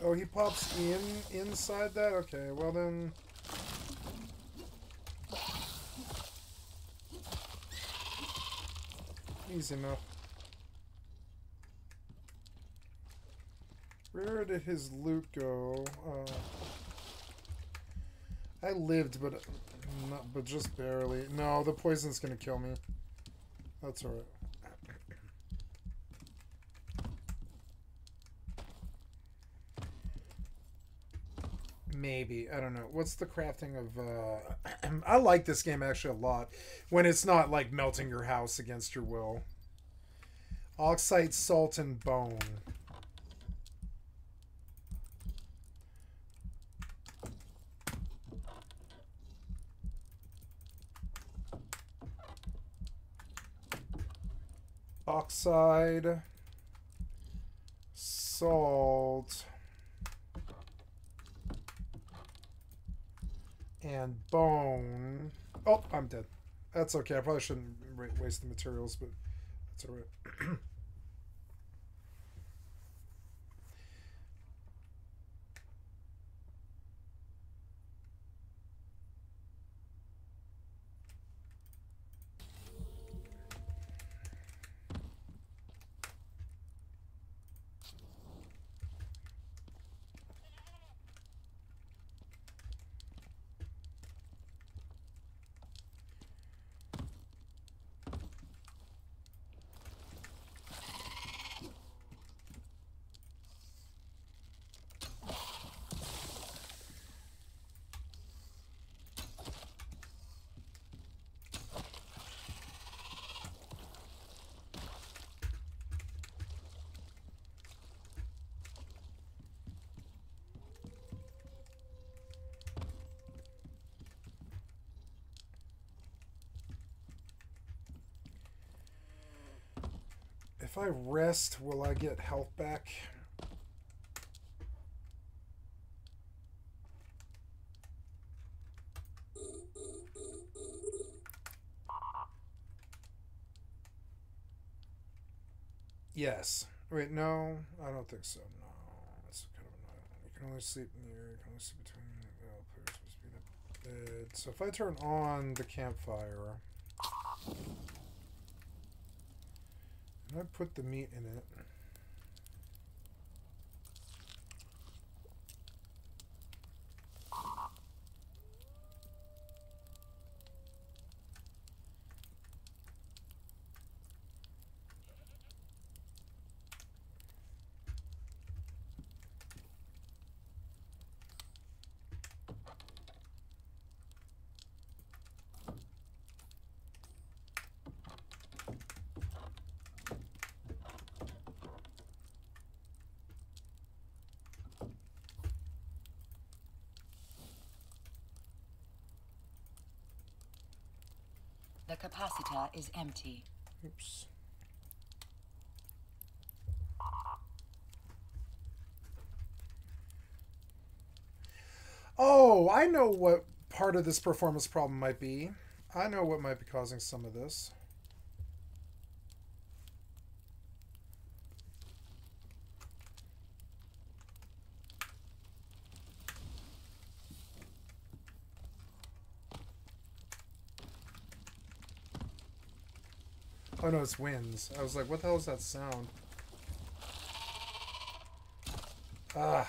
Oh, he pops inside that? Okay, well then... Easy enough. Where did his loot go? I lived, but just barely. No, the poison's gonna kill me. That's alright. Maybe. I don't know. What's the crafting of... I like this game actually a lot. When it's not, like, melting your house against your will. Oxide, salt, and bone. Oxide, salt, and bone. Oh, I'm dead. That's okay. I probably shouldn't waste the materials, but that's alright. If I rest, will I get health back? Yes. Wait, no, I don't think so. No, that's kind of annoying. You can only sleep near. You can only sleep between. Well, players supposed to be in bed. So if I turn on the campfire, and I put the meat in it. The capacitor is empty. Oops. Oh, I know what part of this performance problem might be. I know what might be causing some of this. Oh no, it's winds. I was like, what the hell is that sound? Ah.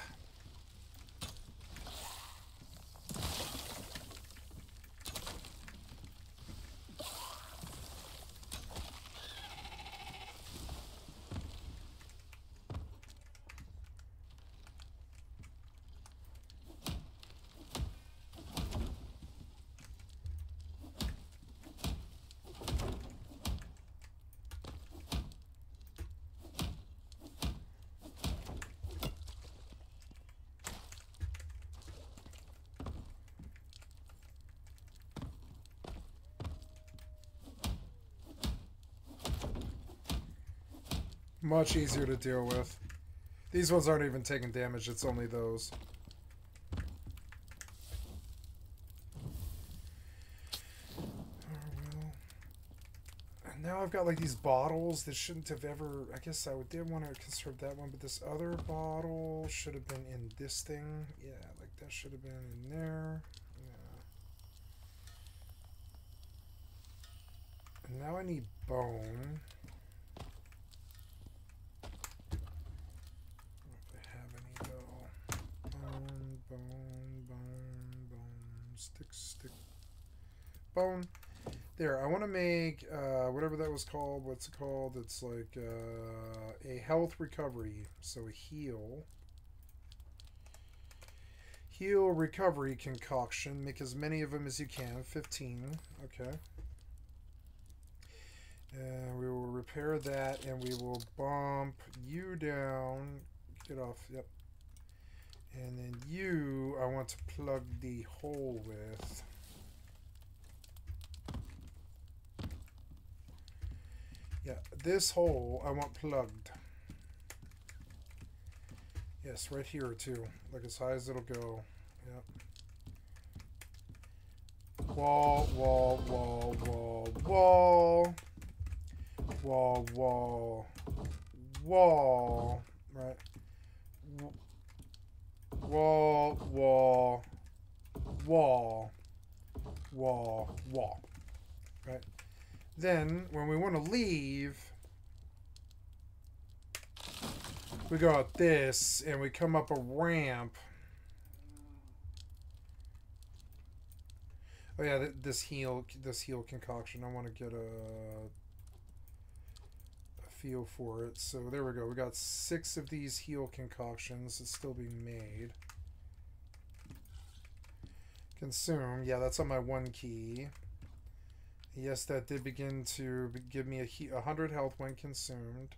Much easier to deal with. These ones aren't even taking damage, it's only those. Oh, well. Now I've got like these bottles that shouldn't have ever. I guess I did want to conserve that one, but this other bottle should have been in this thing. Yeah, like that should have been in there. Yeah. And now I need bone. I don't know if I have any though. Bone. Stick. Bone. There, I want to make whatever that was called. What's it called? It's like a health recovery. So a heal recovery concoction. Make as many of them as you can. 15. Okay. And we will repair that, and we will bump you down. Get off. Yep. And then you, I want to plug the hole with. Yeah, this hole I want plugged. Yes, right here too. Like as high as it'll go. Yep. Wall. Right. Wall. Right. Then, when we want to leave, we go out this, and we come up a ramp. Oh yeah, this heal concoction. I want to get a feel for it. So there we go. We got 6 of these heal concoctions. It's still being made. Consume. Yeah, that's on my 1 key. Yes, that did begin to give me 100 health when consumed.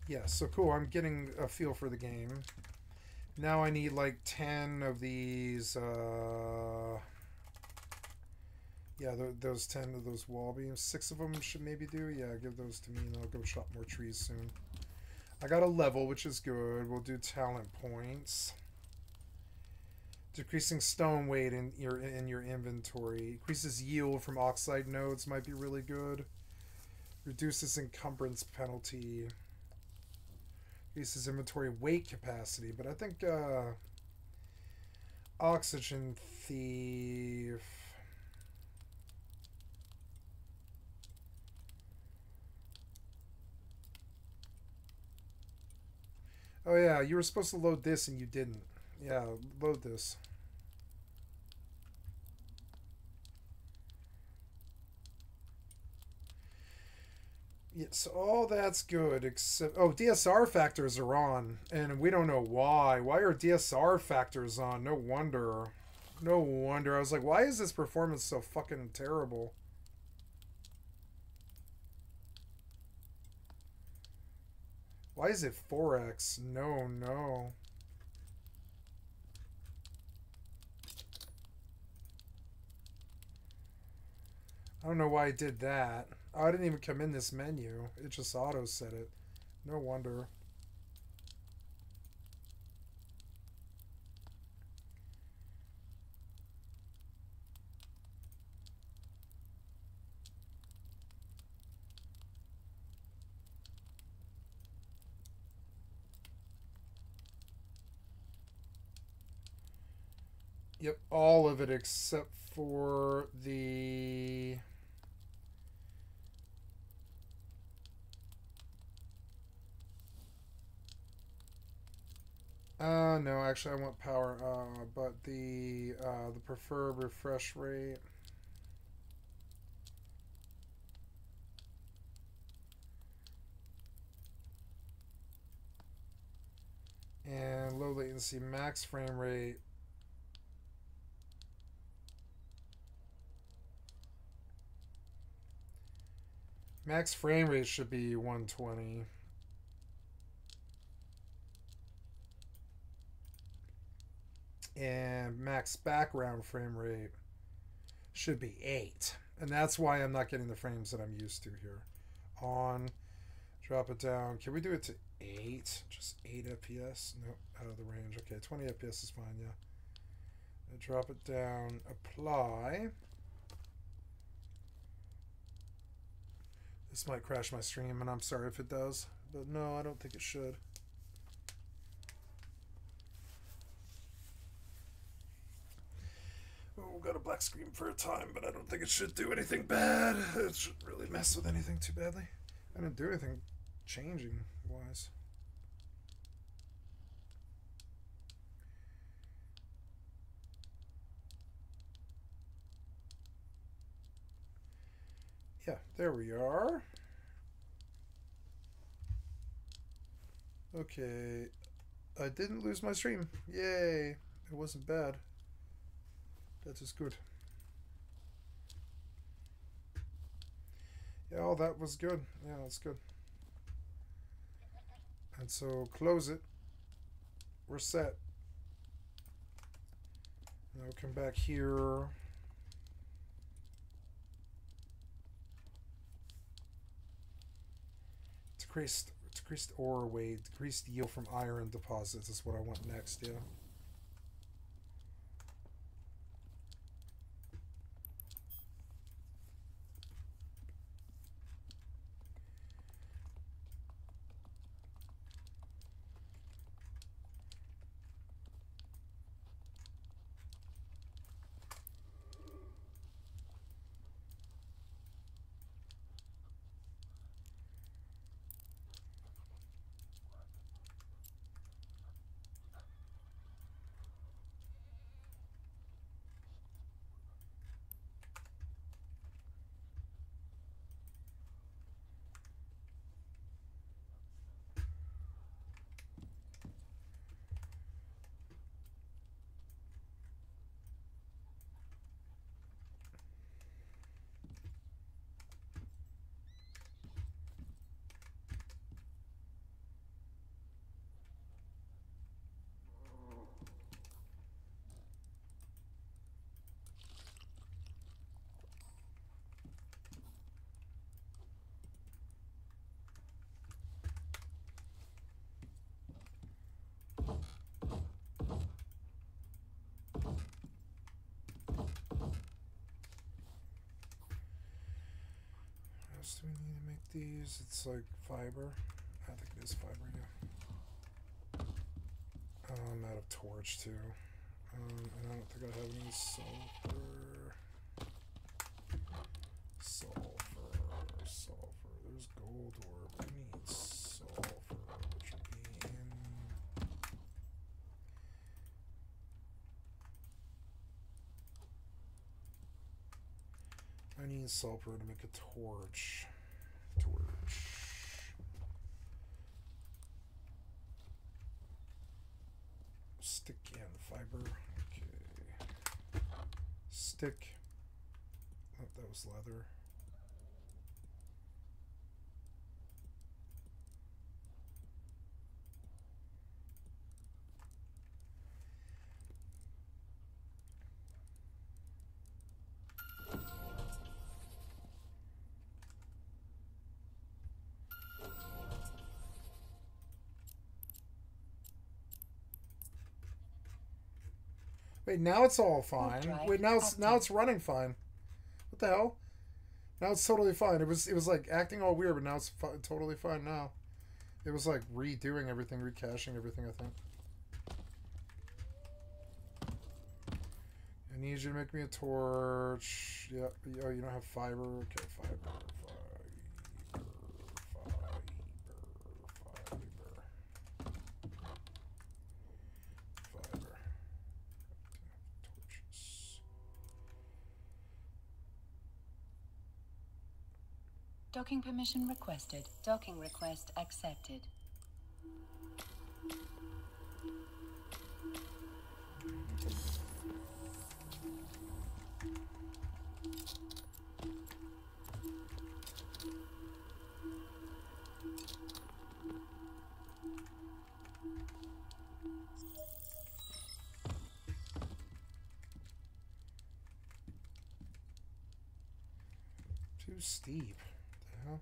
Yeah, so cool. I'm getting a feel for the game. Now I need like 10 of these. Yeah, those 10 of those wall beams. 6 of them should maybe do. Yeah, give those to me and I'll go chop more trees soon. I got a level, which is good. We'll do talent points. Decreasing stone weight in your inventory. Increases yield from oxide nodes might be really good. Reduces encumbrance penalty. Increases inventory weight capacity. But I think oxygen thief. Oh yeah, you were supposed to load this and you didn't. Yeah, load this. Yes, all that's good, except... Oh, DSR factors are on, and we don't know why. Why are DSR factors on? No wonder. No wonder. I was like, why is this performance so fucking terrible? Why is it 4x? No. I don't know why I did that. Oh, I didn't even come in this menu. It just auto set it. No wonder. Yep, all of it except for the... no, actually I want power, but the preferred refresh rate. And low latency, max frame rate. Max frame rate should be 120. And max background frame rate should be 8. And that's why I'm not getting the frames that I'm used to here. On, drop it down. Can we do it to 8? Just 8 FPS? Nope, out of the range. Okay, 20 FPS is fine, yeah. Drop it down, apply. This might crash my stream, and I'm sorry if it does. But no, I don't think it should. Oh, got a black screen for a time, but I don't think it should do anything bad. It shouldn't really mess with anything too badly. I didn't do anything changing-wise. Yeah, there we are. Okay, I didn't lose my stream. Yay! It wasn't bad. That is good. Yeah, oh, that was good. Yeah, that's good. And so, close it. We're set. Now come back here. Decreased ore weight, decreased yield from iron deposits is what I want next, yeah. Do we need to make these? It's like fiber. I think it is fiber, yeah. I'm out of torch too. And I don't think I have any sulfur. Sulfur. There's gold ore, but I need sulfur, which would be in. I need sulfur to make a torch. Stick and fiber. Okay. Stick. Oh, that was leather. Wait, now it's all fine. Wait, now it's running fine. What the hell? Now it's totally fine. It was like acting all weird, but now it's totally fine now. It was like redoing everything, recaching everything, I think. I need you to make me a torch. Yep. Oh, you don't have fiber. Okay, fiber. Docking permission requested. Docking request accepted. Too steep. What the hell?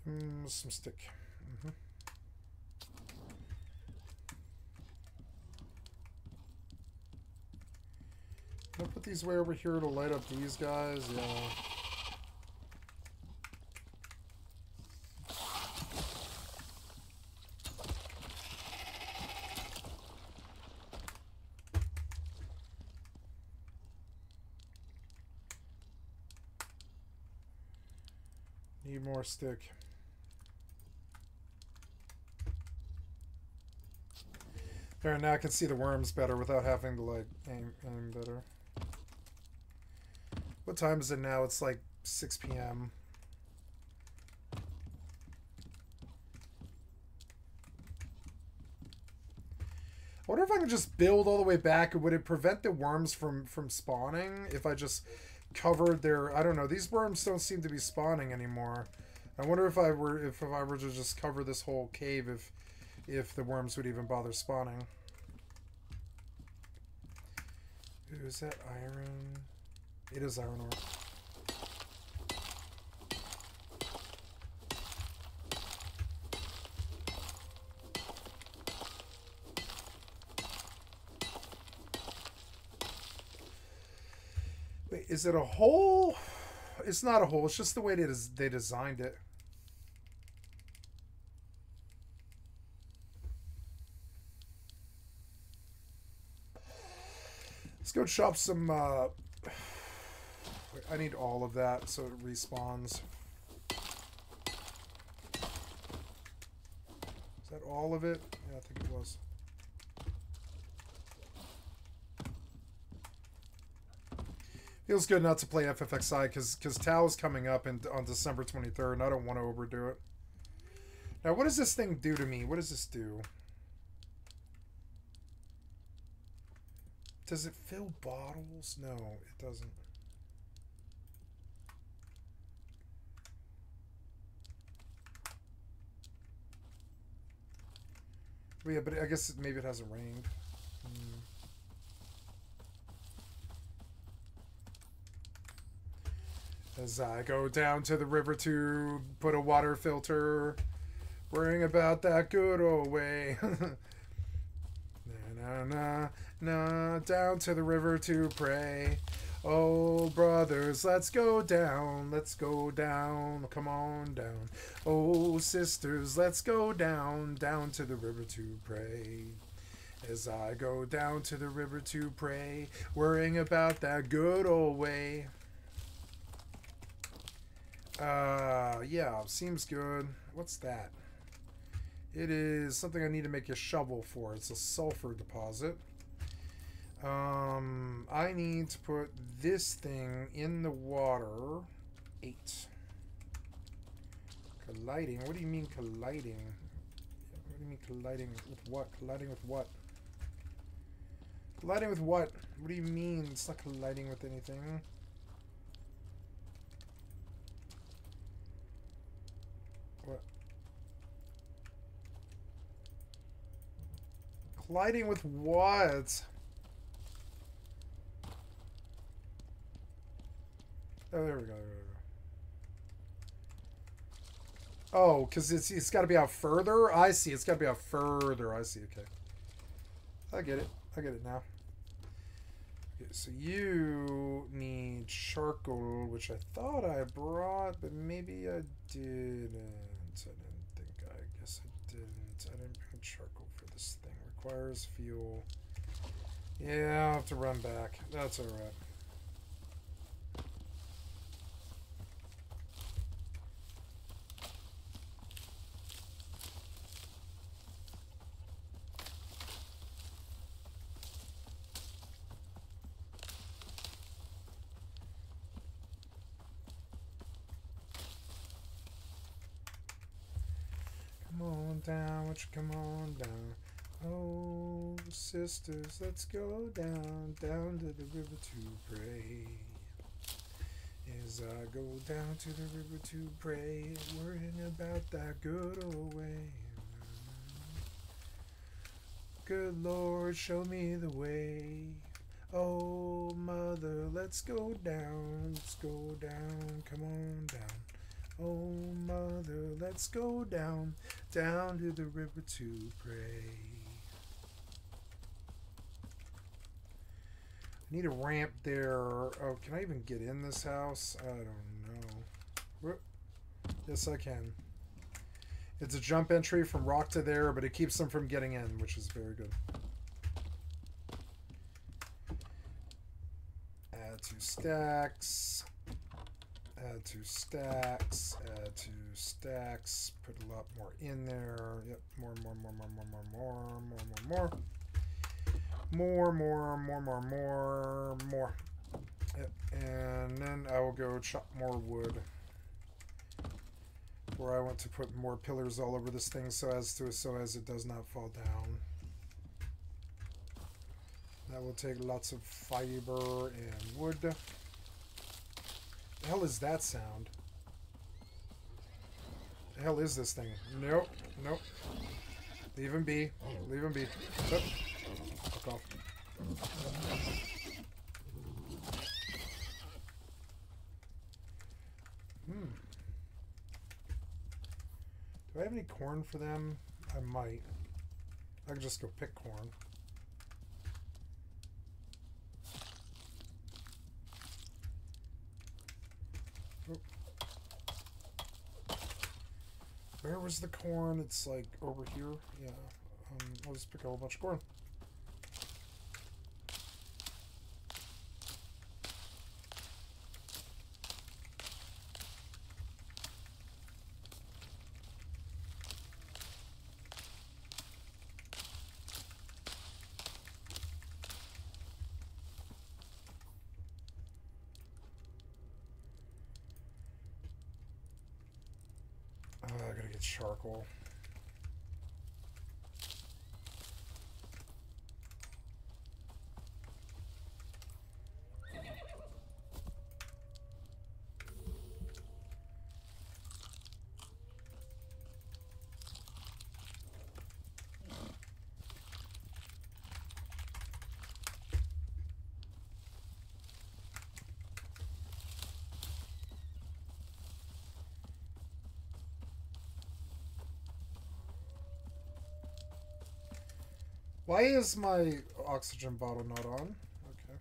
Some stick. I'll put these way over here to light up these guys. Yeah. Need more stick. There, now I can see the worms better without having to like aim better. What time is it now? It's like 6 p.m. I wonder if I can just build all the way back. Would it prevent the worms from spawning if I just covered their... I don't know. These worms don't seem to be spawning anymore. I wonder if I were to just cover this whole cave, if the worms would even bother spawning. Ooh, is that iron? It is iron ore. Wait, is it a hole? It's not a hole. It's just the way they designed it. Let's go chop some... I need all of that so it respawns. Is that all of it? Yeah, I think it was. Feels good not to play FFXI because Tau is coming up on December 23rd, and I don't want to overdo it. Now, what does this thing do to me? What does this do? Does it fill bottles? No, it doesn't. Well, yeah, but I guess maybe it hasn't rained. As I go down to the river to put a water filter, worrying about that good old way. Na na na, down to the river to pray. Oh, brothers, let's go down, come on down. Oh, sisters, let's go down to the river to pray. As I go down to the river to pray, worrying about that good old way. Yeah, seems good. What's that? It is something I need to make a shovel for. It's a sulfur deposit. I need to put this thing in the water. 8. Colliding? What do you mean colliding? What do you mean colliding with what? Colliding with what? Colliding with what? What do you mean it's not colliding with anything? What? Colliding with what? Oh, there we go. Oh, because it's got to be out further? I see. It's got to be out further. I see. Okay. I get it. I get it now. Okay, so you need charcoal, which I thought I brought, but maybe I didn't. I guess I didn't. I didn't bring charcoal for this thing. Requires fuel. Yeah, I'll have to run back. That's alright. Down, won't you come on down? Oh, sisters, let's go down to the river to pray. As I go down to the river to pray, worrying about that good old way. Good Lord, show me the way. Oh, mother, let's go down, come on down. Oh, mother, Let's go down, down to the river to pray. I need a ramp there. Oh, can I even get in this house? I don't know. Whoop. Yes, I can. It's a jump entry from rock to there, but it keeps them from getting in, which is very good. Add 2 stacks. Add 2 stacks. Add 2 stacks. Put a lot more in there. Yep, more. Yep, and then I will go chop more wood. Where I want to put more pillars all over this thing so as it does not fall down. That will take lots of fiber and wood. The hell is that sound? The hell is this thing? Nope. Leave him be. Leave him be. Oh. Fuck off. Do I have any corn for them? I might. I could just go pick corn. Oh. Where was the corn? It's like over here. Yeah. I'll just pick a whole bunch of corn. I gotta get charcoal. Why is my oxygen bottle not on? Okay.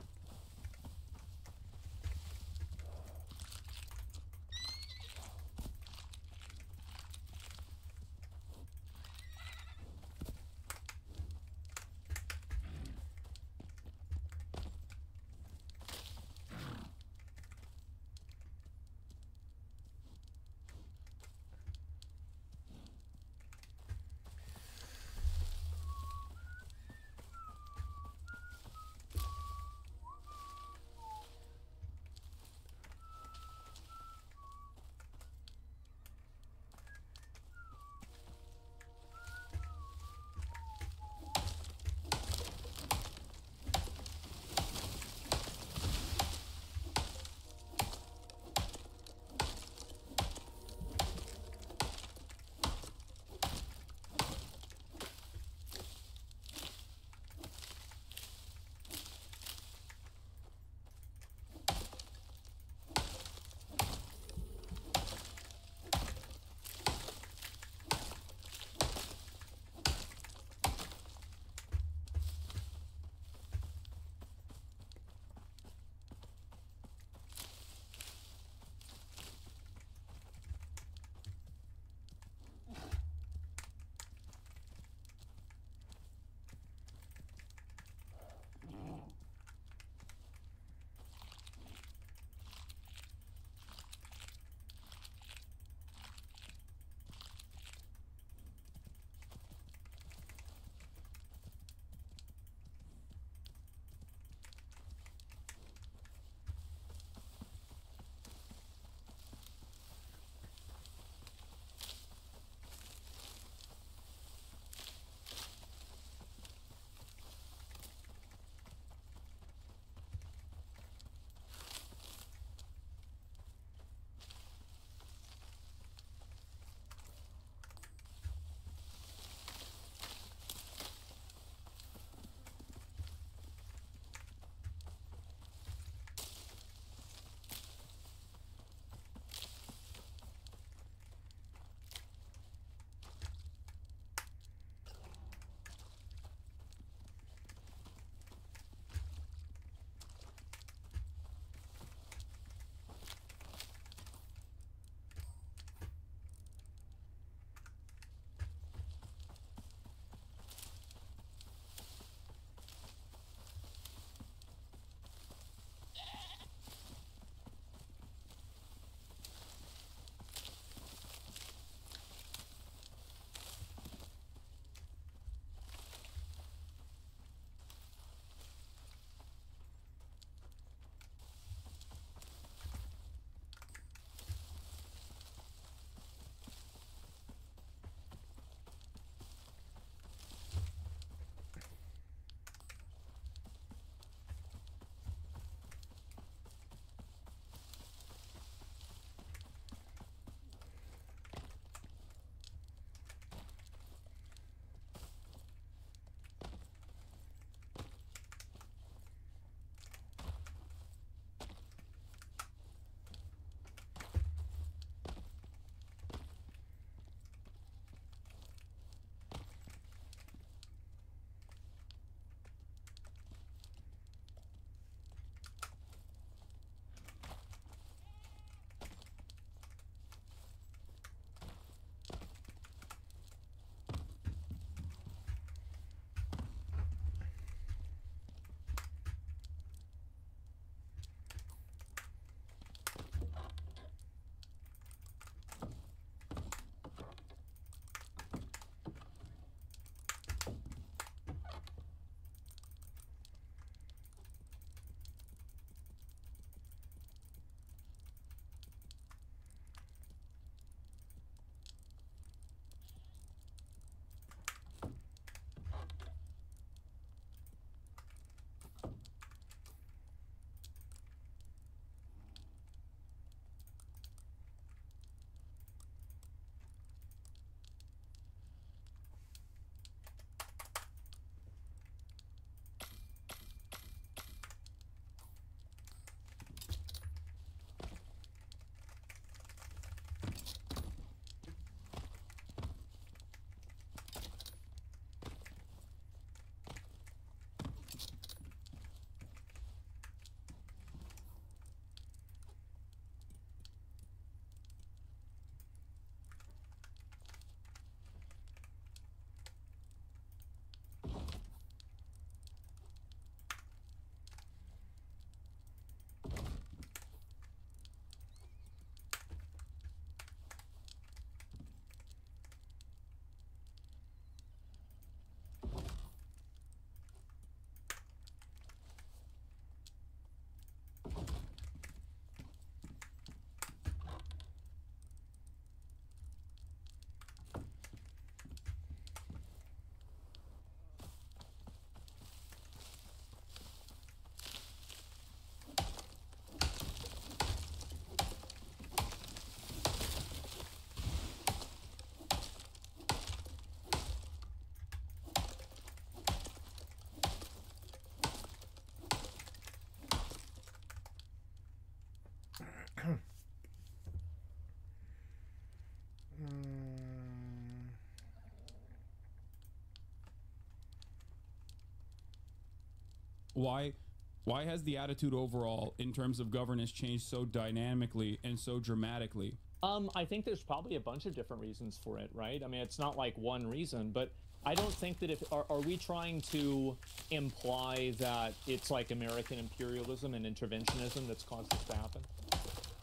why has the attitude overall in terms of governance changed so dynamically and so dramatically? I think there's probably a bunch of different reasons for it, right? I mean, it's not like one reason, but I don't think that are we trying to imply that it's like American imperialism and interventionism that's caused this to happen?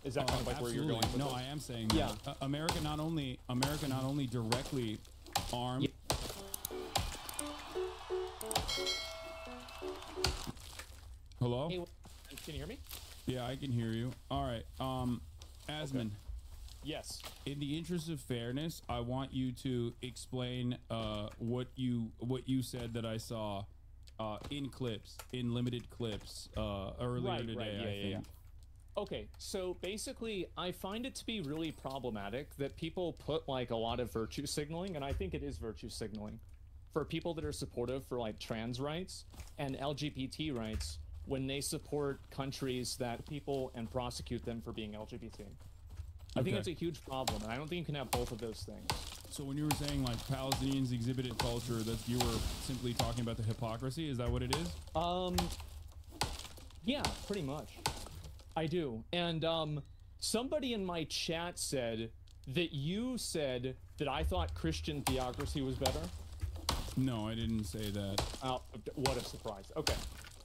Is that kind of like where you're going with No, this? I am saying that. America not only directly armed. Yeah. Hello? Hey, can you hear me? Yeah, I can hear you. All right. Asmon. Okay. Yes. In the interest of fairness, I want you to explain what you said that I saw in limited clips earlier today. I think. Okay, so basically, I find it to be really problematic that people put like a lot of virtue signaling, and I think it is virtue signaling, for people that are supportive for like trans rights and LGBT rights when they support countries that people and prosecute them for being LGBT. I think that's a huge problem, and I don't think you can have both of those things. So when you were saying like Palestinians exhibited culture, that you were simply talking about the hypocrisy, is that what it is? Yeah, pretty much. I do. And somebody in my chat said that you said that I thought Christian theocracy was better. No, I didn't say that. Oh, what a surprise. Okay.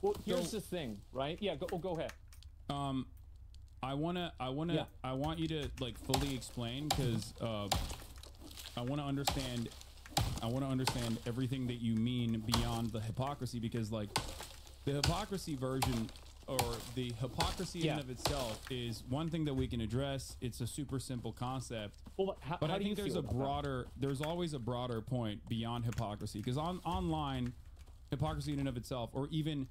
Well, here's the thing, right? Yeah, go ahead. I want you to like fully explain, because I want to understand everything that you mean beyond the hypocrisy, because like the hypocrisy version, or the hypocrisy in and of itself, is one thing that we can address. It's a super simple concept. Well, but how I do you think there's always a broader point beyond hypocrisy, because online hypocrisy in and of itself, or even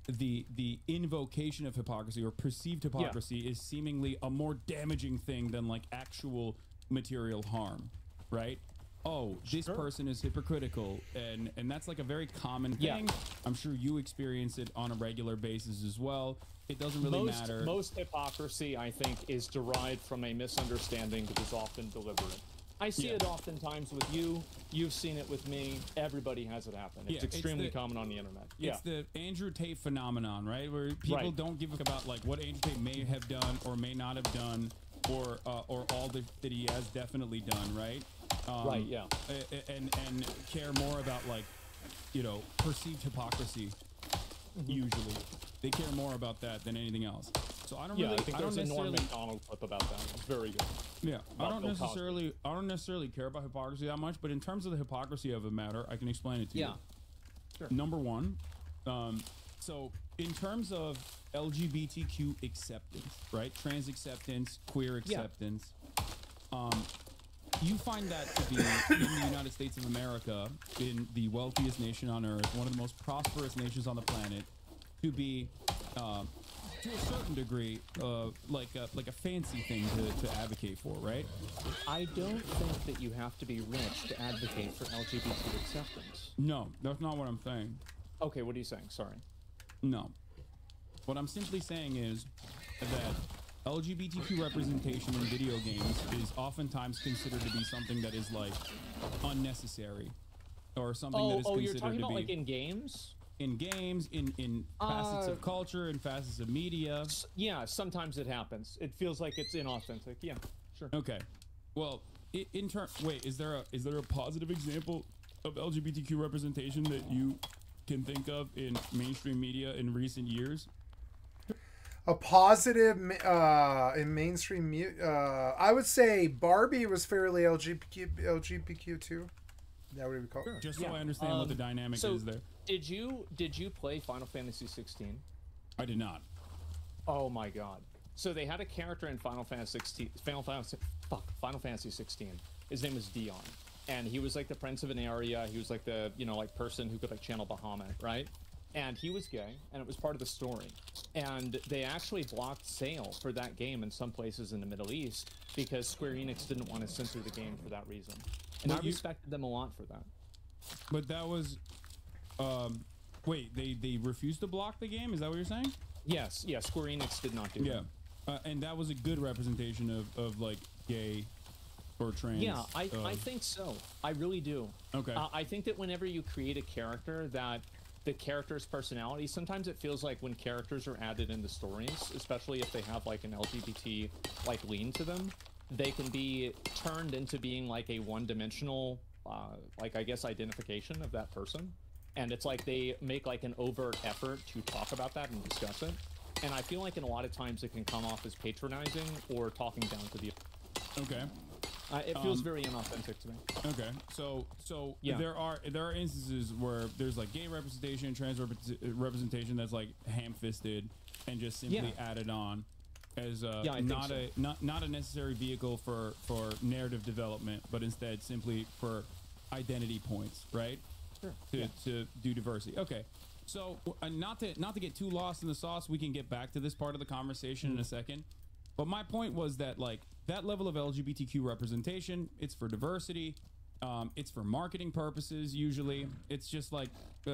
the invocation of hypocrisy or perceived hypocrisy, is seemingly a more damaging thing than like actual material harm, right? Oh, this person is hypocritical, and that's like a very common thing. I'm sure you experience it on a regular basis as well. It doesn't really matter. Most hypocrisy, I think, is derived from a misunderstanding that is often deliberate. I see it oftentimes with you. You've seen it with me. Everybody has it happen. It's extremely common on the internet. It's the Andrew Tate phenomenon, right? Where people don't give a about like what Andrew Tate may have done or may not have done, or all that he has definitely done, right? And care more about like, you know, perceived hypocrisy. Usually, they care more about that than anything else. So I don't really. I think there's a Norm Macdonald clip about that. It's very good. Yeah, I don't necessarily care about hypocrisy that much, but in terms of the hypocrisy of the matter, I can explain it to you. Sure. Number one, so in terms of LGBTQ acceptance, right? Trans acceptance, queer acceptance. You find that to be, in the United States of America, in the wealthiest nation on earth, one of the most prosperous nations on the planet, to be, to a certain degree, like a fancy thing to advocate for, right? I don't think that you have to be rich to advocate for LGBT acceptance. No, that's not what I'm saying. Okay, what are you saying? Sorry. No. What I'm simply saying is that LGBTQ representation in video games is oftentimes considered to be something that is like unnecessary, or something that is considered you're talking to about be like in games? In games, in facets of culture, in facets of media. Yeah, sometimes it happens. It feels like it's inauthentic. Yeah, sure. Okay. Well, wait, is there a positive example of LGBTQ representation that you can think of in mainstream media in recent years? A positive in mainstream I would say Barbie was fairly LGBTQ too. Is that what we would call it? Just so I understand what the dynamic is there. Did you play Final Fantasy 16? I did not. Oh my god. So they had a character in Final Fantasy 16. His name was Dion. And he was like the prince of an area. He was like the, like person who could like channel Bahamut, right? And he was gay, and it was part of the story. And they actually blocked sale for that game in some places in the Middle East because Square Enix didn't want to censor the game for that reason. And I respected them a lot for that. But that was, wait, they refused to block the game? Is that what you're saying? Yes, Square Enix did not do that. And that was a good representation of like gay or trans. Yeah, I think so. I really do. Okay. I think that whenever you create a character that the character's personality. Sometimes it feels like when characters are added into stories, especially if they have like an LGBT like lean to them, they can be turned into being like a one-dimensional like I guess identification of that person. And it's like they make like an overt effort to talk about that and discuss it. And I feel like in a lot of times it can come off as patronizing or talking down to the... Okay. It feels very inauthentic to me. Okay, so yeah. there are instances where there's like gay representation, trans representation that's like ham-fisted and just simply added on as not a necessary vehicle for narrative development, but instead simply for identity points, right? Sure. To do diversity. Okay, so not to get too lost in the sauce, we can get back to this part of the conversation in a second. But my point was that like that level of LGBTQ representation, it's for diversity, it's for marketing purposes. Usually, it's just like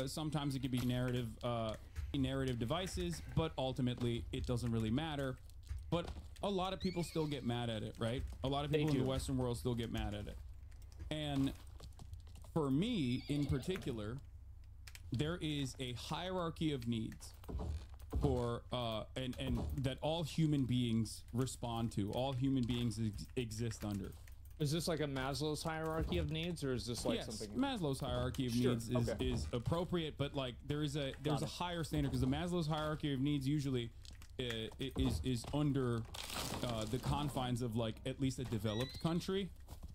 sometimes it could be narrative devices, but ultimately it doesn't really matter. But a lot of people still get mad at it, right? A lot of people in the Western world still get mad at it. And for me in particular, there is a hierarchy of needs for and that all human beings respond to, all human beings exist under. Is this like a Maslow's hierarchy of needs, or is this like something else? Maslow's hierarchy of needs is appropriate, but like there's a higher standard, because the Maslow's hierarchy of needs usually is under the confines of like at least a developed country,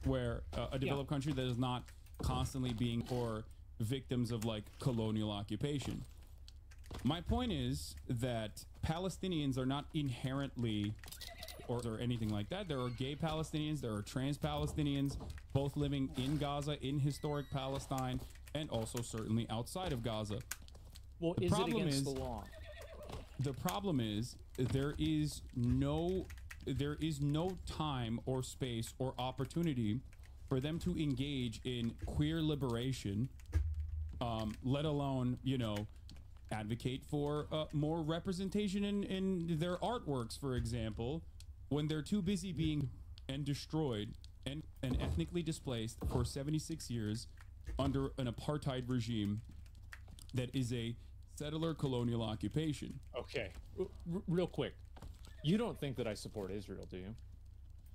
where a developed country that is not constantly being or victims of like colonial occupation. My point is that Palestinians are not inherently or anything like that. There are gay Palestinians, there are trans Palestinians, both living in Gaza, in historic Palestine, and also certainly outside of Gaza. Well, is it against the law? The problem is there is no time or space or opportunity for them to engage in queer liberation, let alone, you know, advocate for more representation in their artworks, for example, when they're too busy being destroyed and ethnically displaced for 76 years under an apartheid regime that is a settler colonial occupation. Okay, real quick, you don't think that I support Israel, do you?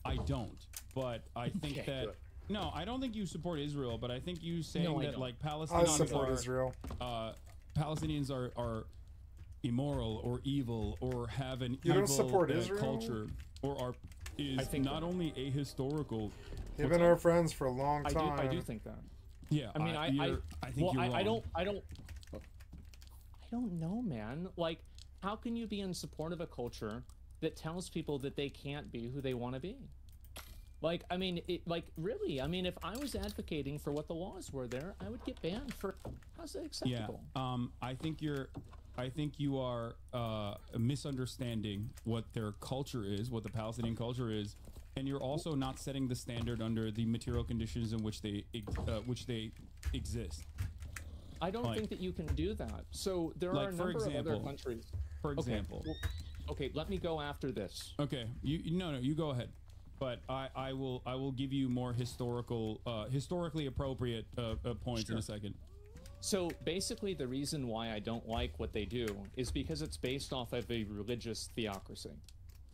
I don't, but I think that... Good. No, I don't think you support Israel, but I think you saying that like Palestinians are immoral or evil or have an evil culture or is not only ahistorical. They've been our friends for a long time. I do think that. Yeah, I mean, I think you're wrong. I don't know, man. Like, how can you be in support of a culture that tells people that they can't be who they want to be? Like, I mean, really, I mean, if I was advocating for what the laws were there, I would get banned for, how's that acceptable? Yeah, I think you are misunderstanding what their culture is, what the Palestinian culture is, and you're also not setting the standard under the material conditions in which they exist. I don't think that you can do that. So there are a number of other countries. For example. Okay, let me go after this. Okay, you go ahead. But I will give you more historically appropriate points in a second. So basically, the reason why I don't like what they do is because it's based off of a religious theocracy.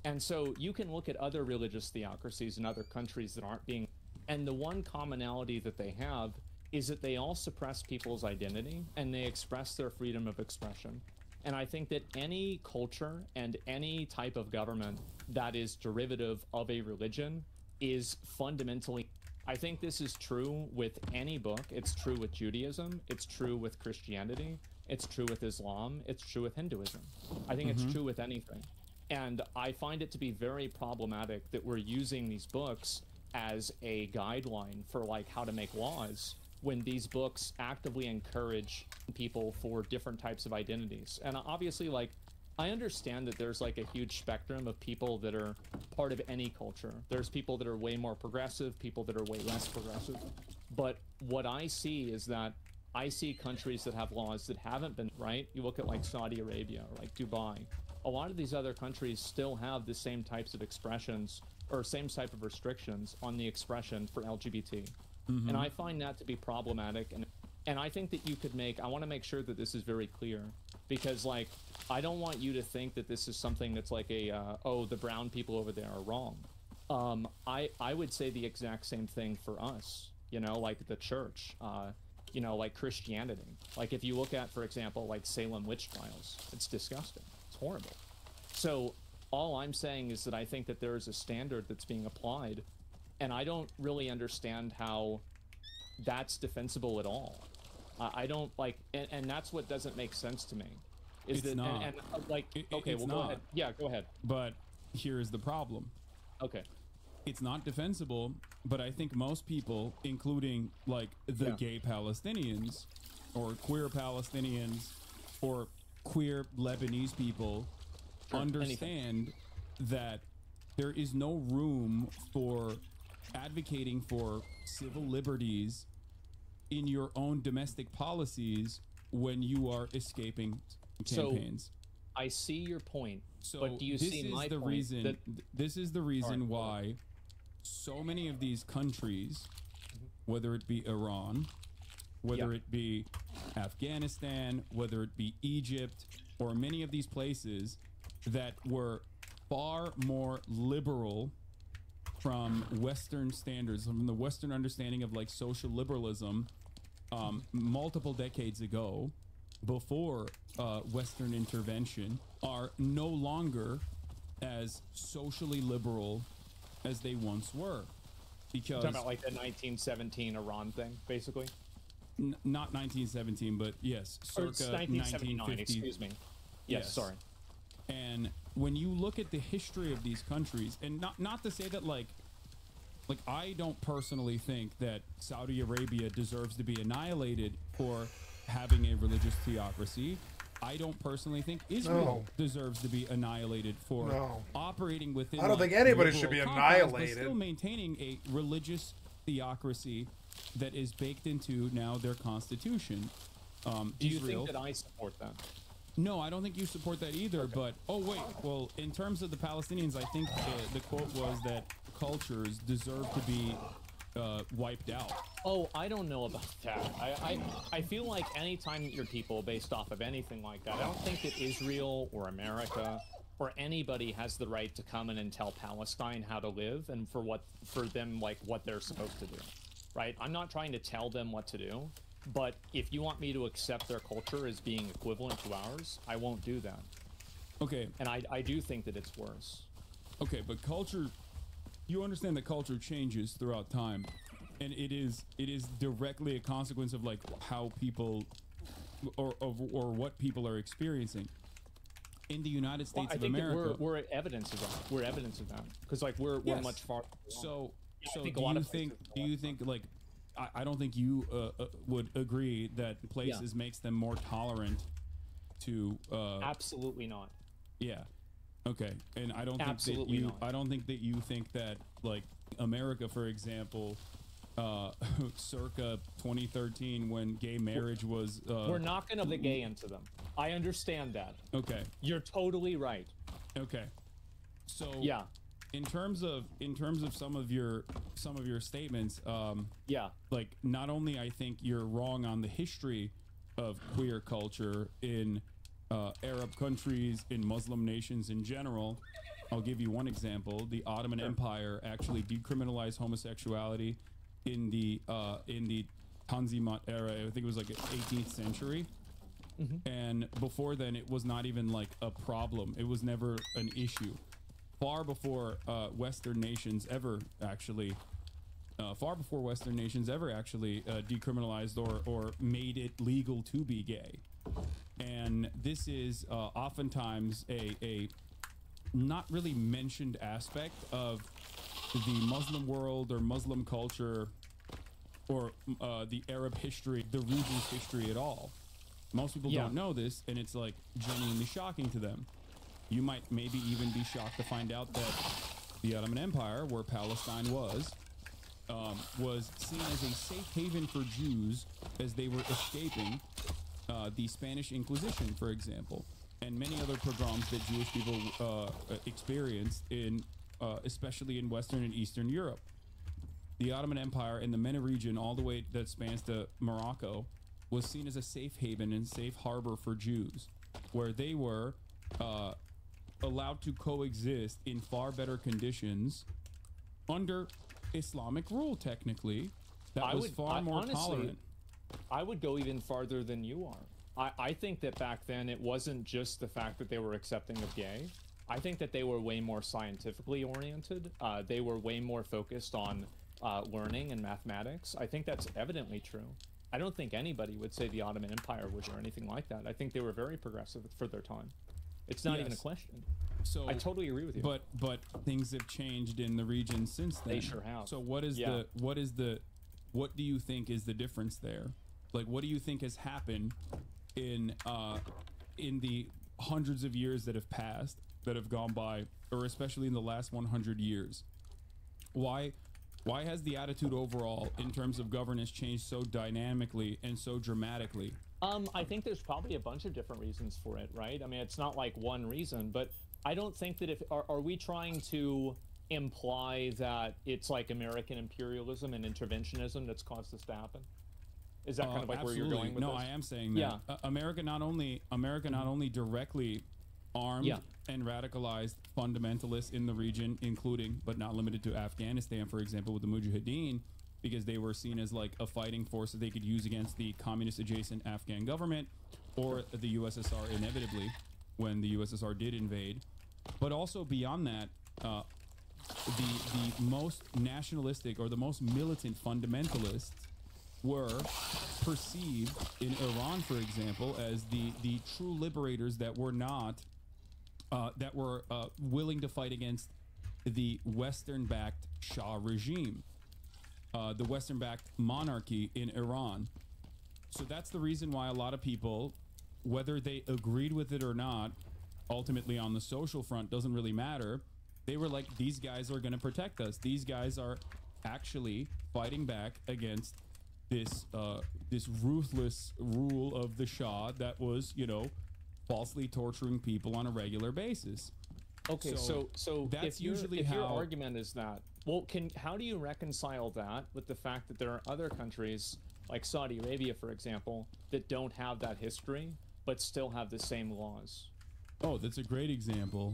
And so you can look at other religious theocracies in other countries that aren't being... And the one commonality that they have is that they all suppress people's identity and they express their freedom of expression. And I think that any culture and any type of government that is derivative of a religion is fundamentally... I think this is true with any book. It's true with Judaism. It's true with Christianity. It's true with Islam. It's true with Hinduism. I think it's true with anything. And I find it to be very problematic that we're using these books as a guideline for like how to make laws, when these books actively encourage people for different types of identities. And obviously, like, I understand that there's like a huge spectrum of people that are part of any culture. There's people that are way more progressive, people that are way less progressive. But what I see is that I see countries that have laws that haven't been right. You look at like Saudi Arabia or like Dubai. A lot of these other countries still have the same types of expressions or same type of restrictions on the expression for LGBT. And I find that to be problematic. And And I think that you could I want to make sure that this is very clear, because like, I don't want you to think that this is something that's like oh, the brown people over there are wrong. I would say the exact same thing for us, you know, like the church, you know, like Christianity. Like if you look at, for example, like Salem witch trials, it's disgusting. It's horrible. So all I'm saying is that I think that there is a standard that's being applied, and I don't really understand how that's defensible at all. I don't like, and that's what doesn't make sense to me. Is It's that, not. Like, okay, it's well, go not. ahead. Yeah, go ahead. But here's the problem. Okay. It's not defensible, but I think most people, including like the gay Palestinians or queer Palestinians or queer Lebanese people, understand that there is no room for advocating for civil liberties in your own domestic policies when you are escaping campaigns. So, I see your point, so but do you see my point? Reason, this is the reason why so many of these countries, whether it be Iran, whether it be Afghanistan, whether it be Egypt, or many of these places that were far more liberal from Western standards, from the Western understanding of like social liberalism, multiple decades ago, before Western intervention, are no longer as socially liberal as they once were. Because you're talking about like the 1917 Iran thing, basically? Not 1917, but yes, circa 1979, excuse me. Yes, sorry. And when you look at the history of these countries, and not to say that like I don't personally think that Saudi Arabia deserves to be annihilated for having a religious theocracy. I don't personally think Israel deserves to be annihilated for operating within. I don't think anybody should be annihilated. But still maintaining a religious theocracy that is baked into now their constitution. Do you think that I support that? No, I don't think you support that either. Okay. But well, in terms of the Palestinians, I think the quote was that cultures deserve to be wiped out. Oh, I don't know about that. I feel like anytime your people based off of anything like that, I don't think that Israel or America or anybody has the right to come in and tell Palestine how to live and for them like what they're supposed to do, right? I'm not trying to tell them what to do, but if you want me to accept their culture as being equivalent to ours, I won't do that. Okay. And I do think that it's worse. Okay, but culture, you understand that culture changes throughout time, and it is directly a consequence of like how people or what people are experiencing. In the United States of America, we're evidence of that. We're evidence of that because like we're much farther along. So do you think like I don't think you would agree that places makes them more tolerant to absolutely not. Yeah. Okay. And I don't think that you think that like America, for example, circa 2013 when gay marriage was we're not gonna the gay into them. I understand that. Okay. You're totally right. Okay. So yeah. In terms of some of your statements, like not only I think you're wrong on the history of queer culture in Arab countries, in Muslim nations in general. I'll give you one example. The Ottoman Empire actually decriminalized homosexuality in the Tanzimat era. I think it was like 18th century. And before then, it was not even like a problem. It was never an issue. Far before Western nations ever actually decriminalized or made it legal to be gay. And this is oftentimes a not really mentioned aspect of the Muslim world or Muslim culture or the Arab history, the region's history at all. Most people don't know this, and it's like genuinely shocking to them. You might maybe even be shocked to find out that the Ottoman Empire, where Palestine was seen as a safe haven for Jews as they were escaping the Spanish Inquisition, for example, and many other pogroms that Jewish people experienced in, especially in Western and Eastern Europe. The Ottoman Empire in the MENA region, all the way that spans to Morocco, was seen as a safe haven and safe harbor for Jews, where they were allowed to coexist in far better conditions under Islamic rule, technically. That was far more tolerant. I would go even farther than you are. I think that back then it wasn't just the fact that they were accepting of gay. I think that they were way more scientifically oriented. They were way more focused on learning and mathematics. I think that's evidently true. I don't think anybody would say the Ottoman Empire was or anything like that. I think they were very progressive for their time. It's not even a question. So I totally agree with you. But things have changed in the region since then. They sure have. So what do you think is the difference there? Like, what do you think has happened in the hundreds of years that have passed, that have gone by, or especially in the last 100 years? Why has the attitude overall in terms of governance changed so dynamically and so dramatically? I think there's probably a bunch of different reasons for it, right? I mean, it's not like one reason, but I don't think that are we trying to imply that it's like American imperialism and interventionism that's caused this to happen? Is that kind of like absolutely. where you're going with this? No, I am saying that. Yeah. America not only directly armed and radicalized fundamentalists in the region, including but not limited to Afghanistan, for example, with the Mujahideen, because they were seen as like a fighting force that they could use against the communist adjacent Afghan government or the USSR, inevitably, when the USSR did invade. But also beyond that, the most nationalistic or the most militant fundamentalists were perceived in Iran, for example, as the true liberators that were not willing to fight against the Western-backed Shah regime, the Western-backed monarchy in Iran. So that's the reason why a lot of people, whether they agreed with it or not, ultimately on the social front doesn't really matter. They were like, these guys are going to protect us. These guys are actually fighting back against this ruthless rule of the Shah that was, falsely torturing people on a regular basis. Okay, so that's if usually if how your argument is that, well, how do you reconcile that with the fact that there are other countries like Saudi Arabia, for example, that don't have that history but still have the same laws? Oh, that's a great example.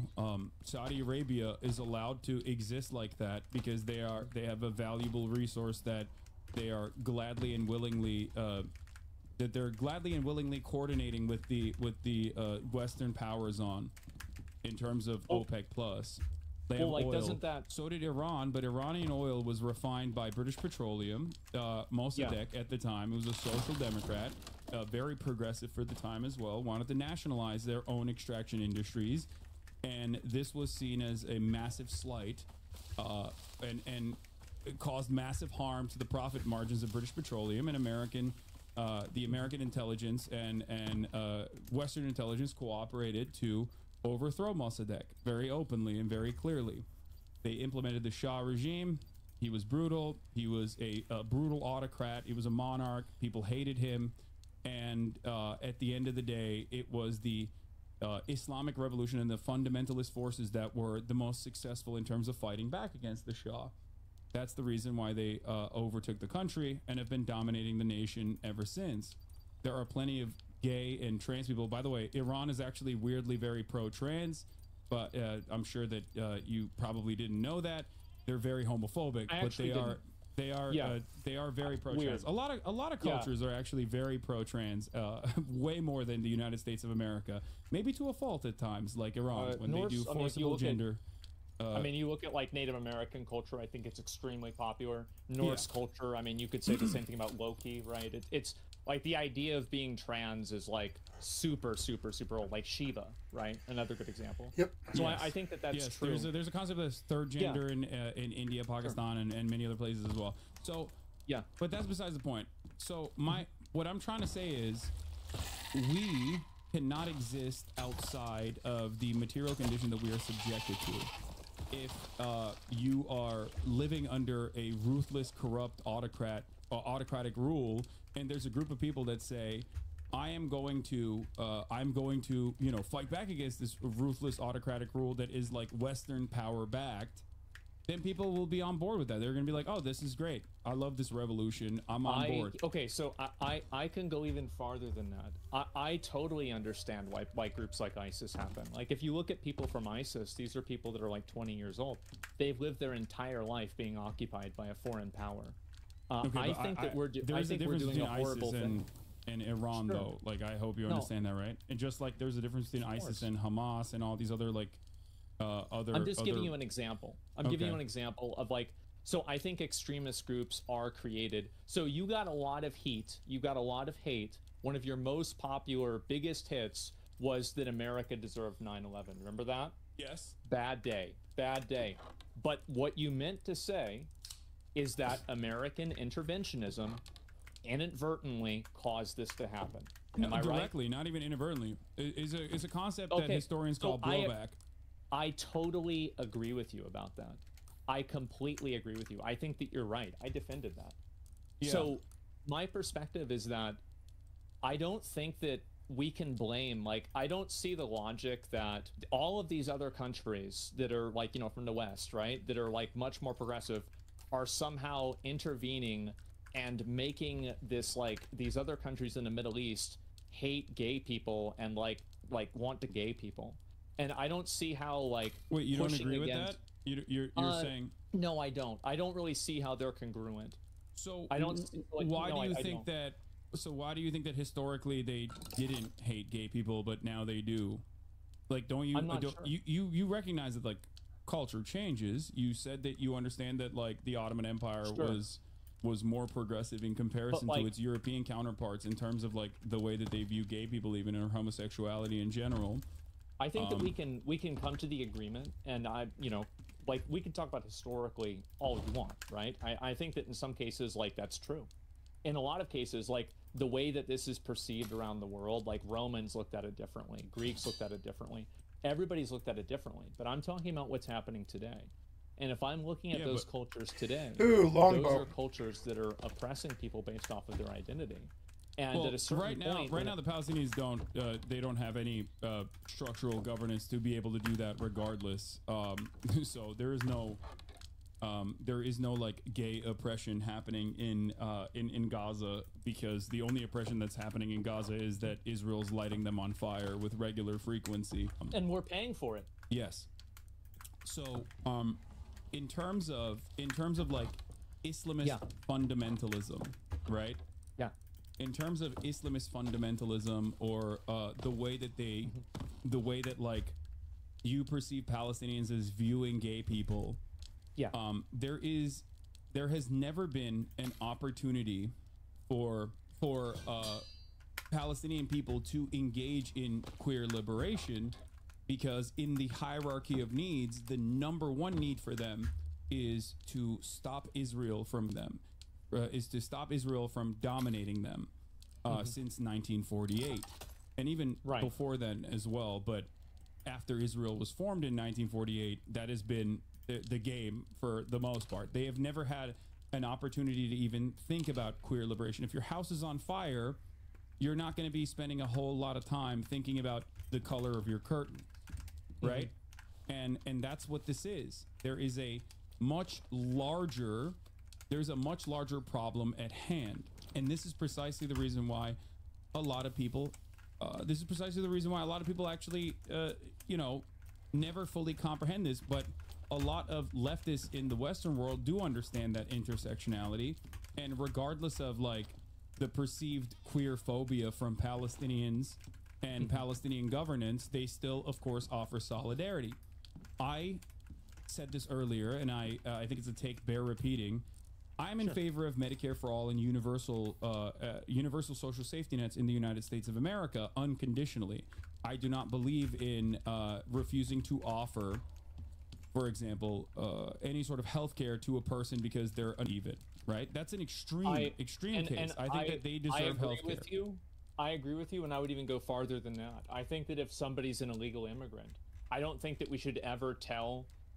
Saudi Arabia is allowed to exist like that because they have a valuable resource that they are gladly and willingly coordinating with the Western powers on, in terms of OPEC plus. They have oil. Doesn't that? So did Iran, but Iranian oil was refined by British Petroleum. Mossadegh at the time, who was a social democrat, very progressive for the time as well, wanted to nationalize their own extraction industries, and this was seen as a massive slight, and it caused massive harm to the profit margins of British Petroleum and the American intelligence and Western intelligence cooperated to overthrow Mossadegh very openly and very clearly. They implemented the Shah regime. He was brutal. He was a brutal autocrat. He was a monarch. People hated him. And at the end of the day, it was the Islamic Revolution and the fundamentalist forces that were the most successful in terms of fighting back against the Shah. That's the reason why they overtook the country and have been dominating the nation ever since. There are plenty of gay and trans people. By the way, Iran is actually weirdly very pro-trans, but I'm sure that you probably didn't know that. They're very homophobic, but they are very pro-trans. A lot of cultures are actually very pro-trans, way more than the United States of America. Maybe to a fault at times, like Iran, when they do forcible gender. I mean, you look at like Native American culture, I think it's extremely popular. Norse culture, I mean, you could say the same thing about Loki, right? It's like the idea of being trans is like super, super, super old, like Shiva, right? Another good example. Yep. So I think that that's true. There's a concept of third gender in India, Pakistan, and many other places as well. So but that's besides the point. So what I'm trying to say is, we cannot exist outside of the material condition that we are subjected to. If you are living under a ruthless, corrupt autocratic rule, and there's a group of people that say, I'm going to fight back against this ruthless autocratic rule that is like Western power backed, then people will be on board with that. They're going to be like, oh, this is great. I love this revolution. I'm on board. Okay, so I can go even farther than that. I totally understand why groups like ISIS happen. Like, if you look at people from ISIS, these are people that are like 20 years old. They've lived their entire life being occupied by a foreign power. Okay, I think that we're doing a horrible thing. And Iran, Sure. though, like, I hope you understand that, right? And just like there's a difference between ISIS and Hamas and all these other, like, I'm just giving you an example. I'm giving you an example of, like, so I think extremist groups are created. So you got a lot of heat. You got a lot of hate. One of your most popular, biggest hits was that America deserved 9/11. Remember that? Yes. Bad day. Bad day. But what you meant to say is that American interventionism inadvertently caused this to happen. Am I directly, right? not even inadvertently. It's a concept that historians call blowback. I totally agree with you about that. I completely agree with you. I think that you're right. I defended that. Yeah. So my perspective is that I don't think that we can blame, like, I don't see the logic that all of these other countries that are, like, you know, from the West, right, that are, like, much more progressive, are somehow intervening and making this, like, these other countries in the Middle East hate gay people and like want to gay people. And I don't see how, like, wait, you don't agree with that? You're saying no, I don't. I don't really see how they're congruent. So I don't. Like, why no, do you I think don't. that? So why do you think that historically they didn't hate gay people, but now they do? Like, don't you? I'm not sure. You recognize that, like, culture changes. You said that you understand that, like, the Ottoman Empire was more progressive in comparison to its European counterparts in terms of, like, the way that they view gay people, even or homosexuality in general. I think that we can come to the agreement, and like, we can talk about historically all you want, right? I think that in some cases, like, that's true. In a lot of cases, like, the way that this is perceived around the world, like, Romans looked at it differently, Greeks looked at it differently, everybody's looked at it differently. But I'm talking about what's happening today. And if I'm looking at those cultures today, those are cultures that are oppressing people based off of their identity. And at a certain point, right now, the Palestinians don't have any structural governance to be able to do that, regardless. So there is no like gay oppression happening in Gaza, because the only oppression that's happening in Gaza is that Israel's lighting them on fire with regular frequency, and we're paying for it. Yes. So in terms of like Islamist fundamentalism, right? Yeah. In terms of Islamist fundamentalism, or the way that like you perceive Palestinians as viewing gay people, there has never been an opportunity for Palestinian people to engage in queer liberation, because in the hierarchy of needs, the number one need for them is to stop Israel from dominating them since 1948, and even before then as well. But after Israel was formed in 1948, that has been the game for the most part. They have never had an opportunity to even think about queer liberation. If your house is on fire, you're not going to be spending a whole lot of time thinking about the color of your curtain, right? And that's what this is. There's a much larger problem at hand, and this is precisely the reason why a lot of people actually never fully comprehend this. But a lot of leftists in the Western world do understand that intersectionality, and regardless of, like, the perceived queer phobia from Palestinians and Palestinian governance, they still, of course, offer solidarity. I said this earlier, and I think it's a take bear repeating. I'm in favor of Medicare for all and universal social safety nets in the United States of America unconditionally. I do not believe in refusing to offer, for example, any sort of health care to a person because they're uneven, right? That's an extreme case. I think that they deserve health care. I agree with you, and I would even go farther than that. I think that if somebody's an illegal immigrant, I don't think that we should ever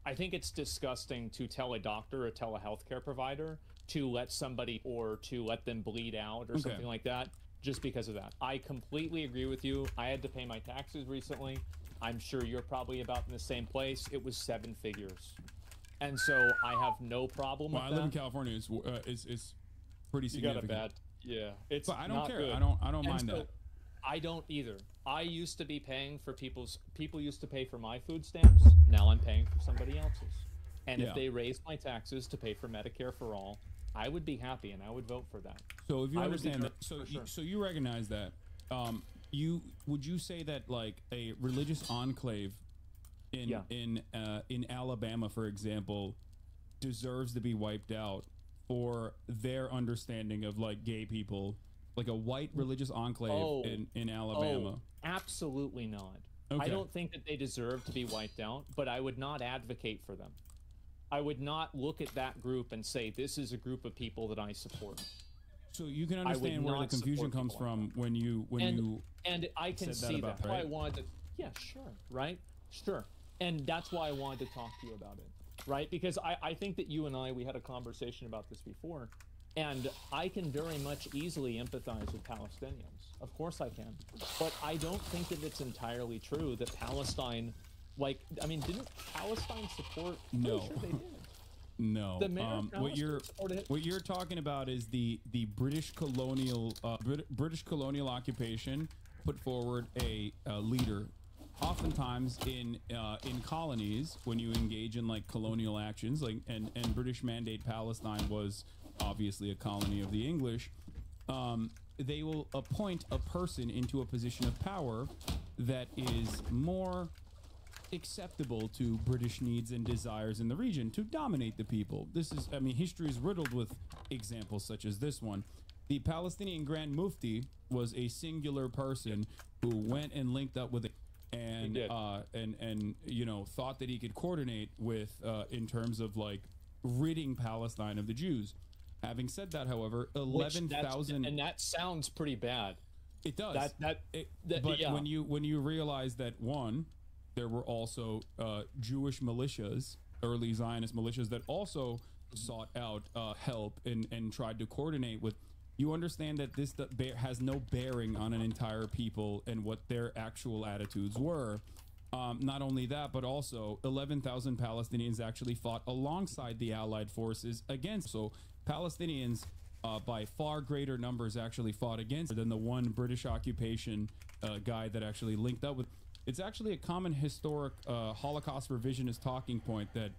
I think it's disgusting to tell a doctor or tell a healthcare provider to let somebody, or to let them bleed out or something like that, just because of that. I completely agree with you. I had to pay my taxes recently. I'm sure you're probably about in the same place. It was 7 figures. and so I have no problem Well, with I live in that. California. Is pretty You got a significant. bad, yeah. It's But I don't not care. good. I don't And mind so, that. I don't either. I used to be paying for people used to pay for my food stamps. Now I'm paying for somebody else's. And Yeah. if they raised my taxes to pay for Medicare for all, I would be happy and I would vote for that. So if you I would be understand that, for sure. so you recognize that, would you say that like a religious enclave in Yeah. in Alabama, for example, deserves to be wiped out for their understanding of like gay people, like a white religious enclave Oh. in Alabama? Oh, absolutely not. Okay. I don't think that they deserve to be wiped out, but I would not advocate for them. I would not look at that group and say, this is a group of people that I support. So you can would understand where the not confusion support comes people like from when you And I can said that see about that. Why I Prey. wanted to, yeah, sure, right? Sure. And that's why I wanted to talk to you about it, right? Because I think that you and we had a conversation about this before, and I can very much easily empathize with Palestinians. Of course I can. But I don't think that it's entirely true that Palestine, like, I mean, didn't Palestine support? No. Sure they did. No. The mayor of What you're Palestine supported it. what you're talking about is the British colonial British colonial occupation put forward a leader. Oftentimes in colonies, when you engage in like colonial actions, like and British Mandate Palestine was obviously a colony of the English. They will appoint a person into a position of power that is more acceptable to British needs and desires in the region to dominate the people. This is, I mean, history is riddled with examples such as this one. The Palestinian Grand Mufti was a singular person who went and linked up with and you know, thought that he could coordinate with in terms of like ridding Palestine of the Jews. Having said that, however, 11,000 and that sounds pretty bad. it does. But yeah. when you realize that one, there were also Jewish militias, early Zionist militias that also sought out help and tried to coordinate with. You understand that this has no bearing on an entire people and what their actual attitudes were. Not only that, but also 11,000 Palestinians actually fought alongside the Allied forces against. So Palestinians, by far greater numbers, actually fought against than the one British occupation guy that actually linked up with. It's actually a common historic Holocaust revisionist talking point that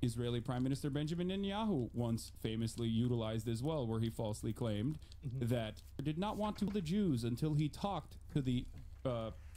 Israeli Prime Minister Benjamin Netanyahu once famously utilized as well, where he falsely claimed that he did not want to kill the Jews until he talked to the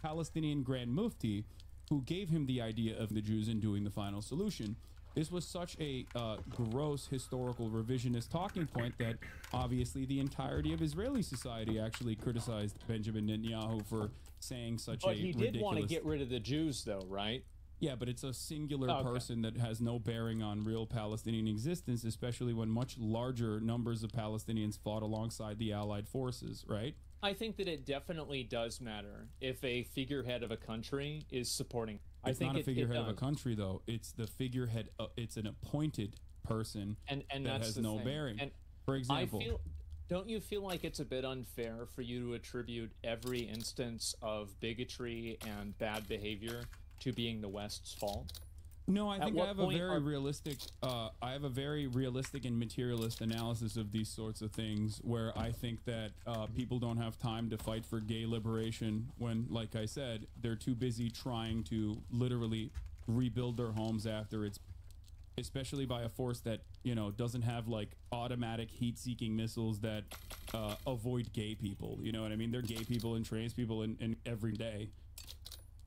Palestinian Grand Mufti, who gave him the idea of the Jews and doing the final solution. This was such a gross historical revisionist talking point that obviously the entirety of Israeli society actually criticized Benjamin Netanyahu for saying such a ridiculous... But he did want to get rid of the Jews, though, right? Yeah, but it's a singular person that has no bearing on real Palestinian existence, especially when much larger numbers of Palestinians fought alongside the Allied forces, right? I think that it definitely does matter if a figurehead of a country is supporting. It's not a figurehead of a country, though. It's the figurehead. It's an appointed person and that that's has the no thing. bearing. And for example, don't you feel like it's a bit unfair for you to attribute every instance of bigotry and bad behavior to being the West's fault? no, I think I have a point very are- realistic. I have a very realistic and materialist analysis of these sorts of things, where I think that people don't have time to fight for gay liberation when, like I said, they're too busy trying to literally rebuild their homes after it's, especially by a force that, you know, doesn't have like automatic heat-seeking missiles that avoid gay people. You know what I mean? They're gay people and trans people in every day.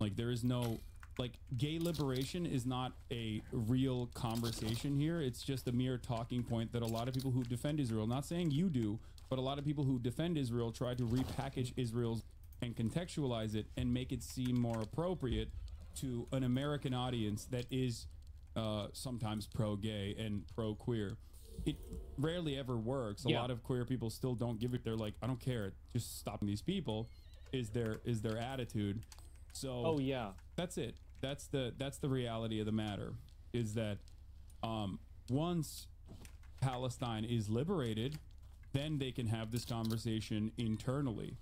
Like there is no. Like, gay liberation is not a real conversation here. It's just a mere talking point that a lot of people who defend Israel, not saying you do, but a lot of people who defend Israel try to repackage Israel's and contextualize it and make it seem more appropriate to an American audience that is sometimes pro-gay and pro-queer. It rarely ever works. A lot of queer people still don't give it. They're like, I don't care. Just stopping these people is their attitude. So that's it. That's the reality of the matter, is that once Palestine is liberated, then they can have this conversation internally.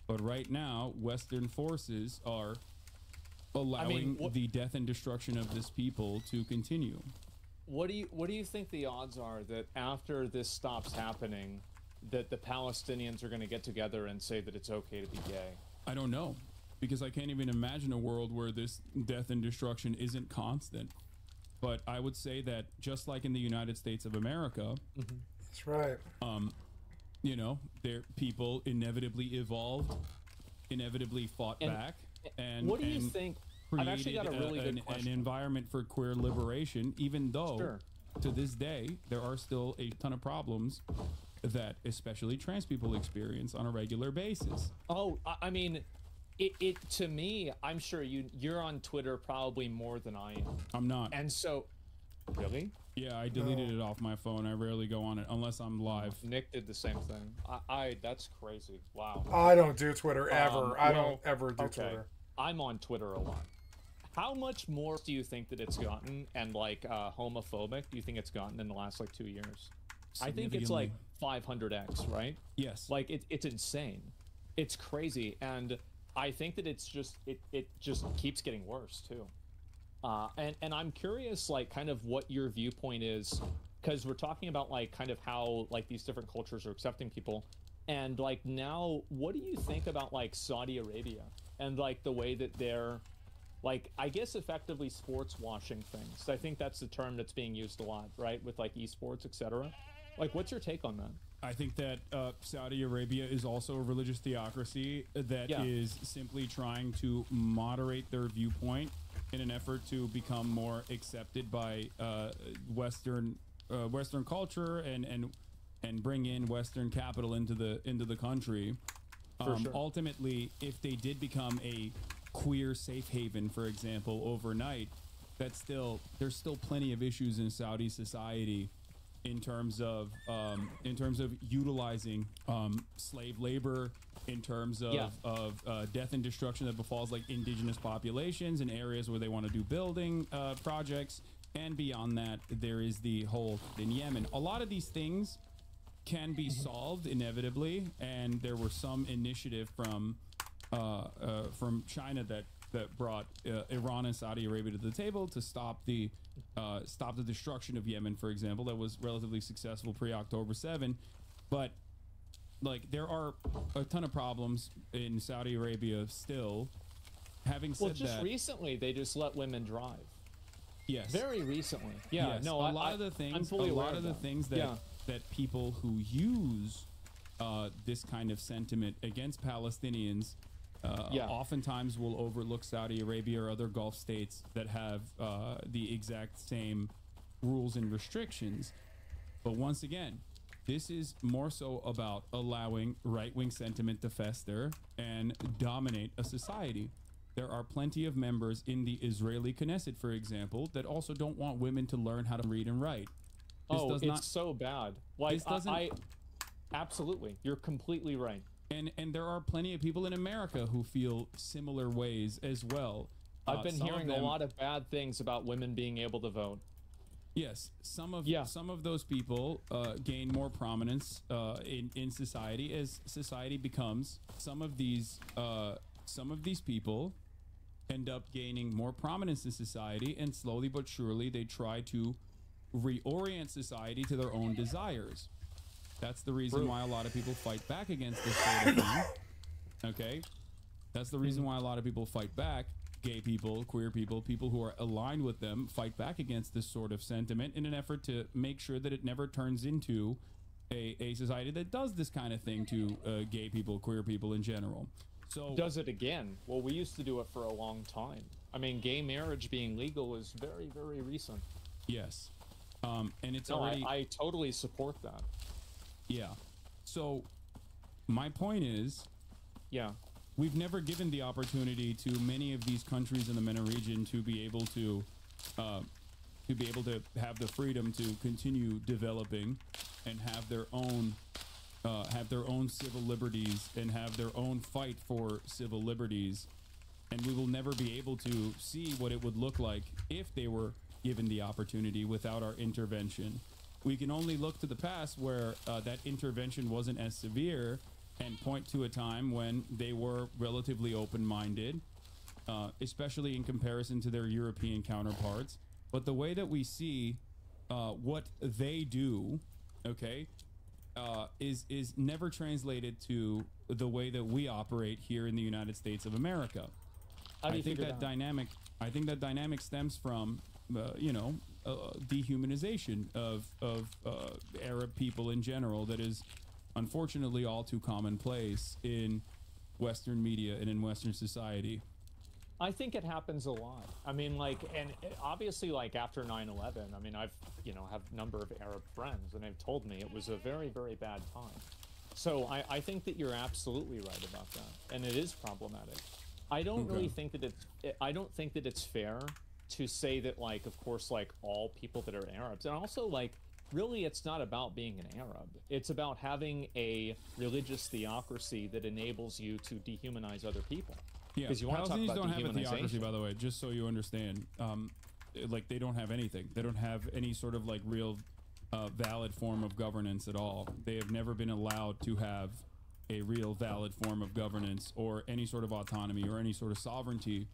But right now, Western forces are allowing the death and destruction of this people to continue. what do you think the odds are that after this stops happening, that the Palestinians are going to get together and say that it's okay to be gay? I don't know, because I can't even imagine a world where this death and destruction isn't constant. But I would say that just like in the United States of America, That's right. you know, there people inevitably evolved, inevitably fought back, and what do you think? I've actually got a really good question. An environment for queer liberation, even though to this day there are still a ton of problems that especially trans people experience on a regular basis. Oh, I mean, it to me, I'm sure you're on Twitter probably more than I am. I'm not. And so, really? Yeah, I deleted it off my phone. I rarely go on it unless I'm live. Nick did the same thing. That's crazy. Wow. I don't do Twitter ever. I don't ever do okay. Twitter. I'm on Twitter a lot. How much more do you think that it's gotten, and like homophobic, do you think it's gotten in the last like 2 years? I think it's like 500x, right? Yes. Like it's insane. It's crazy, and I think that it's just it just keeps getting worse too. And I'm curious, like, kind of what your viewpoint is, because we're talking about like kind of how like these different cultures are accepting people, and like now, what do you think about like Saudi Arabia and like the way that they're like, I guess effectively sports washing things? I think that's the term that's being used a lot, right, with like esports, etc. Like, what's your take on that? I think that Saudi Arabia is also a religious theocracy that is simply trying to moderate their viewpoint in an effort to become more accepted by Western culture and bring in Western capital into the country. Ultimately, if they did become a queer safe haven, for example, overnight, there's still plenty of issues in Saudi society in terms of utilizing slave labor, in terms of death and destruction that befalls like indigenous populations in areas where they want to do building projects, and beyond that, there is the whole in Yemen. A lot of these things can be solved inevitably, and there were some initiative from China that brought Iran and Saudi Arabia to the table to stop the destruction of Yemen, for example. That was relatively successful pre-October 7. But like, there are a ton of problems in Saudi Arabia still. Having said that, just recently they just let women drive. Yes. Very recently. Yeah. Yes. No, a lot of the things that people who use this kind of sentiment against Palestinians oftentimes will overlook Saudi Arabia or other Gulf states that have the exact same rules and restrictions. But once again, this is more so about allowing right-wing sentiment to fester and dominate a society. There are plenty of members in the Israeli Knesset, for example, that also don't want women to learn how to read and write. It's so bad. Like, absolutely, you're completely right. And there are plenty of people in America who feel similar ways as well. I've been hearing a lot of bad things about women being able to vote. Yes, some of those people gain more prominence in society as society becomes. Some of these people end up gaining more prominence in society, and slowly but surely they try to reorient society to their own desires. That's the reason why a lot of people fight back against this sort of thing. Okay? That's the reason why a lot of people fight back. Gay people, queer people, people who are aligned with them fight back against this sort of sentiment in an effort to make sure that it never turns into a society that does this kind of thing to gay people, queer people in general. So does it again? Well, we used to do it for a long time. I mean, gay marriage being legal is very, very recent. Yes. And it's already... I totally support that. Yeah. So my point is, we've never given the opportunity to many of these countries in the MENA region to be able to have the freedom to continue developing and have their own civil liberties and have their own fight for civil liberties. And we will never be able to see what it would look like if they were given the opportunity without our intervention. We can only look to the past where that intervention wasn't as severe and point to a time when they were relatively open-minded, especially in comparison to their European counterparts. But the way that we see what they do, okay, is never translated to the way that we operate here in the United States of America. I think that dynamic stems from dehumanization of Arab people in general that is unfortunately all too commonplace in Western media and in Western society. I think it happens a lot. I mean, like, and obviously, like, after 9/11, I mean, I've, have a number of Arab friends, and they've told me it was a very, very bad time. So I think that you're absolutely right about that, and it is problematic. I don't really think that it's fair to say that, like, of course, like, all people that are Arabs, and also, like, really, it's not about being an Arab. It's about having a religious theocracy that enables you to dehumanize other people. Yeah, because you want to talk about don't have a theocracy, dehumanization. by the way, just so you understand. Like, they don't have anything. They don't have any sort of, like, real valid form of governance at all. They have never been allowed to have a real valid form of governance or any sort of autonomy or any sort of sovereignty,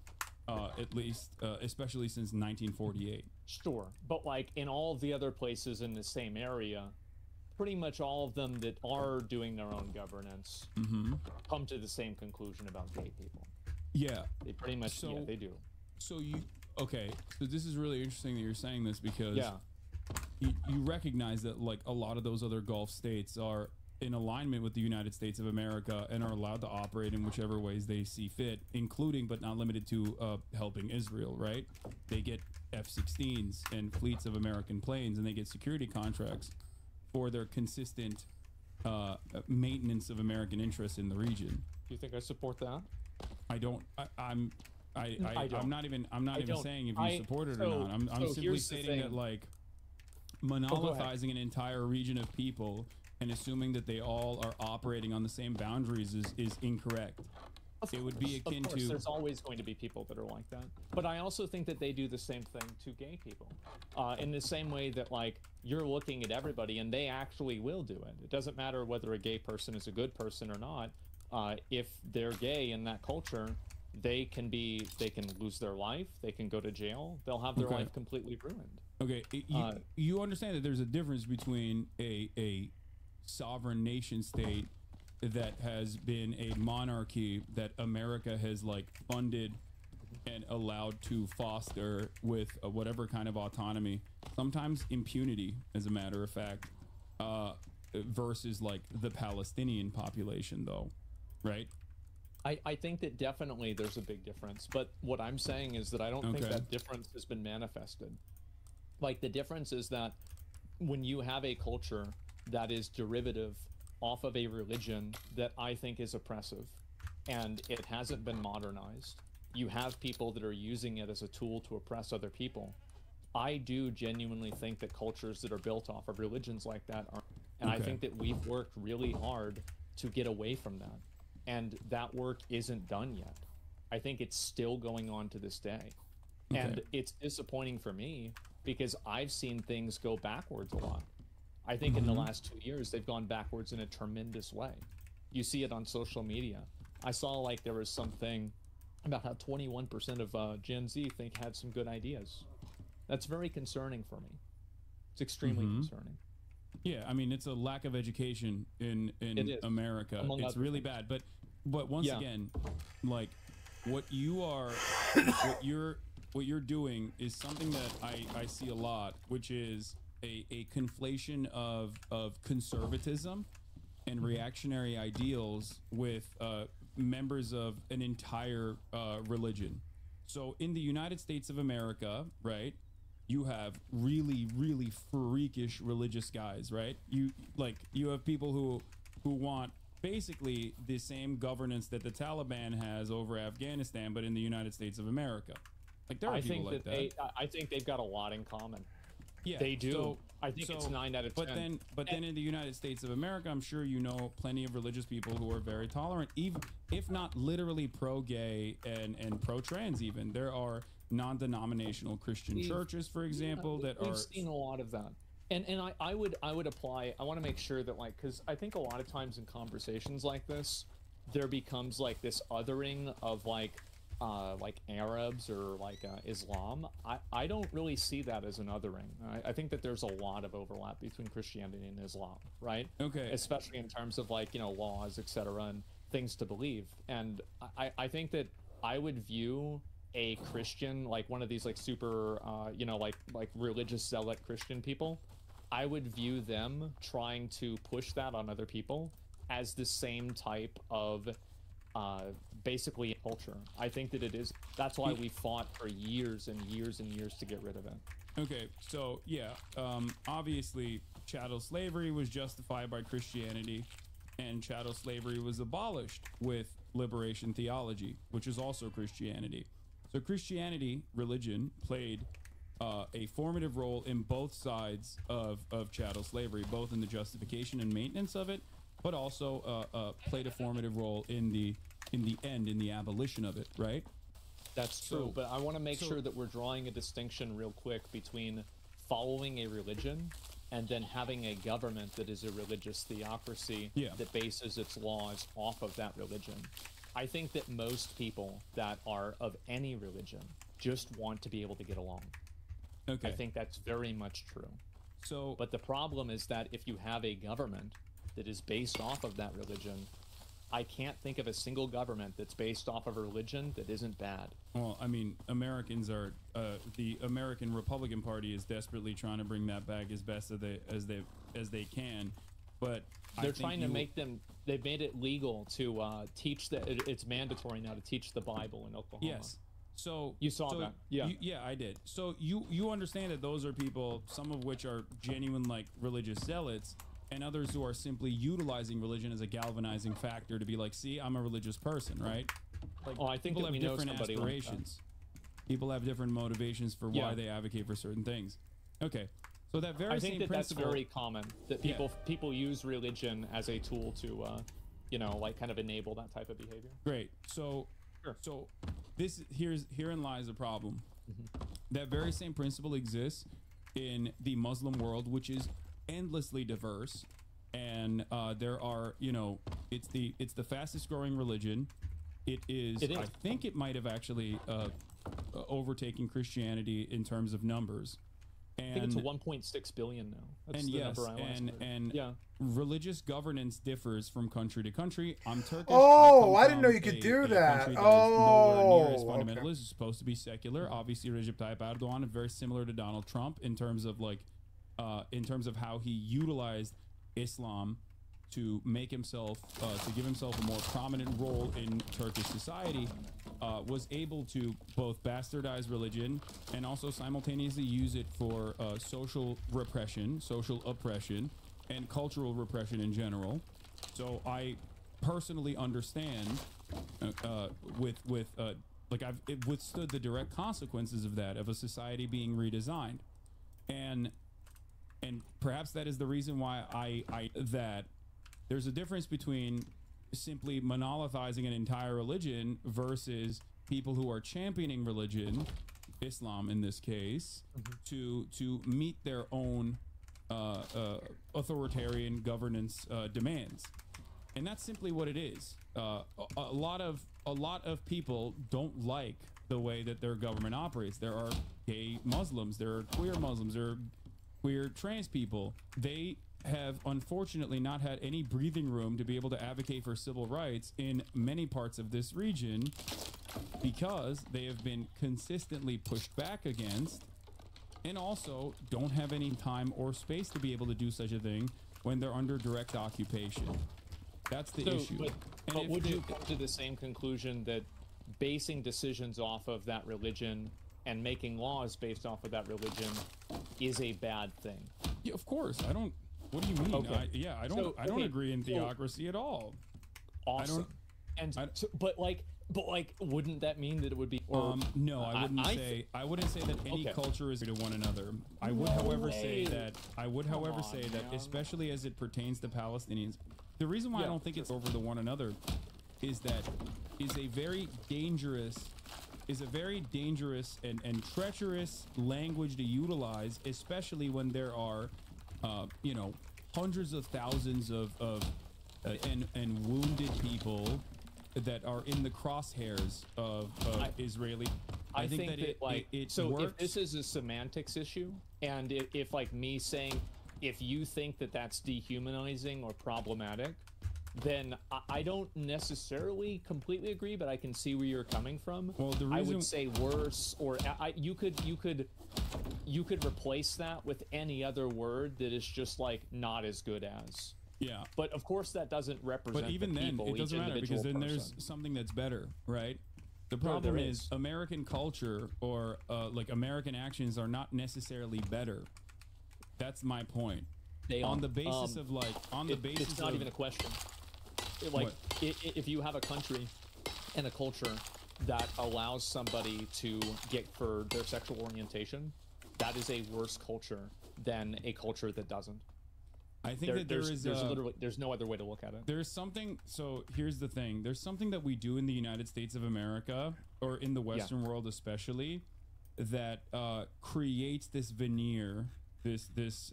at least, especially since 1948. Sure, but, like, in all of the other places in the same area, pretty much all of them that are doing their own governance come to the same conclusion about gay people. Yeah. They pretty much, yeah, they do. So okay, so this is really interesting that you're saying this, because you recognize that, like, a lot of those other Gulf states are in alignment with the United States of America and are allowed to operate in whichever ways they see fit, including but not limited to helping Israel, right? They get F-16s and fleets of American planes, and they get security contracts for their consistent maintenance of American interests in the region. Do you think I support that? I don't. I'm not even saying if you support it or not. I'm simply stating that, like, monopolizing an entire region of people and assuming that they all are operating on the same boundaries is incorrect. It would be akin to. There's always going to be people that are like that, but I also think that they do the same thing to gay people, in the same way that, like, you're looking at everybody and they actually will do it. It doesn't matter whether a gay person is a good person or not. If they're gay in that culture, they can lose their life. They can go to jail. They'll have their life completely ruined. Okay, you understand that there's a difference between a sovereign nation state that has been a monarchy that America has, like, funded and allowed to foster with whatever kind of autonomy, sometimes impunity, as a matter of fact, versus, like, the Palestinian population, though, right? I think that definitely there's a big difference, but what I'm saying is that I don't think that difference has been manifested. Like, the difference is that when you have a culture that is derivative off of a religion that I think is oppressive, and it hasn't been modernized, you have people that are using it as a tool to oppress other people. I do genuinely think that cultures that are built off of religions like that are, and I think that we've worked really hard to get away from that, and that work isn't done yet. I think it's still going on to this day, and it's disappointing for me because I've seen things go backwards a lot. I think in the last 2 years, they've gone backwards in a tremendous way. You see it on social media. I saw, like, there was something about how 21% of Gen Z had some good ideas. That's very concerning for me. It's extremely concerning. Yeah, I mean, it's a lack of education in America. It's really bad. But once again, like, what you're doing is something that I see a lot, which is a conflation of conservatism and reactionary ideals with members of an entire religion. So in the United States of America, right, you have really, really freakish religious guys, right? You have people who want basically the same governance that the Taliban has over Afghanistan, but in the United States of America. Like, there are people like that. I think they've got a lot in common. Yeah, they do. So, I think it's 9 out of 10. But then in the United States of America, I'm sure you know plenty of religious people who are very tolerant, even if not literally pro-gay and pro-trans. Even there are non-denominational Christian churches, for example, that are. We've seen a lot of that, and I would apply. I want to make sure that, like, because I think a lot of times in conversations like this, there becomes, like, this othering of, like, like Arabs or like Islam, I don't really see that as an othering. I think that there's a lot of overlap between Christianity and Islam, right? Okay. Especially in terms of like, you know, laws, etc., and things to believe. And I think that I would view a Christian, like one of these like super, you know, like religious zealot Christian people, I would view them trying to push that on other people as the same type of basically culture. I think that it is. That's why we fought for years and years and years to get rid of it. Okay, so yeah, obviously chattel slavery was justified by Christianity, and chattel slavery was abolished with liberation theology, which is also Christianity. So Christianity, religion, played a formative role in both sides of chattel slavery, both in the justification and maintenance of it, but also played a formative role in the abolition of it, right? That's true, but I want to make sure that we're drawing a distinction real quick between following a religion and then having a government that is a religious theocracy that bases its laws off of that religion. I think that most people that are of any religion just want to be able to get along. Okay. I think that's very much true. So, but the problem is that if you have a government that is based off of that religion, I can't think of a single government that's based off of a religion that isn't bad. Well, I mean, Americans are the American Republican Party is desperately trying to bring that back as best as they can, but they're trying to make them. They've made it legal to teach that it's mandatory now to teach the Bible in Oklahoma. Yes. So you saw that, yeah? Yeah, I did. So you understand that those are people, some of which are genuine like religious zealots, and others who are simply utilizing religion as a galvanizing factor to be like, see, I'm a religious person, right? Like, I think people that have different aspirations. Like people have different motivations for why they advocate for certain things. Okay, so that very same principle, that's very common. That people use religion as a tool to, you know, like kind of enable that type of behavior. Great. So, so herein lies the problem. That very same principle exists in the Muslim world, which is endlessly diverse, and there are, you know, it's the fastest growing religion. It is. I think it might have actually overtaken Christianity in terms of numbers. And, I think it's 1.6 billion now. That's the number I and religious governance differs from country to country. I'm Turkish. Oh, I didn't know you could do that. Nowhere near as fundamentalist. It's supposed to be secular. Obviously, Recep Tayyip Erdogan is very similar to Donald Trump in terms of like, in terms of how he utilized Islam to make himself, to give himself a more prominent role in Turkish society, was able to both bastardize religion and also simultaneously use it for social repression, social oppression, and cultural repression in general. So I personally understand like I've withstood the direct consequences of that, of a society being redesigned. And perhaps that is the reason why that there's a difference between simply monolithizing an entire religion versus people who are championing religion, Islam in this case, to meet their own authoritarian governance demands. And that's simply what it is. A lot of people don't like the way that their government operates. There are gay Muslims, there are queer Muslims, there are queer trans people. They have unfortunately not had any breathing room to be able to advocate for civil rights in many parts of this region because they have been consistently pushed back against, and also don't have any time or space to be able to do such a thing when they're under direct occupation. That's the issue. But would you come to the same conclusion that basing decisions off of that religion and making laws based off of that religion is a bad thing? Yeah, of course. I don't. What do you mean? Okay. I don't agree in theocracy at all. Awesome. But wouldn't that mean that it would be? No, I wouldn't say that any culture is to one another. I would, however, say that especially as it pertains to Palestinians, the reason why I don't think it's over the one another is that is a very dangerous and treacherous language to utilize, especially when there are you know, hundreds of thousands of and wounded people that are in the crosshairs of Israeli. I think that it, like it so works. if this is a semantics issue, and if like me saying if you think that that's dehumanizing or problematic, then I don't necessarily completely agree, but I can see where you're coming from. Well, the reason I would say worse, or you could replace that with any other word that is just like not as good as. Yeah. But of course that doesn't represent. But even the then, people, it doesn't matter because then there's something that's better, right? The problem is American culture or like American actions are not necessarily better. That's my point. They on the basis of like basis it's not of, even a question. If you have a country and a culture that allows somebody to get for their sexual orientation, that is a worse culture than a culture that doesn't. I think that there's literally there's no other way to look at it. There's something. So here's the thing. There's something that we do in the United States of America, or in the Western world especially, that creates this veneer, this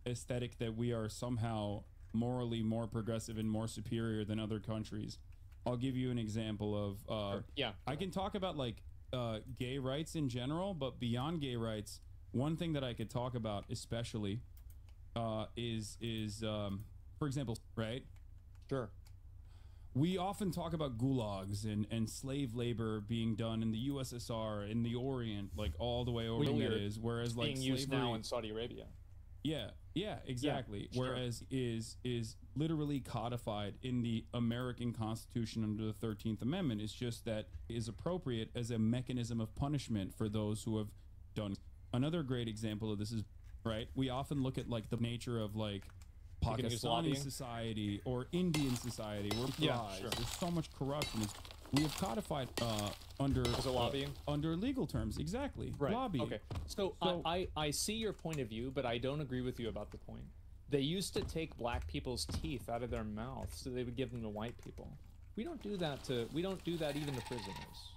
aesthetic that we are somehow morally more progressive and more superior than other countries. I'll give you an example of I can talk about like gay rights in general, but beyond gay rights, one thing that I could talk about especially is for example, right? Sure. We often talk about gulags and slave labor being done in the USSR, in the Orient, like all the way over there is, whereas like being used now in Saudi Arabia. Yeah, exactly. Yeah, whereas is literally codified in the American Constitution under the 13th Amendment. It's just that is appropriate as a mechanism of punishment for those who have done. Another great example of this is, right, we often look at like the nature of like Pakistani society or Indian society where there's so much corruption. We have codified under lobbying? Under legal terms, exactly. Right. Lobbying. Okay. So I see your point of view, but I don't agree with you about the point. They used to take black people's teeth out of their mouths so they would give them to white people. We don't do that even to prisoners.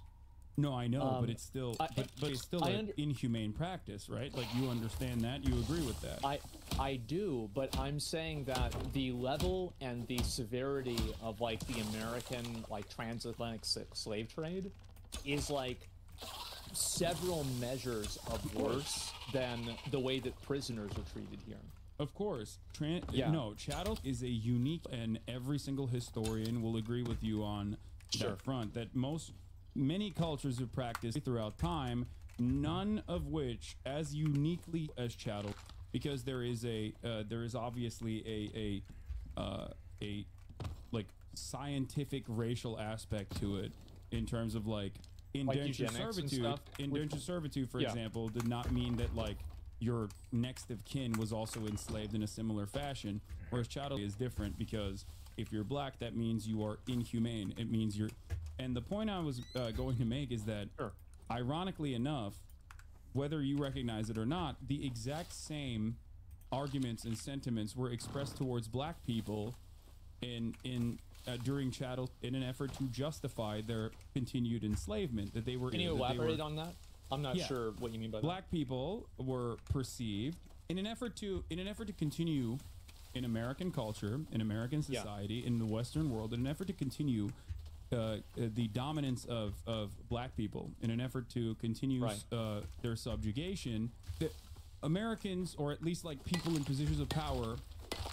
No, I know, but it's still, but it's still an inhumane practice, right? Like you understand that, you agree with that. I do, but I'm saying that the level and the severity of like the American like transatlantic slave trade is like several measures of worse than the way that prisoners are treated here. Of course. No, chattel is a unique, and every single historian will agree with you on that front, that many cultures have practiced throughout time, none of which as uniquely as chattel, because there is obviously a like scientific racial aspect to it in terms of like indentured servitude. Indentured servitude, for example, did not mean that like your next of kin was also enslaved in a similar fashion, whereas chattel is different because if you're black, that means you are inhumane. It means you're. And the point I was going to make is that, ironically enough, whether you recognize it or not, the exact same arguments and sentiments were expressed towards black people during chattel in an effort to justify their continued enslavement. That they were. Can you elaborate on that? I'm not sure what you mean by that. Black people were perceived in an effort to continue in American culture, in American society, in the Western world, in an effort to continue the dominance of black people, in an effort to continue their subjugation, that Americans, or at least like people in positions of power,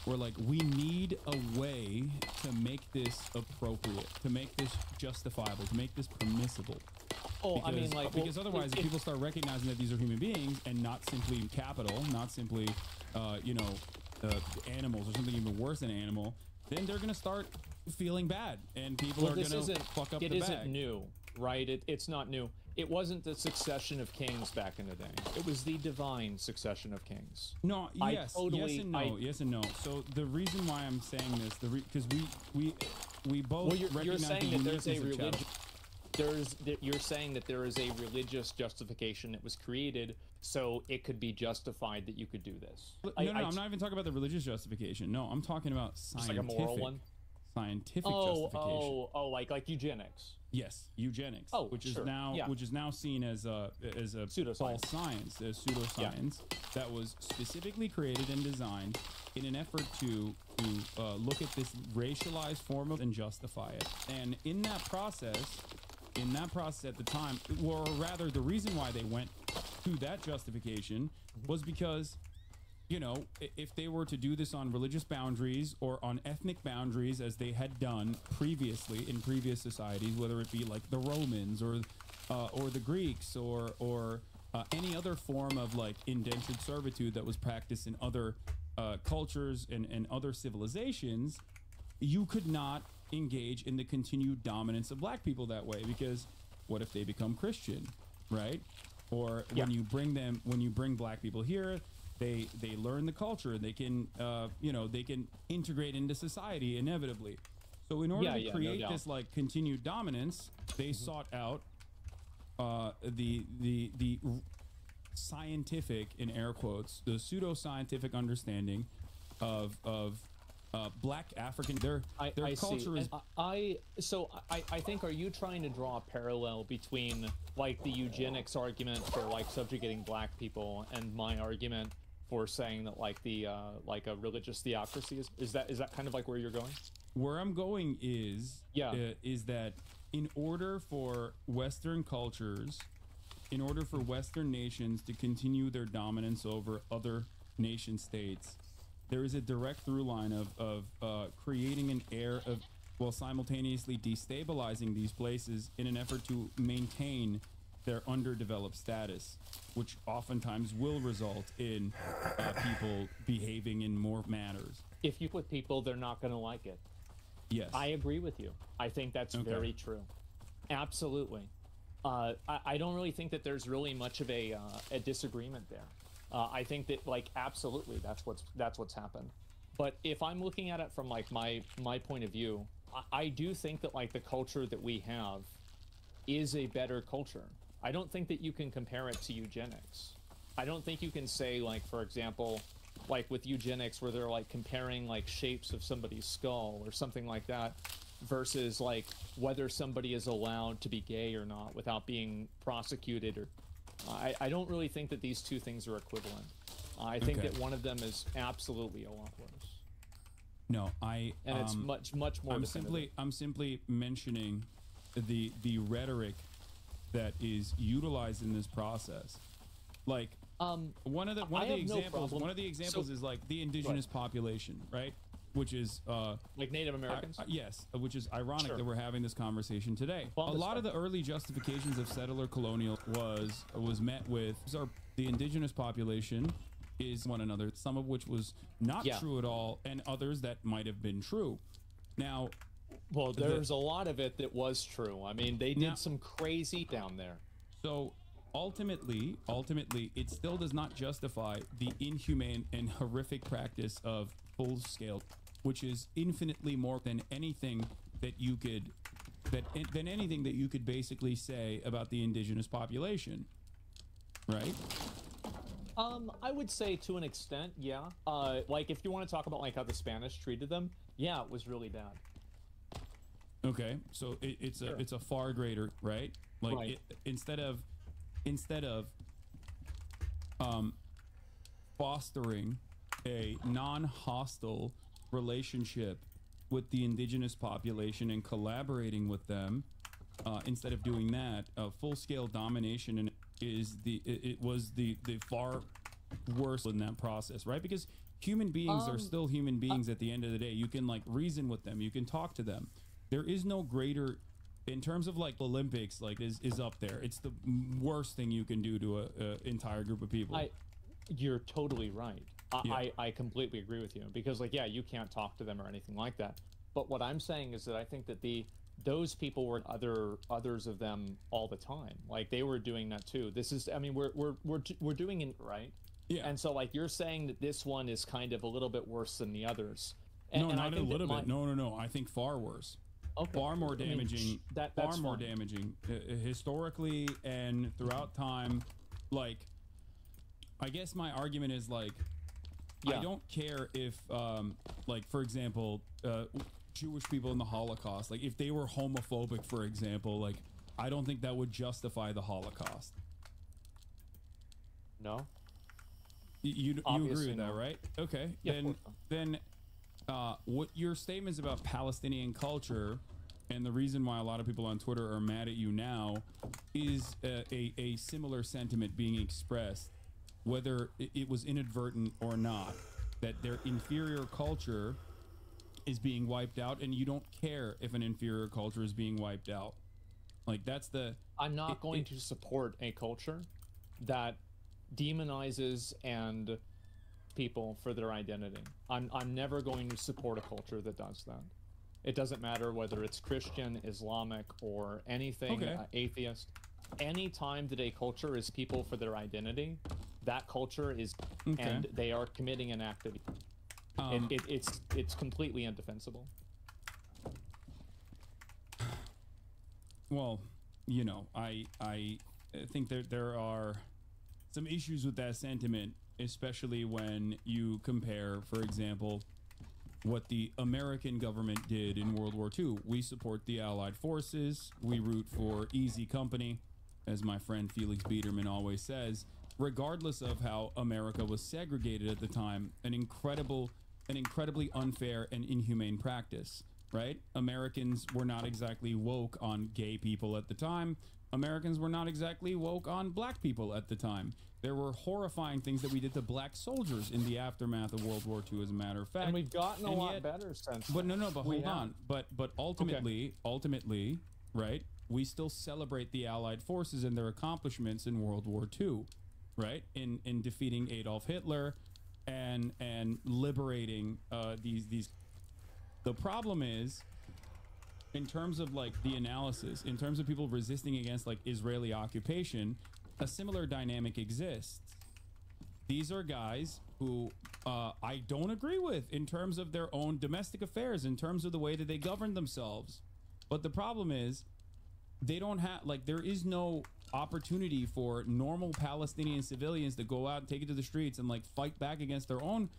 were like, we need a way to make this appropriate, to make this justifiable, to make this permissible. Because otherwise, if people start recognizing that these are human beings and not simply capital, not simply animals or something even worse than animal, then they're going to start feeling bad, and people are going to fuck up the bag. It isn't new, right? It's not new. It wasn't the succession of kings back in the day. It was the divine succession of kings. No, yes and no. So the reason why I'm saying this, because we both you're saying that there's a religion. You're saying that there is a religious justification that was created so it could be justified that you could do this. I'm not even talking about the religious justification. No, I'm talking about scientific. Just like a moral one? scientific justification. Like eugenics. Yes, eugenics. Oh, which sure. which is now seen as a Pseudoscience. false science, as pseudoscience that was specifically created and designed in an effort to look at this racialized form of and justify it. And in that process at the time, or rather, the reason why they went to that justification was because, you know, if they were to do this on religious boundaries or on ethnic boundaries, as they had done previously in previous societies, whether it be like the Romans or the Greeks or any other form of like indentured servitude that was practiced in other cultures and other civilizations, you could not engage in the continued dominance of black people that way, because what if they become Christian, right? Or when you bring black people here, they learn the culture, they can they can integrate into society inevitably. So in order to create this like continued dominance, they sought out the scientific, in air quotes, the pseudo-scientific understanding of black African. Their culture is. I think, are you trying to draw a parallel between like the eugenics argument for like subjugating black people and my argument for saying that like the like a religious theocracy is that kind of like where you're going? Where I'm going is that in order for Western cultures, in order for Western nations to continue their dominance over other nation states, there is a direct through line of creating an air of, while simultaneously destabilizing these places in an effort to maintain their underdeveloped status, which oftentimes will result in people behaving in more manners. If you put people, they're not going to like it. Yes. I agree with you. I think that's very true. Absolutely. I don't really think that there's really much of a disagreement there. I think that like absolutely that's what's happened. But if I'm looking at it from like my point of view, I do think that like the culture that we have is a better culture. I don't think that you can compare it to eugenics. I don't think you can say, like, for example, like with eugenics where they're like comparing like shapes of somebody's skull or something like that versus like whether somebody is allowed to be gay or not without being prosecuted, or I don't really think that these two things are equivalent. I think that one of them is absolutely a lot worse. No, and it's much more. I'm simply mentioning the rhetoric that is utilized in this process. Like one of the examples is like the indigenous population, right? Which is like Native Americans. Yes, which is ironic that we're having this conversation today. A lot of the early justifications of settler colonial was met with the indigenous population is one another, some of which was not true at all, and others that might have been true. Now, well, there's a lot of it that was true. I mean, they did some crazy down there. So ultimately, it still does not justify the inhumane and horrific practice of full scale, which is infinitely more than anything that you could basically say about the indigenous population, right? I would say to an extent, yeah. Like if you want to talk about like how the Spanish treated them, yeah, it was really bad. Okay, so it's a far greater, right? Like instead of fostering a non-hostile relationship with the indigenous population and collaborating with them, instead of doing that, full-scale domination it was the far worse in that process, right? Because human beings are still human beings at the end of the day. You can like reason with them, you can talk to them. There is no greater, in terms of like Olympics, like is up there. It's the worst thing you can do to a entire group of people. You're totally right. I completely agree with you, because like, yeah, you can't talk to them or anything like that. But what I'm saying is that I think that those people were others of them all the time. Like they were doing that too. This is, I mean, we're doing it right. Yeah. And so like you're saying that this one is kind of a little bit worse than the others. No, not a little bit. No. I think far worse. Okay. Far more damaging. Far more damaging historically and throughout time. Like, I guess my argument is like, I don't care if, like, for example, Jewish people in the Holocaust. Like if they were homophobic, for example, like I don't think that would justify the Holocaust. No. You agree with that, right? Okay. Yeah, then what your statements about Palestinian culture and the reason why a lot of people on Twitter are mad at you now is a similar sentiment being expressed, whether it was inadvertent or not, that their inferior culture is being wiped out, and you don't care if an inferior culture is being wiped out. Like that's the. I'm not going to support a culture that demonizes and people for their identity. I'm never going to support a culture that does that. It doesn't matter whether it's Christian, Islamic, or anything, atheist. Any time that a culture is people for their identity, that culture is, and they are committing an act of. It's completely indefensible. Well, you know, I think there are some issues with that sentiment, especially when you compare, for example, what the American government did in World War II. We support the Allied forces. We root for easy company, as my friend Felix Biederman always says, regardless of how America was segregated at the time, an incredibly unfair and inhumane practice, right? Americans were not exactly woke on gay people at the time. Americans were not exactly woke on black people at the time. There were horrifying things that we did to black soldiers in the aftermath of World War II, as a matter of fact. And we've gotten a lot better since. But but hold on. But ultimately, right? We still celebrate the Allied forces and their accomplishments in World War II, right? In defeating Adolf Hitler and liberating these. The problem is, in terms of like the analysis, in terms of people resisting against like Israeli occupation, a similar dynamic exists. These are guys who I don't agree with in terms of their own domestic affairs, in terms of the way that they govern themselves. But the problem is, they don't have, like, there is no opportunity for normal Palestinian civilians to go out and take it to the streets and like fight back against their own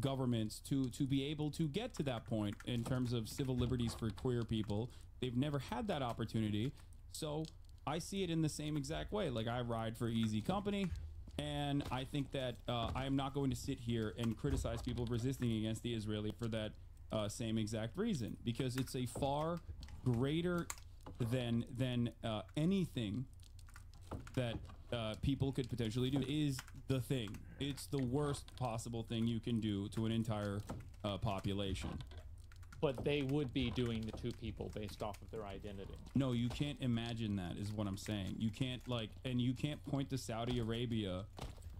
governments to be able to get to that point in terms of civil liberties for queer people. They've never had that opportunity. So I see it in the same exact way. Like, I ride for easy company, and I think that I am not going to sit here and criticize people resisting against the Israeli for that same exact reason, because it's a far greater than anything that people could potentially do is the thing. It's the worst possible thing you can do to an entire population. But they would be doing the two people based off of their identity. No, you can't imagine that, is what I'm saying. You can't, like, and you can't point to Saudi Arabia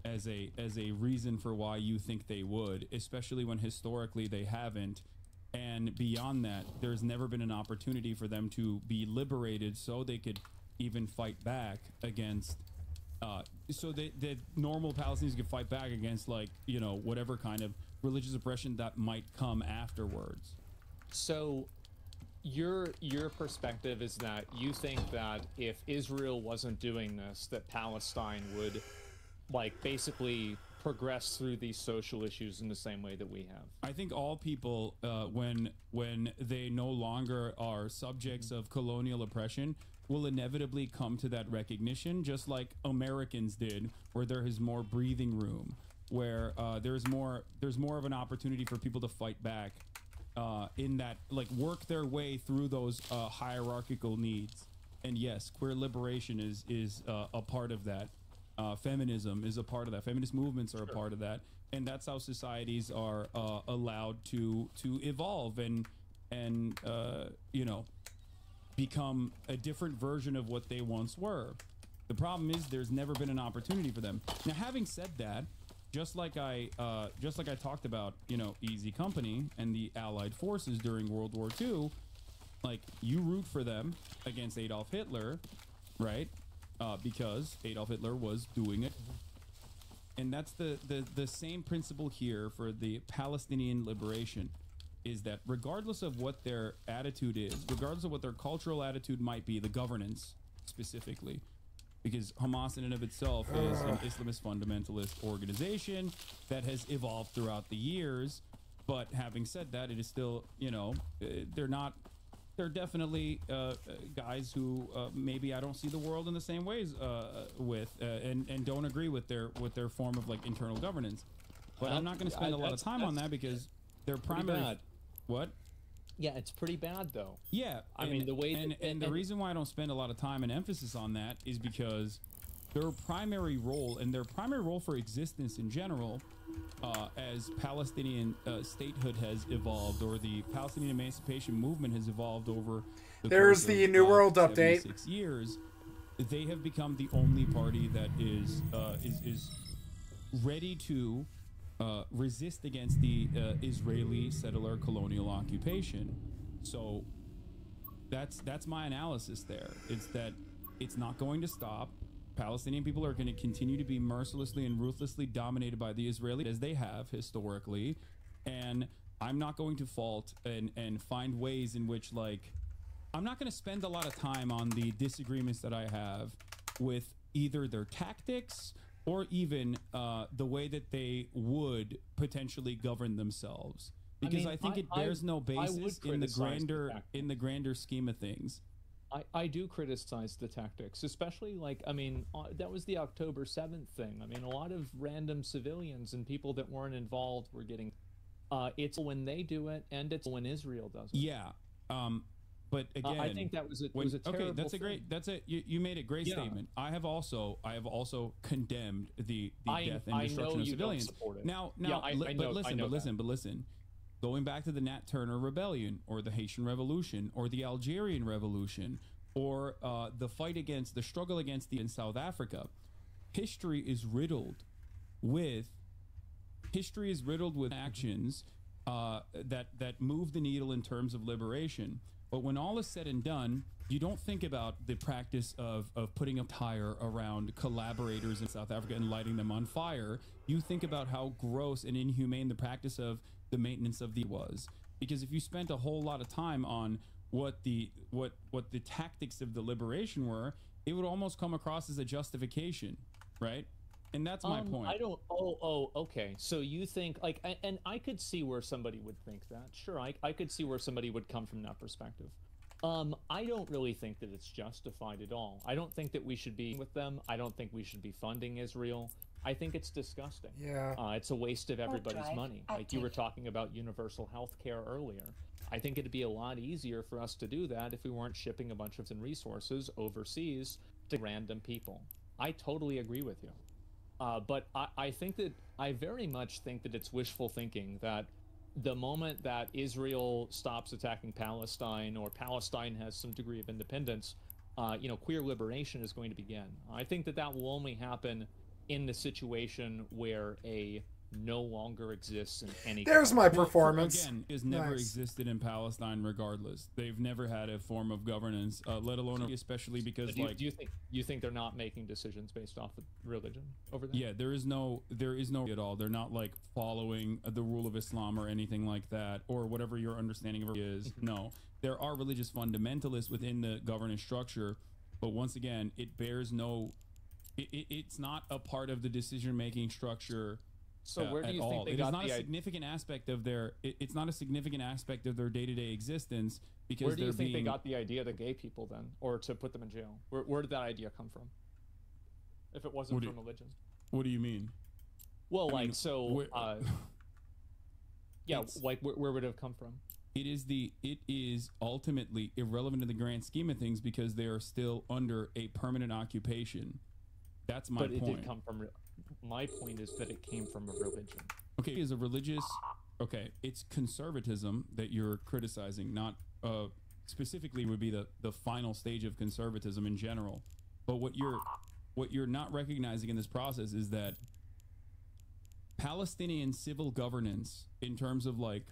as a reason for why you think they would, especially when historically they haven't. And beyond that, there's never been an opportunity for them to be liberated so they could even fight back against so that normal Palestinians could fight back against, like, you know, whatever kind of religious oppression that might come afterwards. So your perspective is that you think that if Israel wasn't doing this, that Palestine would, like, basically progress through these social issues in the same way that we have. I think all people, when they no longer are subjects of colonial oppression, will inevitably come to that recognition, just like Americans did, where there is more breathing room, where there's more of an opportunity for people to fight back, in that, like, work their way through those hierarchical needs. And yes, queer liberation is a part of that. Feminism is a part of that. Feminist movements are a part of that, and that's how societies are allowed to evolve and you know, become a different version of what they once were. The problem is there's never been an opportunity for them. Now, having said that, just like I talked about, you know, Easy Company and the Allied forces during World War II, like, you root for them against Adolf Hitler, right? Because Adolf Hitler was doing it. And that's the same principle here for the Palestinian liberation, is that regardless of what their attitude is, regardless of what their cultural attitude might be, the governance specifically, because Hamas in and of itself is an Islamist fundamentalist organization that has evolved throughout the years, But having said that, it is still, you know, they're definitely guys who maybe I don't see the world in the same ways with and don't agree with their form of like internal governance. But I'm not going to spend a lot of time on that because their primary what? Yeah, it's pretty bad though. Yeah, I mean the way the reason why I don't spend a lot of time and emphasis on that is because their primary role for existence in general, as Palestinian statehood has evolved, or the Palestinian emancipation movement has evolved over There's the New World update. 6 years, they have become the only party that is ready to resist against the Israeli settler colonial occupation. So that's my analysis there. It's that it's not going to stop. Palestinian people are going to continue to be mercilessly and ruthlessly dominated by the Israelis, as they have historically, and I'm not going to fault and find ways in which, like, I'm not going to spend a lot of time on the disagreements that I have with either their tactics or even the way that they would potentially govern themselves, because I think it bears no basis in the grander scheme of things. I do criticize the tactics, especially like, I mean, that was the October 7th thing. I mean, a lot of random civilians and people that weren't involved were getting, it's when they do it and it's when Israel does it. Yeah. But again, I think that was a terrible you made a great statement. I have also condemned the death and destruction of civilians. But listen. Going back to the Nat Turner Rebellion, or the Haitian Revolution, or the Algerian Revolution, or the struggle against in South Africa, history is riddled with actions that move the needle in terms of liberation. But when all is said and done, you don't think about the practice of putting a tire around collaborators in South Africa and lighting them on fire. You think about how gross and inhumane the practice of the maintenance of the was. Because if you spent a whole lot of time on what the tactics of the liberation were, it would almost come across as a justification, right? And that's my point. Okay. So you think, like, and I could see where somebody would think that. Sure, I could see where somebody would come from that perspective. I don't really think that it's justified at all. I don't think that we should be with them. I don't think we should be funding Israel. I think it's disgusting. Yeah. It's a waste of everybody's money. Like you were talking about universal health care earlier. I think it'd be a lot easier for us to do that if we weren't shipping a bunch of resources overseas to random people. I totally agree with you. But I very much think that it's wishful thinking that the moment that Israel stops attacking Palestine, or Palestine has some degree of independence, queer liberation is going to begin. I think that will only happen in the situation where a no longer exists in any. There's my performance. Again, has never existed in Palestine. Regardless, they've never had a form of governance, let alone, especially because do you think they're not making decisions based off of religion over there? Yeah, there is no at all. They're not like following the rule of Islam or anything like that, or whatever your understanding of it is. No, there are religious fundamentalists within the governance structure, but once again, it bears no. It's not a part of the decision-making structure. So where do you think they got the idea? It's not a significant aspect of their. It's not a significant aspect of their day-to-day existence, because where do you think they got the idea to gay people then, or to put them in jail? Where did that idea come from? If it wasn't from religion. What do you mean? Well, where would it have come from? It is ultimately irrelevant in the grand scheme of things, because they are still under a permanent occupation. That's my point. But it did come from. My point is that it came from a religion. Okay, is a religious. Okay, it's conservatism that you're criticizing, not specifically would be the final stage of conservatism in general. But what you're not recognizing in this process is that Palestinian civil governance, in terms of like,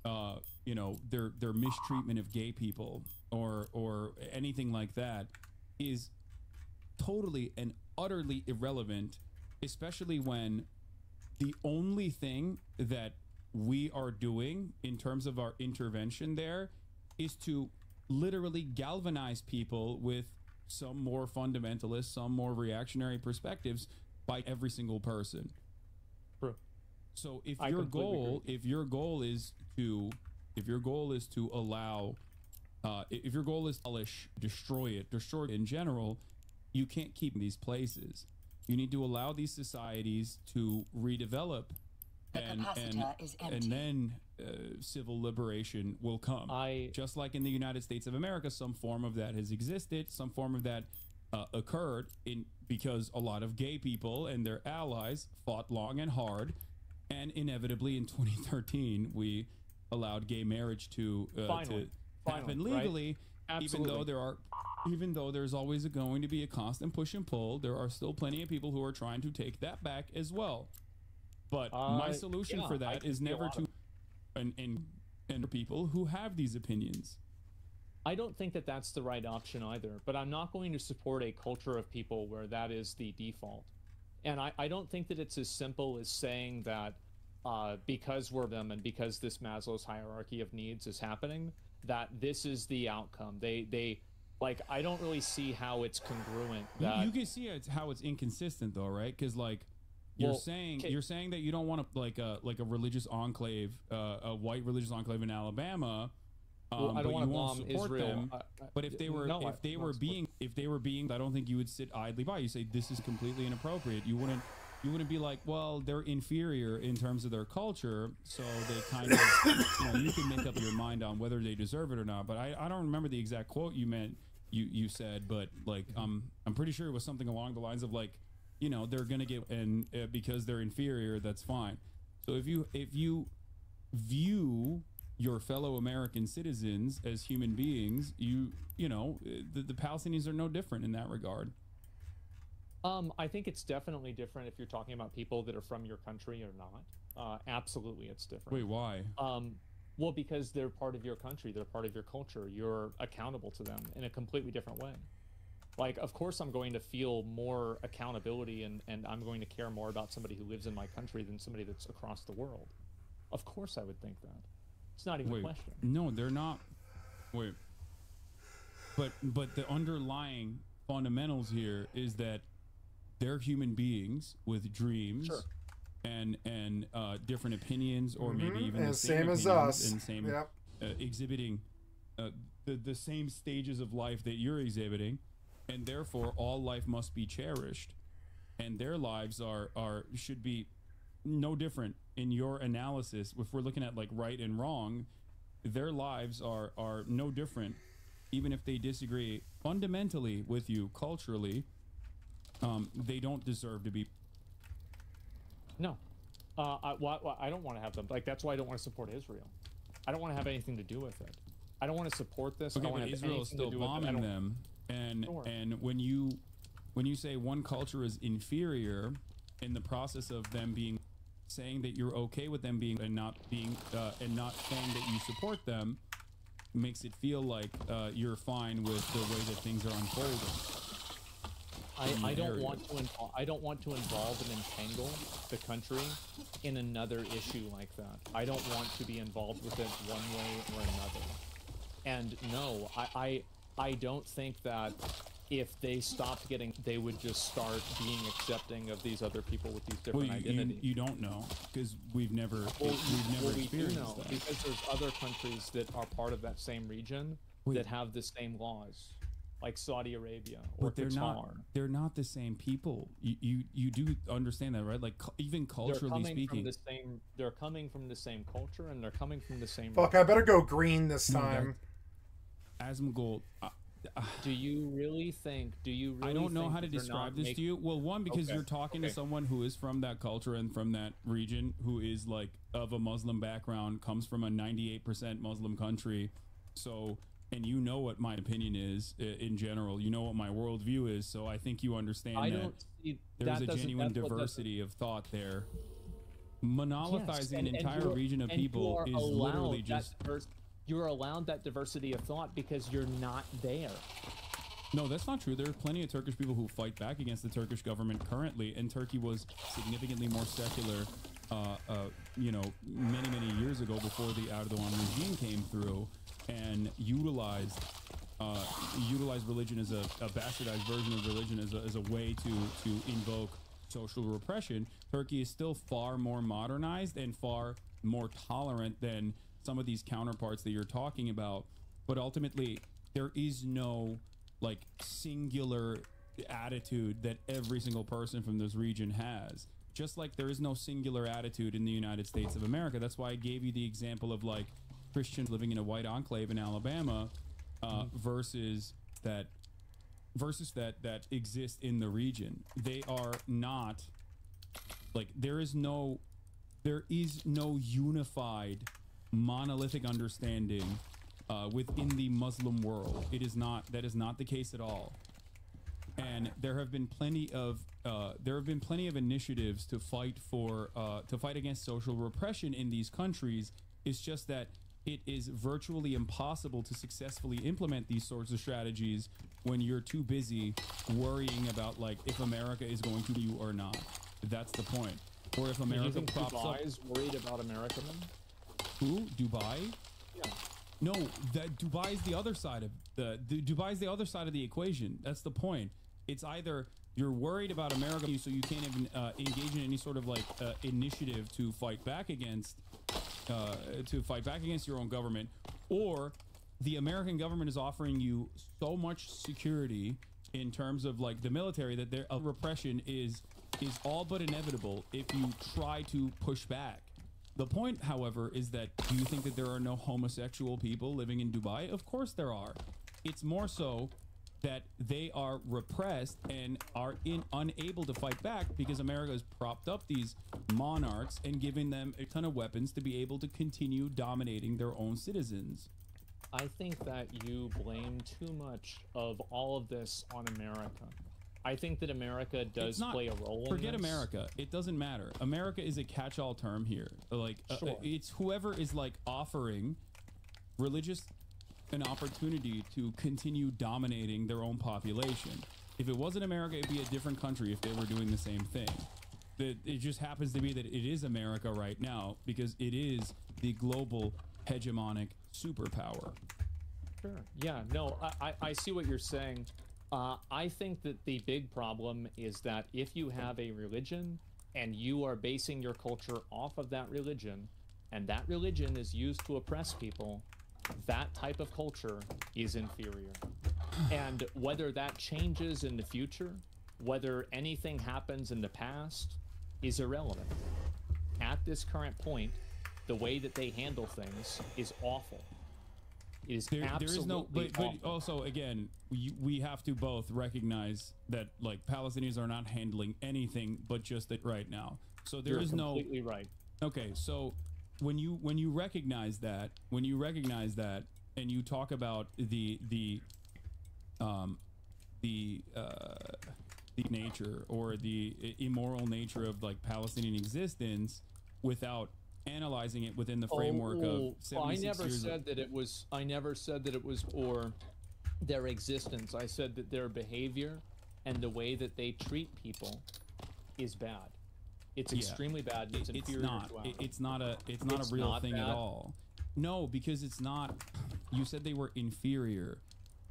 their mistreatment of gay people or anything like that, is totally and utterly irrelevant, especially when the only thing that we are doing in terms of our intervention there is to literally galvanize people with some more fundamentalist, some more reactionary perspectives by every single person. True. So if I your completely agree goal, with you. if your goal is to, if your goal is to allow, if your goal is to abolish, destroy it in general, you can't keep these places. You need to allow these societies to redevelop, The capacitor is empty. and then civil liberation will come. Just like in the United States of America, some form of that has existed, some form of that occurred because a lot of gay people and their allies fought long and hard, and inevitably in 2013 we allowed gay marriage to happen legally, right? even though there's always going to be a constant push and pull. There are still plenty of people who are trying to take that back as well. But my solution for that is never to and people who have these opinions. I don't think that that's the right option either, but I'm not going to support a culture of people where that is the default. And I don't think that it's as simple as saying that because we're them and because this Maslow's hierarchy of needs is happening, that this is the outcome. They like, I don't really see how it's congruent. That You can see how it's inconsistent though, right? Because like you're saying that you don't want to like a religious enclave, a white religious enclave in Alabama. I don't want to bomb Israel. But if they were being, I don't think you would sit idly by. You say this is completely inappropriate. You wouldn't be like, well, they're inferior in terms of their culture, so they kind of, you can make up your mind on whether they deserve it or not. But I don't remember the exact quote you said, but like I'm pretty sure it was something along the lines of like, they're gonna get, and because they're inferior, that's fine. So if you view your fellow American citizens as human beings, the Palestinians are no different in that regard. I think it's definitely different if you're talking about people that are from your country or not. Absolutely, it's different. Wait, why? Well, because they're part of your country, they're part of your culture. You're accountable to them in a completely different way. Like, of course, I'm going to feel more accountability and I'm going to care more about somebody who lives in my country than somebody that's across the world. Of course, I would think that. It's not even a question. No, they're not. Wait. But the underlying fundamentals here is that they're human beings with dreams, Sure. and different opinions, or maybe even and the same as opinions us, and same exhibiting the same stages of life that you're exhibiting, and therefore all life must be cherished, and their lives should be no different in your analysis. If we're looking at like right and wrong, their lives are no different, even if they disagree fundamentally with you culturally. They don't deserve to be. No, I don't want to have them. Like, that's why I don't want to support Israel. I don't want to have anything to do with it. I don't want to support this. Okay, I don't but want to have Israel is anything still to do with it. bombing them, and Sure. and when you say one culture is inferior, in the process of them saying that you're okay with them being and not saying that you support them, makes it feel like you're fine with the way that things are unfolding. I don't want to involve and entangle the country in another issue like that. I don't want to be involved with it one way or another. And no, I don't think that if they stopped they would just start being accepting of these other people with these different identities. You don't know, because we've never we do experienced know, that. because there's other countries that are part of that same region that have the same laws, like Saudi Arabia or Qatar. They're not the same people. You do understand that, right? Like even culturally speaking, they're coming from the same culture, and they're coming from the same. Fuck! I better go green this time. Asmongold. Do you really think? I don't know how to describe this to you. Well, one, because you're talking to someone who is from that culture and from that region, who is like of a Muslim background, comes from a 98% Muslim country, so. And you know what my opinion is in general. You know what my worldview is. So I think you understand there's a genuine diversity of thought there. Monopolizing an entire region of people is literally just... You're allowed that diversity of thought because you're not there. No, that's not true. There are plenty of Turkish people who fight back against the Turkish government currently, and Turkey was significantly more secular, many years ago, before the Erdogan regime came through, and utilized religion as a bastardized version of religion as a way to invoke social repression, Turkey is still far more modernized and far more tolerant than some of these counterparts that you're talking about. But ultimately, there is no like singular attitude that every single person from this region has. Just like there is no singular attitude in the United States of America. That's why I gave you the example of like Christians living in a white enclave in Alabama versus that exist in the region. They are not like there is no unified monolithic understanding within the Muslim world. That is not the case at all. And there have been plenty of initiatives to fight against social repression in these countries. It's just that it is virtually impossible to successfully implement these sorts of strategies when you're too busy worrying about like if America is going to do you or not. That's the point. Or if America props up. Dubai is worried about America then? Who? Dubai? Yeah. No, that Dubai is the other side of Dubai is the other side of the equation. That's the point. It's either you're worried about America, so you can't even engage in any sort of like initiative to fight back against your own government, or the American government is offering you so much security in terms of like the military that their repression is all but inevitable if you try to push back. The point, however, is that do you think that there are no homosexual people living in Dubai? Of course there are. It's more so that they are repressed and are unable to fight back because America has propped up these monarchs and giving them a ton of weapons to be able to continue dominating their own citizens. I think that you blame too much of all of this on America. I think that America does play a role in this. Forget America. It doesn't matter. America is a catch-all term here. Like, Sure. It's whoever is like offering an opportunity to continue dominating their own population. If it wasn't America, it'd be a different country if they were doing the same thing. It just happens to be that it is America right now because it is the global hegemonic superpower. Sure. Yeah, no, I see what you're saying. I think that the big problem is that if you have a religion and you are basing your culture off of that religion, and that religion is used to oppress people, that type of culture is inferior. And whether that changes in the future, whether anything happens in the past, is irrelevant. At this current point, the way that they handle things is awful. It is absolutely there is no, but awful. also again, we have to both recognize that like Palestinians are not handling anything but just it right now. So there is no completely right. Okay, so when you recognize that, and you talk about the nature or the immoral nature of like Palestinian existence without analyzing it within the framework of 76 I never years said that it was. I never said that it was for their existence. I said that their behavior and the way that they treat people is bad. It's extremely bad. It's inferior to ours. It's not a real thing at all. No, because it's not. You said they were inferior.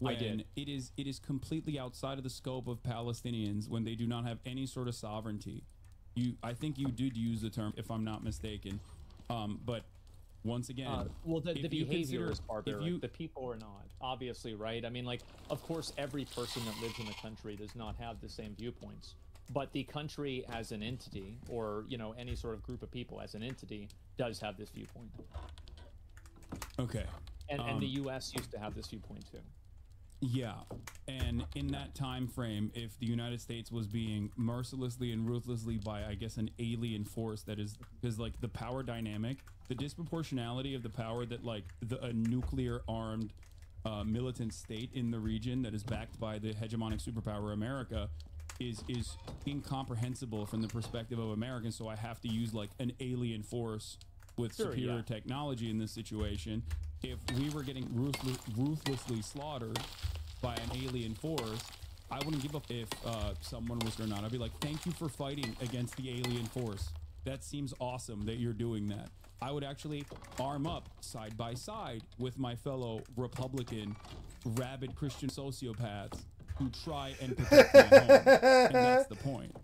When I did. It is completely outside of the scope of Palestinians when they do not have any sort of sovereignty. I think you did use the term, if I'm not mistaken. But once again, well, the behavior is if barbaric. The people are not, obviously, right? I mean, like, of course, every person that lives in a country does not have the same viewpoints. But the country as an entity, or, you know, any sort of group of people as an entity, does have this viewpoint. Okay. And the U.S. used to have this viewpoint, too. Yeah, and in that time frame, if the United States was being mercilessly and ruthlessly by, I guess, an alien force that is like the power dynamic, the disproportionality of the power that like a nuclear armed militant state in the region that is backed by the hegemonic superpower America is incomprehensible from the perspective of Americans. So I have to use like an alien force with superior technology in this situation. If we were getting ruthlessly slaughtered by an alien force, I wouldn't give up if someone was or not. I'd be like, thank you for fighting against the alien force. That seems awesome that you're doing that. I would actually arm up side by side with my fellow Republican, rabid Christian sociopaths who try and protect me at home. And that's the point.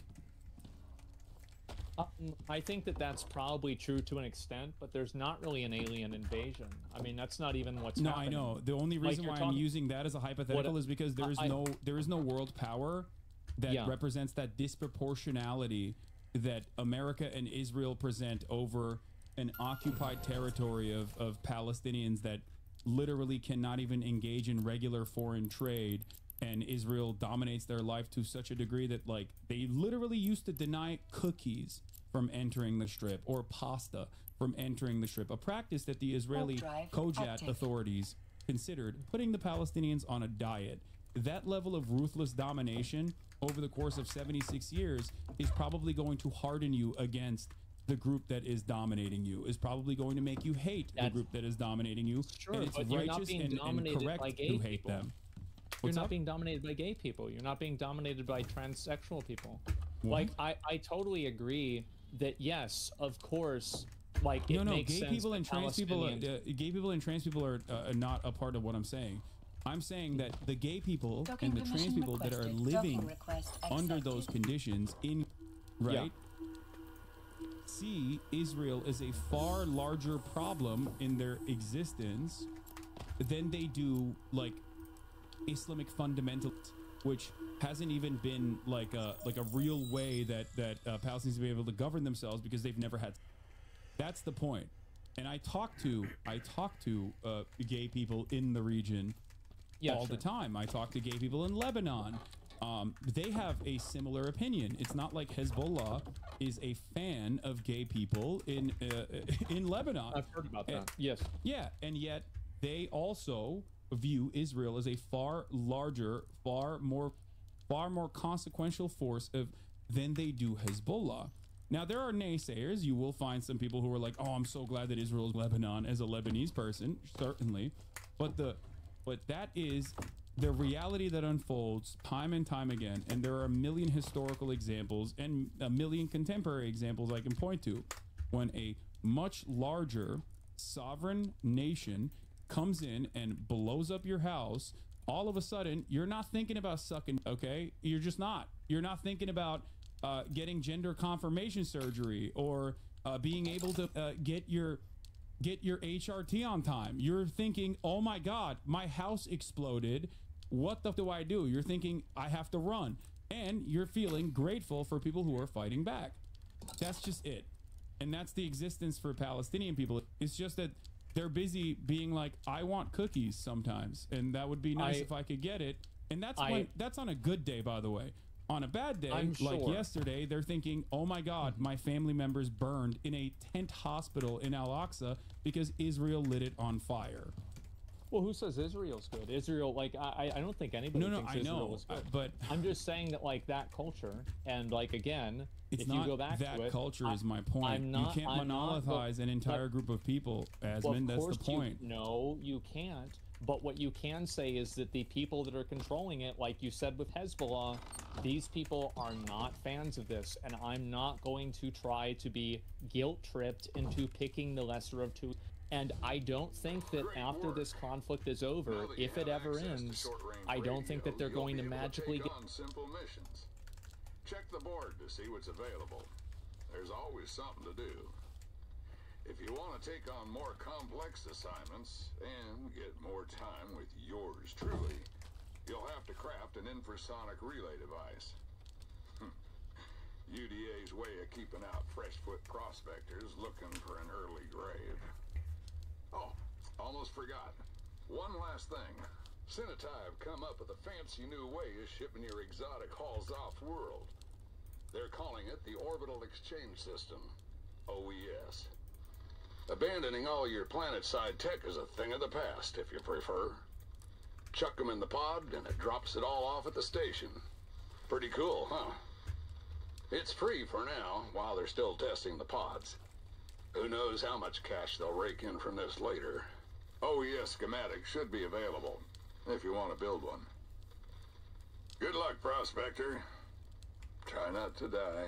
I think that that's probably true to an extent, but there's not really an alien invasion. I mean, that's not even what's no, happening. I know. The only reason why I'm using that as a hypothetical is because there is no world power that represents that disproportionality that America and Israel present over an occupied territory of Palestinians that literally cannot even engage in regular foreign trade, and Israel dominates their life to such a degree that like they literally used to deny cookies from entering the strip or pasta from entering the strip, a practice that the Israeli Kojat authorities considered putting the Palestinians on a diet. That level of ruthless domination over the course of 76 years is probably going to harden you against the group that is dominating you, is probably going to make you hate the group that is dominating you. Sure, and it's but you're not righteous being and dominated correct by gay to hate people. them. You're not being dominated by gay people. You're not being dominated by transsexual people. What? Like, I totally agree that, yes, of course, like, it makes gay sense people and trans people, gay people and trans people are not a part of what I'm saying. I'm saying that the gay people and the trans people that are living under those conditions see Israel as a far larger problem in their existence than they do like Islamic fundamentalists, which hasn't even been like a real way that Palestinians will be able to govern themselves because they've never had. That's the point. And I talk to gay people in the region all the time. I talk to gay people in Lebanon. They have a similar opinion. It's not like Hezbollah is a fan of gay people in Lebanon. I've heard about that. Yes. Yeah, and yet they also view Israel as a far larger, far more consequential force than they do Hezbollah. Now, there are naysayers. You will find some people who are like, "Oh, I'm so glad that Israel is Lebanon." As a Lebanese person, certainly, but that is the reality that unfolds time and time again. And there are a million historical examples and a million contemporary examples I can point to when a much larger sovereign nation comes in and blows up your house. All of a sudden, you're not thinking about sucking, okay? You're just not. You're not thinking about getting gender confirmation surgery or being able to get your HRT on time. You're thinking, oh my God, my house exploded. What the do I do? You're thinking, I have to run. And you're feeling grateful for people who are fighting back. That's just it. And that's the existence for Palestinian people. It's just that they're busy being like, I want cookies sometimes. And that would be nice if I could get it. And that's on a good day, by the way. On a bad day, like yesterday, they're thinking, oh my God, my family members burned in a tent hospital in Al-Aqsa because Israel lit it on fire. Well, who says Israel's good? Israel, like, I don't think anybody thinks Israel is good. But I'm just saying that, like, that culture, and, like, again, it's if not you go back that to it, culture is my point. You can't monolithize an entire group of people, Asmund. That's the point. No, you can't. But what you can say is that the people that are controlling it, like you said with Hezbollah, these people are not fans of this, and I'm not going to try to be guilt-tripped into picking the lesser of two. And I don't think that after this conflict is over, if it ever ends, I don't think that they're going to magically get simple missions. Check the board to see what's available. There's always something to do. If you want to take on more complex assignments and get more time with yours truly, you'll have to craft an infrasonic relay device. UDA's way of keeping out freshfoot prospectors looking for an early grave. Oh, almost forgot. One last thing. Cinetai have come up with a fancy new way of shipping your exotic hauls off-world. They're calling it the Orbital Exchange System, OES. Abandoning all your planet-side tech is a thing of the past, if you prefer. Chuck them in the pod, and it drops it all off at the station. Pretty cool, huh? It's free for now, while they're still testing the pods. Who knows how much cash they'll rake in from this later. OES schematics should be available, if you want to build one. Good luck, Prospector. Try not to die.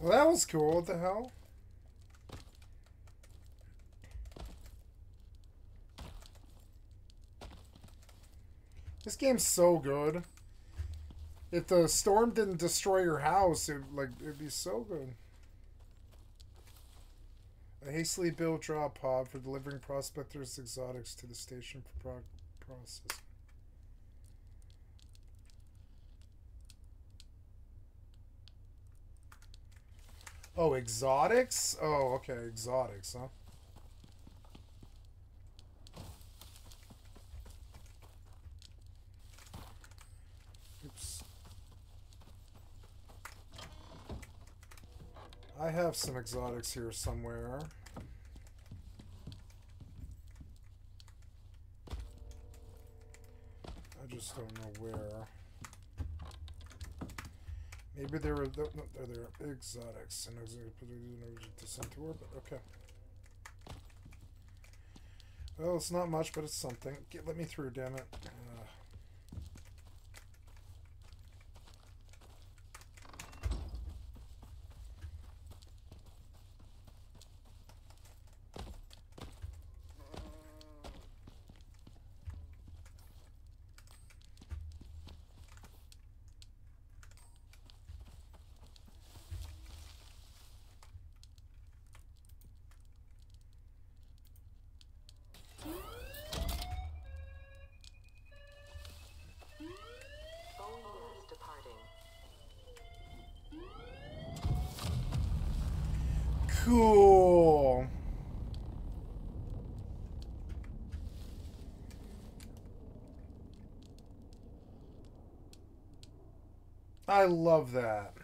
Well, that was cool. What the hell? This game's so good. If the storm didn't destroy your house, it'd be so good. A hastily built drop pod for delivering prospectors' exotics to the station for processing. Oh, exotics? Oh, okay, exotics, huh? Oops. I have some exotics here somewhere. I just don't know where. Maybe there were no, they're exotics and to send to orbit. Okay. Well, it's not much, but it's something. Let me through, damn it. Cool. I love that.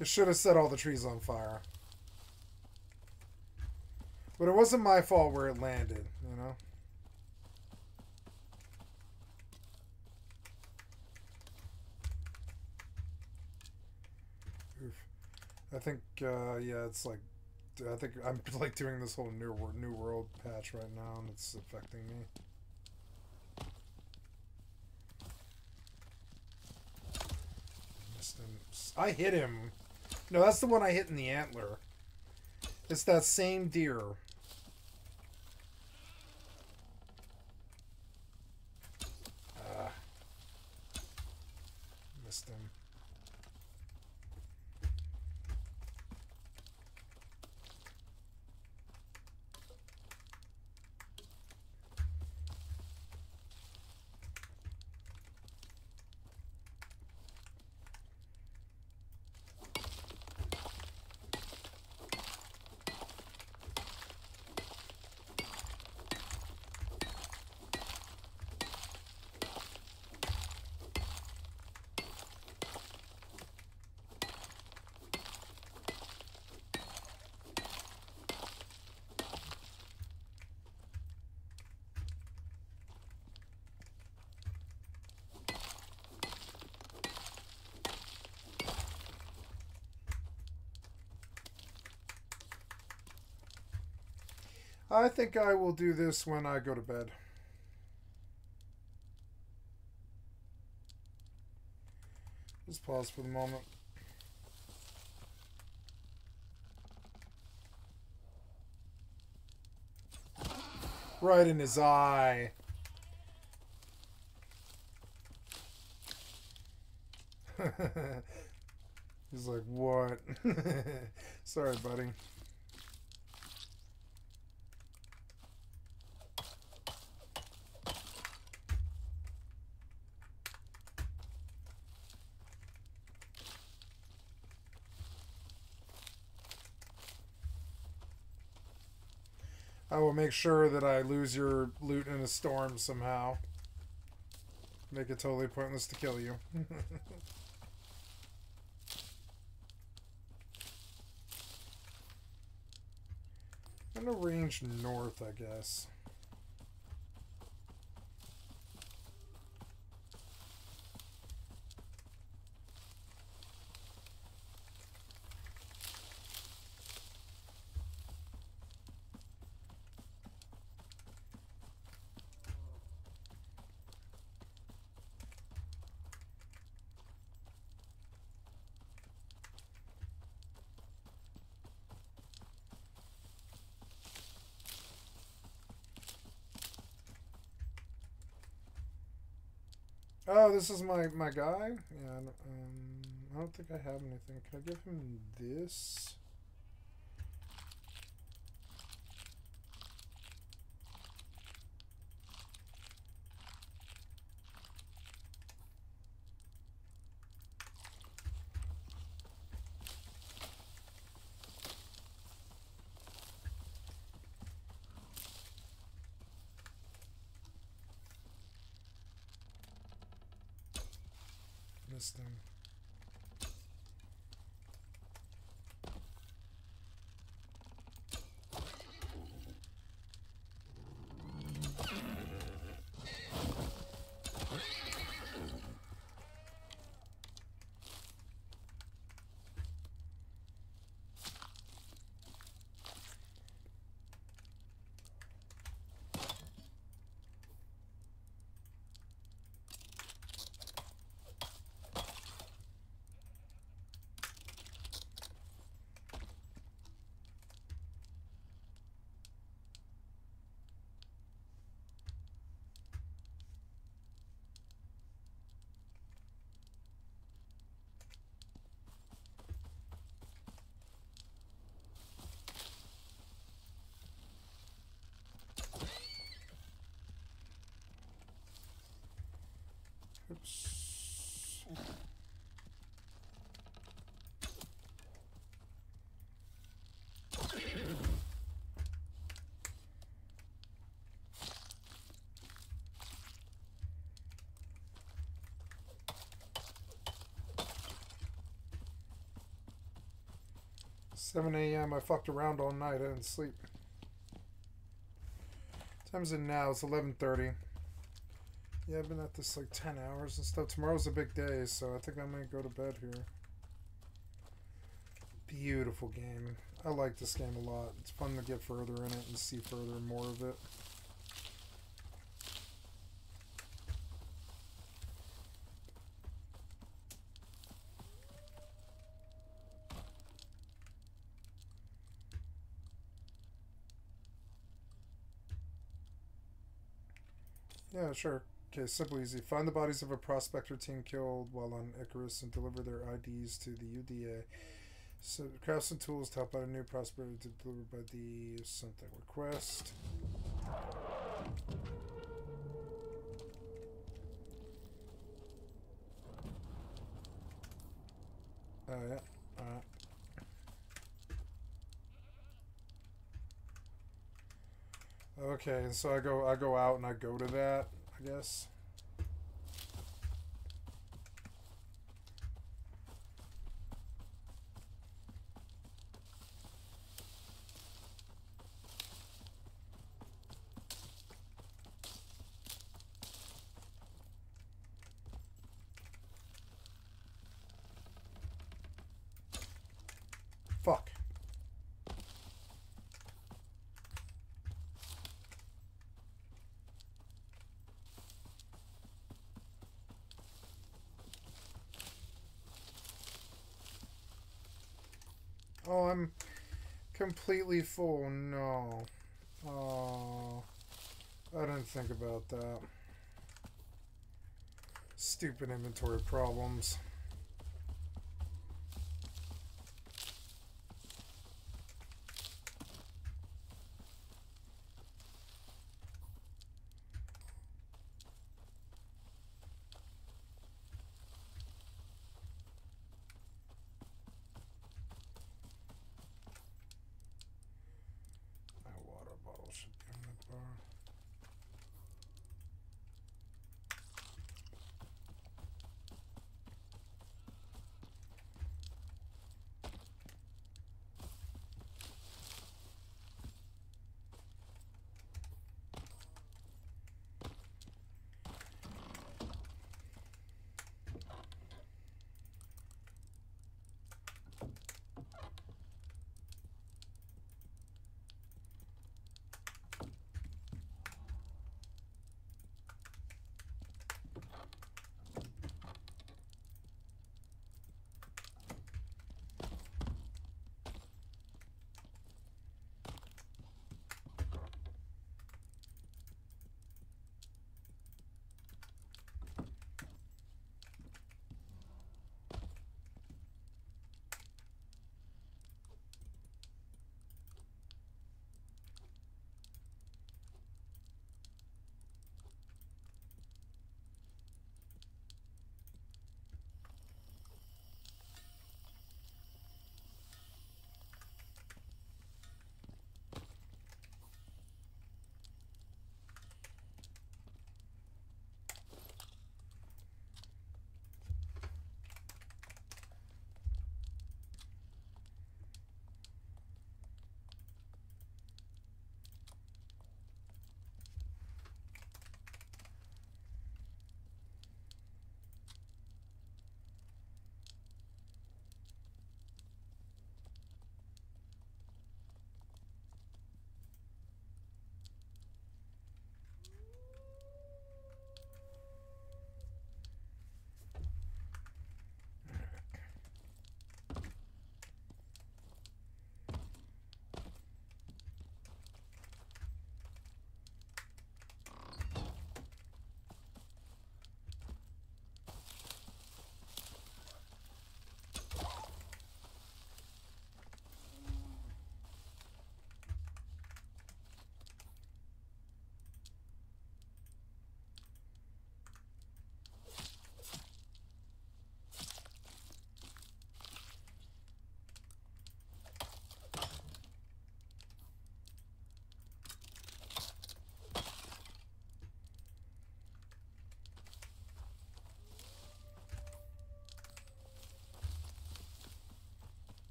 It should have set all the trees on fire. But it wasn't my fault where it landed, you know? Oof. I think, yeah, it's like, I think I'm like doing this whole new world patch right now, and it's affecting me. I hit him. No, that's the one I hit in the antler. It's that same deer. Missed him. I think I will do this when I go to bed. Just pause for the moment. Right in his eye. He's like, what? Sorry, buddy. I will make sure that I lose your loot in a storm somehow. Make it totally pointless to kill you. I'm gonna range north, I guess. Oh, this is my guy? Yeah, I don't think I have anything. Can I give him this? This thing. Oops. 7 a.m. I fucked around all night. I didn't sleep. What time is it now? It's 11:30. Yeah, I've been at this like 10 hours and stuff. Tomorrow's a big day, so I think I might go to bed here. Beautiful game. I like this game a lot. It's fun to get further in it and see further and more of it. Yeah, sure. Okay, simple, easy. Find the bodies of a prospector team killed while on Icarus and deliver their IDs to the UDA. So, craft some tools to help out a new prospector to deliver by the something request. Yeah. Okay, so I go out and I go to that, I guess. Fuck. Oh, I'm completely full. No. Oh, I didn't think about that. Stupid inventory problems.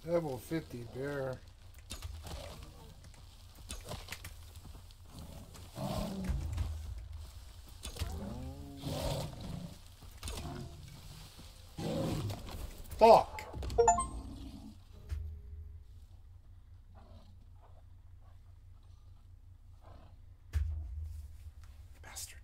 Level 50 bear. Fuck! Bastard.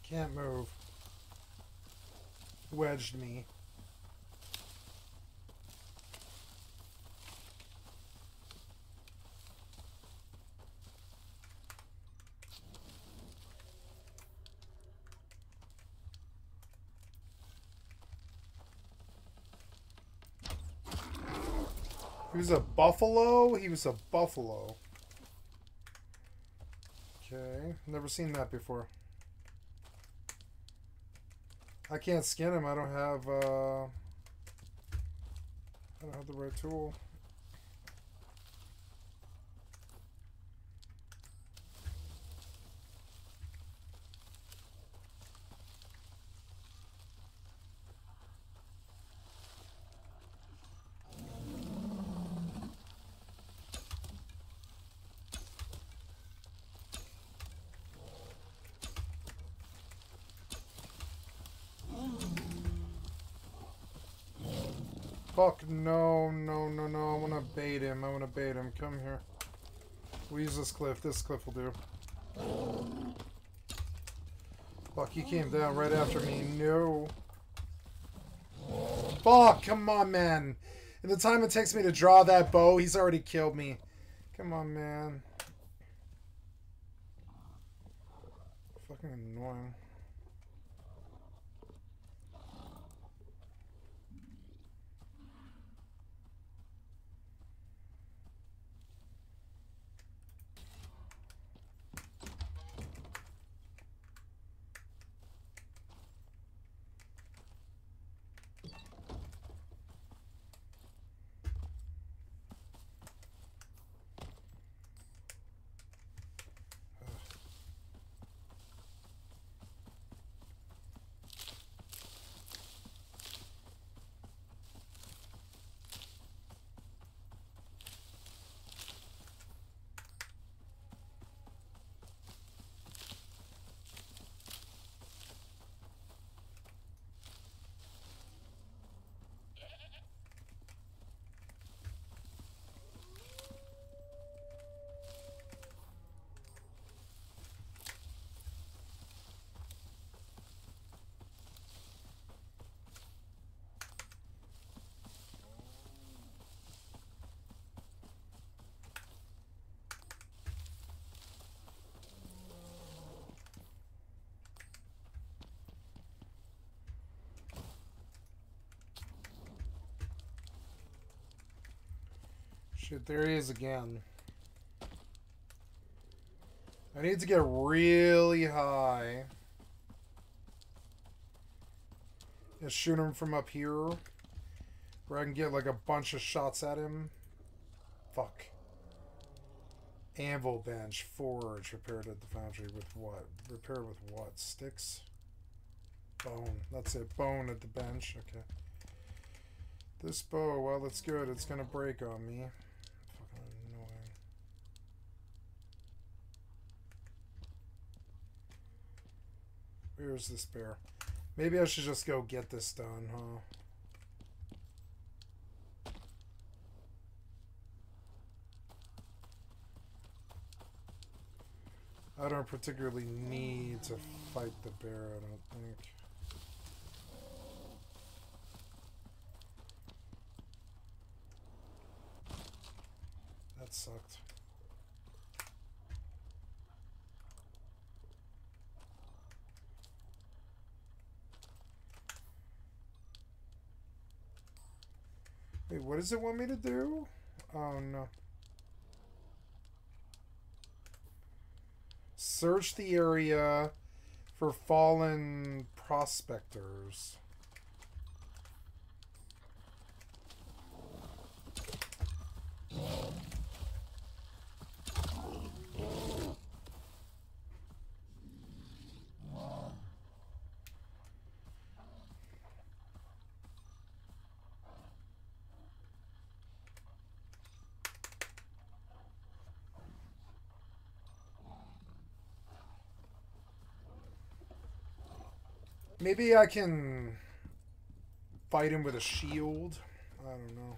Can't move. Wedged me. He was a buffalo? He was a buffalo. Okay, never seen that before. I can't skin him. I don't have the right tool. Fuck, no, no, no, no. I want to bait him. I want to bait him. Come here. We'll use this cliff. This cliff will do. Fuck, he came down right after me. No. Fuck, come on, man. In the time it takes me to draw that bow, he's already killed me. Come on, man. Fucking annoying. Shit, there he is again. I need to get really high. And shoot him from up here. Where I can get like a bunch of shots at him. Fuck. Anvil bench. Forge. Repaired at the foundry with what? Repaired with what? Sticks? Bone. That's it. Bone at the bench. Okay. This bow, well, it's good. It's gonna break on me. Fucking annoying. Where's this bear? Maybe I should just go get this done, huh? I don't particularly need to fight the bear, I don't think. That sucked. Wait, what does it want me to do? Oh no. Search the area for fallen prospectors. Maybe I can fight him with a shield. I don't know.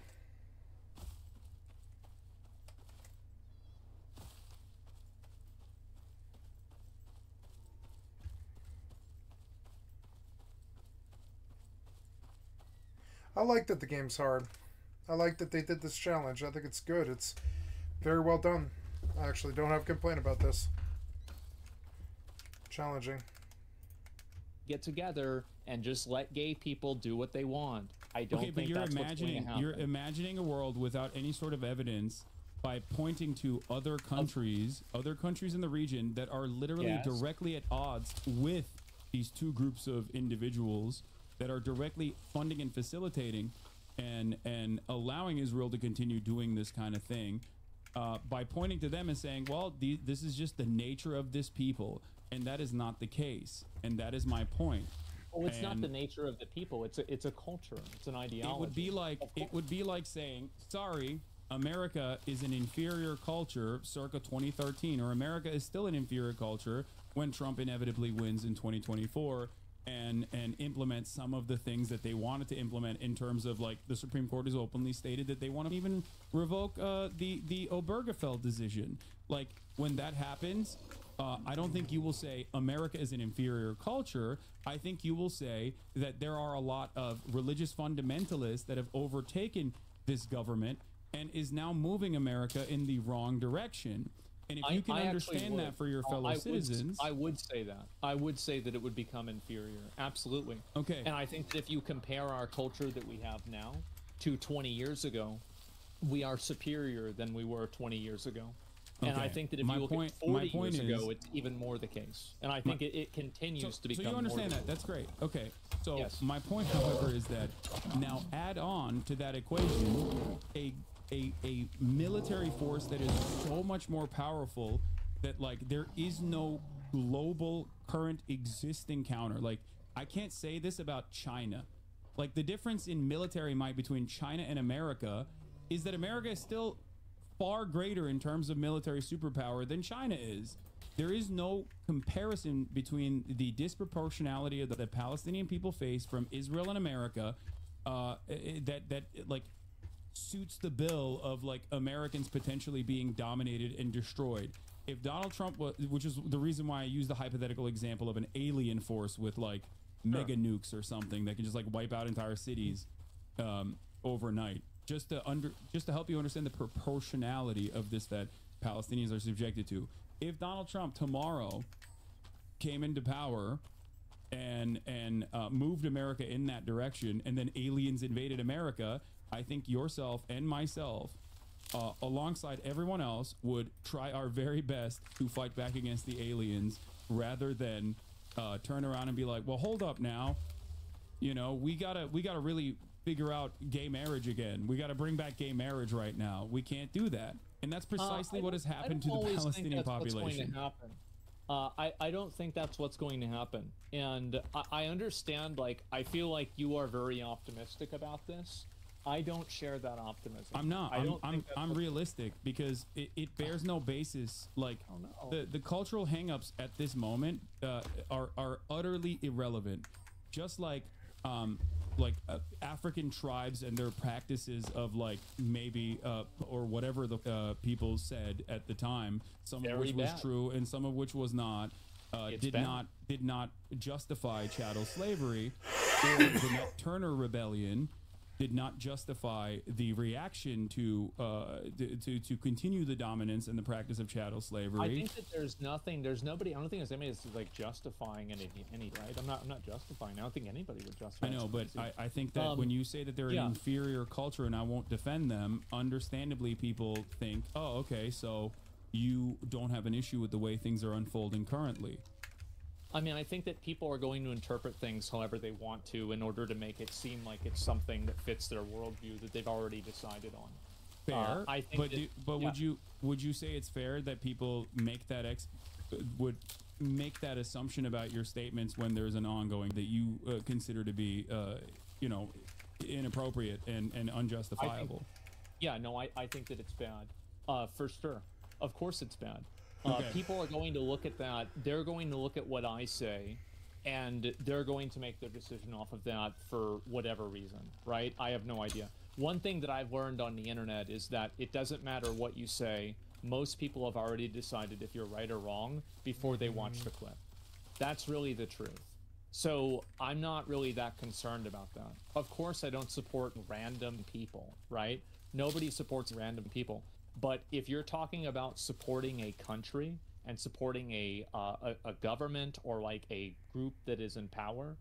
I like that the game's hard. I like that they did this challenge. I think it's good. It's very well done. I actually don't have a complaint about this. Challenging. Get together and just let gay people do what they want. I don't Okay, but think that's what's going to happen. you're imagining a world without any sort of evidence by pointing to other countries in the region that are literally directly at odds with these two groups of individuals that are directly funding and facilitating and allowing Israel to continue doing this kind of thing by pointing to them and saying, well, this is just the nature of this people. And that is not the case, and that is my point. Well, it's not the nature of the people. It's a culture. It's an ideology. It would be like saying, sorry, America is an inferior culture circa 2013, or America is still an inferior culture when Trump inevitably wins in 2024 and implements some of the things that they wanted to implement in terms of, like, the Supreme Court has openly stated that they want to even revoke the Obergefell decision. Like, when that happens, I don't think you will say America is an inferior culture. I think you will say that there are a lot of religious fundamentalists that have overtaken this government and is now moving America in the wrong direction. And if you can understand that for your fellow citizens... I would say that. I would say that it would become inferior. Absolutely. Okay. And I think that if you compare our culture that we have now to 20 years ago, we are superior than we were 20 years ago. And I think that if you look at 40 years ago, it's even more the case. And I think it continues to become more. So you understand that. That's great. Okay. So my point, however, is that now add on to that equation a military force that is so much more powerful that, like, there is no global current existing counter. Like, I can't say this about China. Like, the difference in military might between China and America is that America is still far greater in terms of military superpower than China is. There is no comparison between the disproportionality of the Palestinian people face from Israel and America that like suits the bill of, like, Americans potentially being dominated and destroyed. If Donald Trump was, which is the reason why I use the hypothetical example of an alien force with, like, mega nukes or something that can just, like, wipe out entire cities overnight. Just to help you understand the proportionality of this that Palestinians are subjected to. If Donald Trump tomorrow came into power and moved America in that direction, and then aliens invaded America, I think yourself and myself, alongside everyone else, would try our very best to fight back against the aliens, rather than turn around and be like, well, hold up now, you know, we gotta really figure out gay marriage again. We got to bring back gay marriage right now. We can't do that. And that's precisely what has happened to the Palestinian population. I don't think that's what's going to happen. And I understand, like, I feel like you are very optimistic about this. I don't share that optimism. I'm not. I don't think I'm realistic because it bears no basis. Like the cultural hangups at this moment are utterly irrelevant. Just like African tribes and their practices of like maybe or whatever the people said at the time, some of which was true and some of which was not. Did not justify chattel slavery, or the Nat Turner Rebellion did not justify the reaction to continue the dominance and the practice of chattel slavery. I think that there's nobody. I don't think there's anybody that's like justifying any right. I'm not justifying. I don't think anybody would justify. I know, but I think that when you say that they're an inferior culture and I won't defend them, understandably people think, oh, okay, so you don't have an issue with the way things are unfolding currently. I mean, I think that people are going to interpret things however they want to in order to make it seem like it's something that fits their worldview that they've already decided on. Fair, I think would you say it's fair that people make that would make that assumption about your statements when there's an ongoing that you consider to be inappropriate and unjustifiable? I think that it's bad. For sure. Of course it's bad. Okay. People are going to look at that. They're going to look at what I say, and they're going to make their decision off of that for whatever reason, right? I have no idea. One thing that I've learned on the internet is that it doesn't matter what you say. Most people have already decided if you're right or wrong before they watch the clip. That's really the truth. So I'm not really that concerned about that. Of course, I don't support random people, right? Nobody supports random people. But if you're talking about supporting a country and supporting a government or like a group that is in power,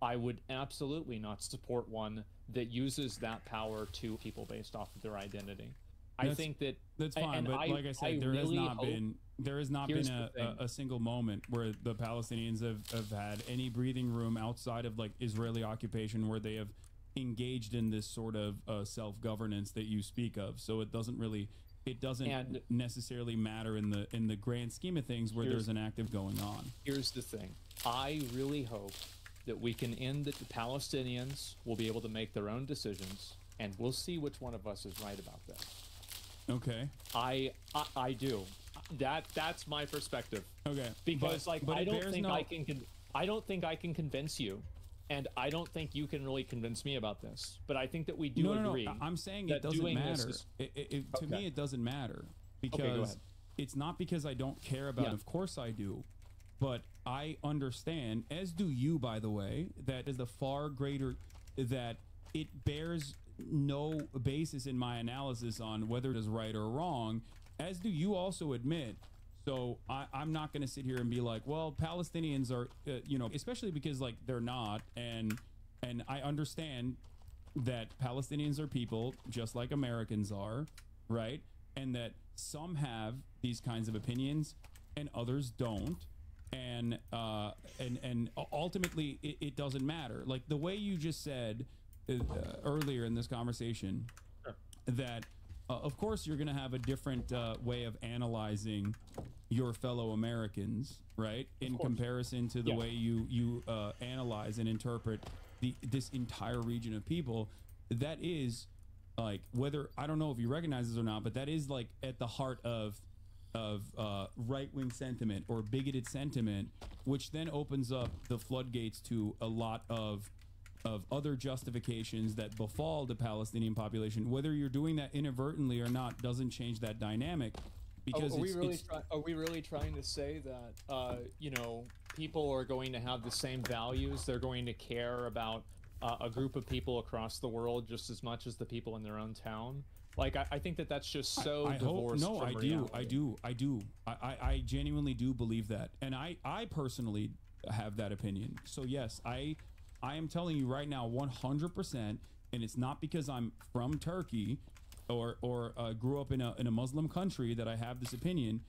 I would absolutely not support one that uses that power to people based off of their identity. I think that that's fine, but like I said, there has not been a single moment where the Palestinians have had any breathing room outside of like Israeli occupation where they have engaged in this sort of self-governance that you speak of. So it doesn't necessarily matter in the grand scheme of things where there's an active going on. Here's the thing. I really hope that we can end that the Palestinians will be able to make their own decisions, and we'll see which one of us is right about this. Okay. I do. That's my perspective. Okay. Because I don't think I can convince you. And I don't think you can really convince me about this, but I think that we do agree. No, I'm saying it doesn't matter. To me, it doesn't matter because it's not because I don't care about it. Of course I do, but I understand, as do you, by the way, that is the far greater, that it bears no basis in my analysis on whether it is right or wrong, as do you also admit. So I'm not going to sit here and be like, well, Palestinians are, especially because like they're not. And I understand that Palestinians are people just like Americans are. Right. And that some have these kinds of opinions and others don't. And ultimately it doesn't matter. Like the way you just said earlier in this conversation that of course you're going to have a different way of analyzing your fellow Americans, right? In comparison to the way you analyze and interpret this entire region of people. That is like, whether, I don't know if you recognize this or not, but that is like at the heart of right-wing sentiment or bigoted sentiment, which then opens up the floodgates to a lot of other justifications that befall the Palestinian population. Whether you're doing that inadvertently or not doesn't change that dynamic. Because are we really trying to say that people are going to have the same values? They're going to care about a group of people across the world just as much as the people in their own town? Like I think that that's just so divorced from reality. I do. I genuinely do believe that, and I personally have that opinion. So yes, I am telling you right now 100%, and it's not because I'm from Turkey or grew up in a Muslim country that I have this opinion.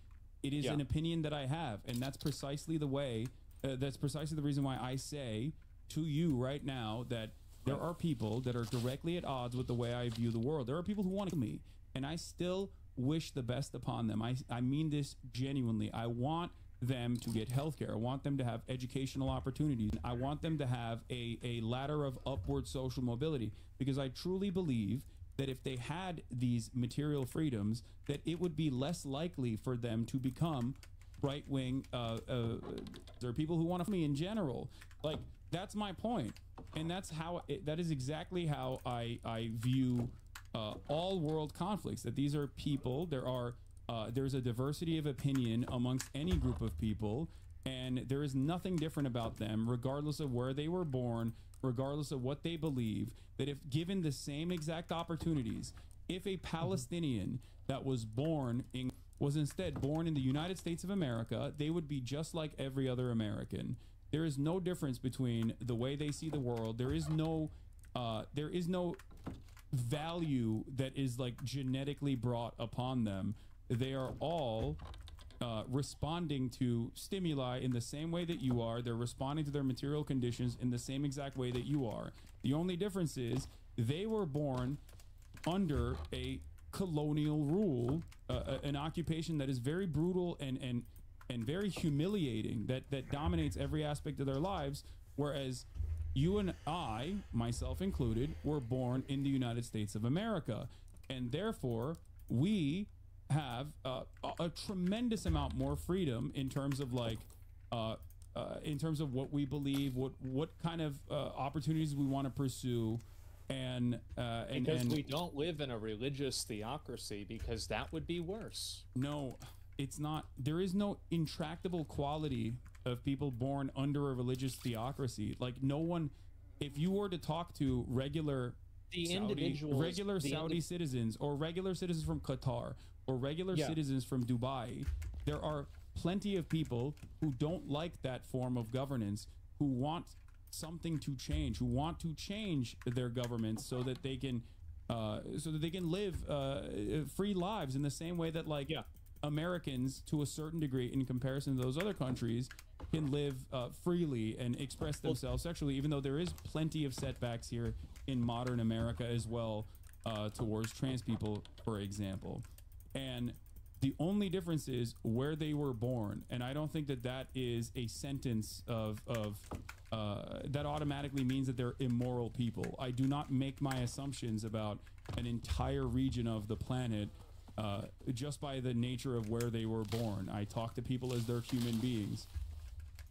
It is an opinion that I have, and that's precisely the way. That's precisely the reason why I say to you right now that there are people that are directly at odds with the way I view the world. There are people who want to kill me, and I still wish the best upon them. I mean this genuinely. I want them to get healthcare. I want them to have educational opportunities. I want them to have a ladder of upward social mobility, because I truly believe that if they had these material freedoms, that it would be less likely for them to become right-wing. There are people who want to me in general. Like, that's my point, and that's how that is exactly how I view all world conflicts. That these are people. There's a diversity of opinion amongst any group of people, and there is nothing different about them, regardless of where they were born, regardless of what they believe. That if given the same exact opportunities, if a Palestinian that was instead born in the United States of America, they would be just like every other American. There is no difference between the way they see the world. There is no value that is like genetically brought upon them. They are all responding to stimuli in the same way that you are. They're responding to their material conditions in the same exact way that you are. The only difference is they were born under a colonial rule, an occupation that is very brutal and very humiliating, that dominates every aspect of their lives, whereas you and I, myself included, were born in the United States of America, and therefore we have a tremendous amount more freedom in terms of like in terms of what we believe, what kind of opportunities we want to pursue, and we don't live in a religious theocracy, because that would be worse. No, it's not. There is no intractable quality of people born under a religious theocracy. Like, no one, if you were to talk to regular Saudi citizens, or regular citizens from Qatar, or regular citizens from Dubai, there are plenty of people who don't like that form of governance, who want something to change, who want to change their governments so that they can live free lives in the same way that Americans, to a certain degree, in comparison to those other countries, can live freely and express themselves sexually, even though there is plenty of setbacks here in modern America as well towards trans people, for example. And the only difference is where they were born, and I don't think that that is a sentence of that automatically means that they're immoral people. I do not make my assumptions about an entire region of the planet just by the nature of where they were born. I talk to people as they're human beings.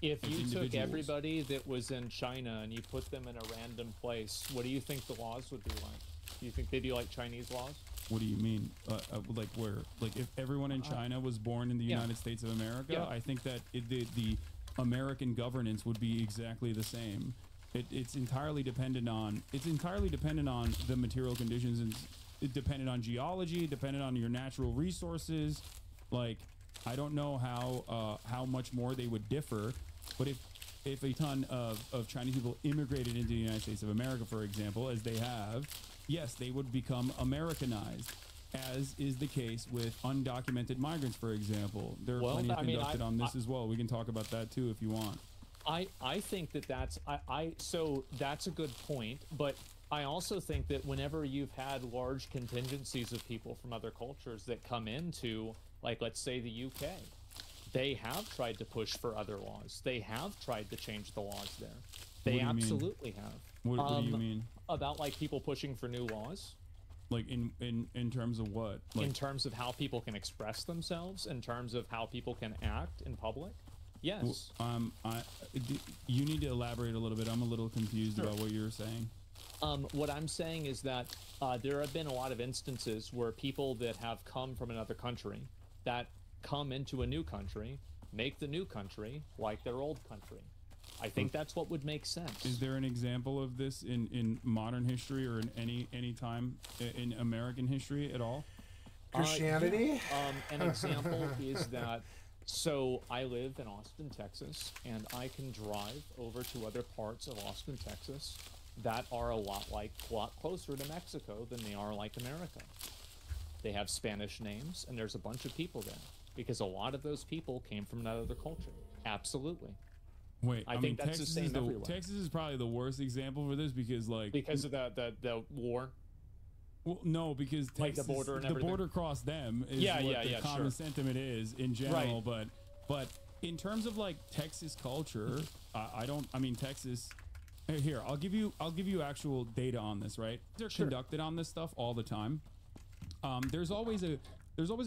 If you took everybody that was in China and you put them in a random place, what do you think the laws would be like? Do you think they'd be like Chinese laws? What do you mean? Like where? Like if everyone in China was born in the United States of America, I think that the American governance would be exactly the same. It's entirely dependent on the material conditions, and it dependent on geology, dependent on your natural resources. Like, I don't know how much more they would differ, but if a ton of Chinese people immigrated into the United States of America, for example, as they have, yes, they would become Americanized, as is the case with undocumented migrants, for example. There are plenty conducted on this as well. We can talk about that too if you want. I think that's so that's a good point, but I also think that whenever you've had large contingencies of people from other cultures that come into, like, let's say the UK, they have tried to push for other laws. They have tried to change the laws there. They absolutely have. What do you mean? About like people pushing for new laws? Like in terms of what? Like, in terms of how people can express themselves, in terms of how people can act in public? Yes. You need to elaborate a little bit. I'm a little confused about what you're saying. What I'm saying is that there have been a lot of instances where people that have come from another country, that come into a new country, make the new country like their old country. I think that's what would make sense. Is there an example of this in modern history, or in any time in American history at all? Christianity? An example is that, so I live in Austin, Texas, and I can drive over to other parts of Austin, Texas that are a lot closer to Mexico than they are like America. They have Spanish names, and there's a bunch of people there because a lot of those people came from another culture. Absolutely. Wait, I think that's Texas the same everywhere. Texas is probably the worst example for this because of the war. Well, no, because Texas, like the border and the everything. border crossed them is what the common sentiment is in general. Right. But in terms of like Texas culture, I mean Texas. Here, I'll give you actual data on this. Right, they're conducted on this stuff all the time. There's always a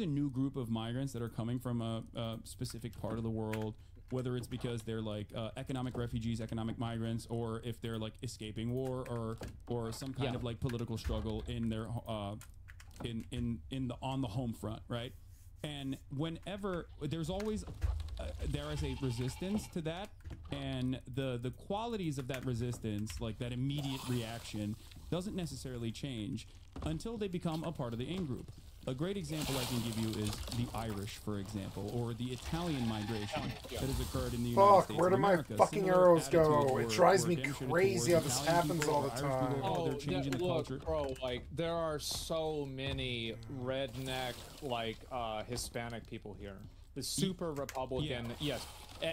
new group of migrants that are coming from a specific part of the world, whether it's because they're like economic refugees, economic migrants, or if they're like escaping war or some kind of like political struggle in their on the home front, right? And whenever there's always there is a resistance to that, and the qualities of that resistance, like that immediate reaction, doesn't necessarily change until they become a part of the in-group. A great example I can give you is the Irish, for example, or the Italian migration that has occurred in the United States. Where do my America. fucking Similar arrows go? attitudes It were drives me demonstrated crazy how towards this Italian happens people, all the Irish people. time. Oh, they're changing the culture. Bro, like there are so many redneck, like Hispanic people here. The super Republican, yes,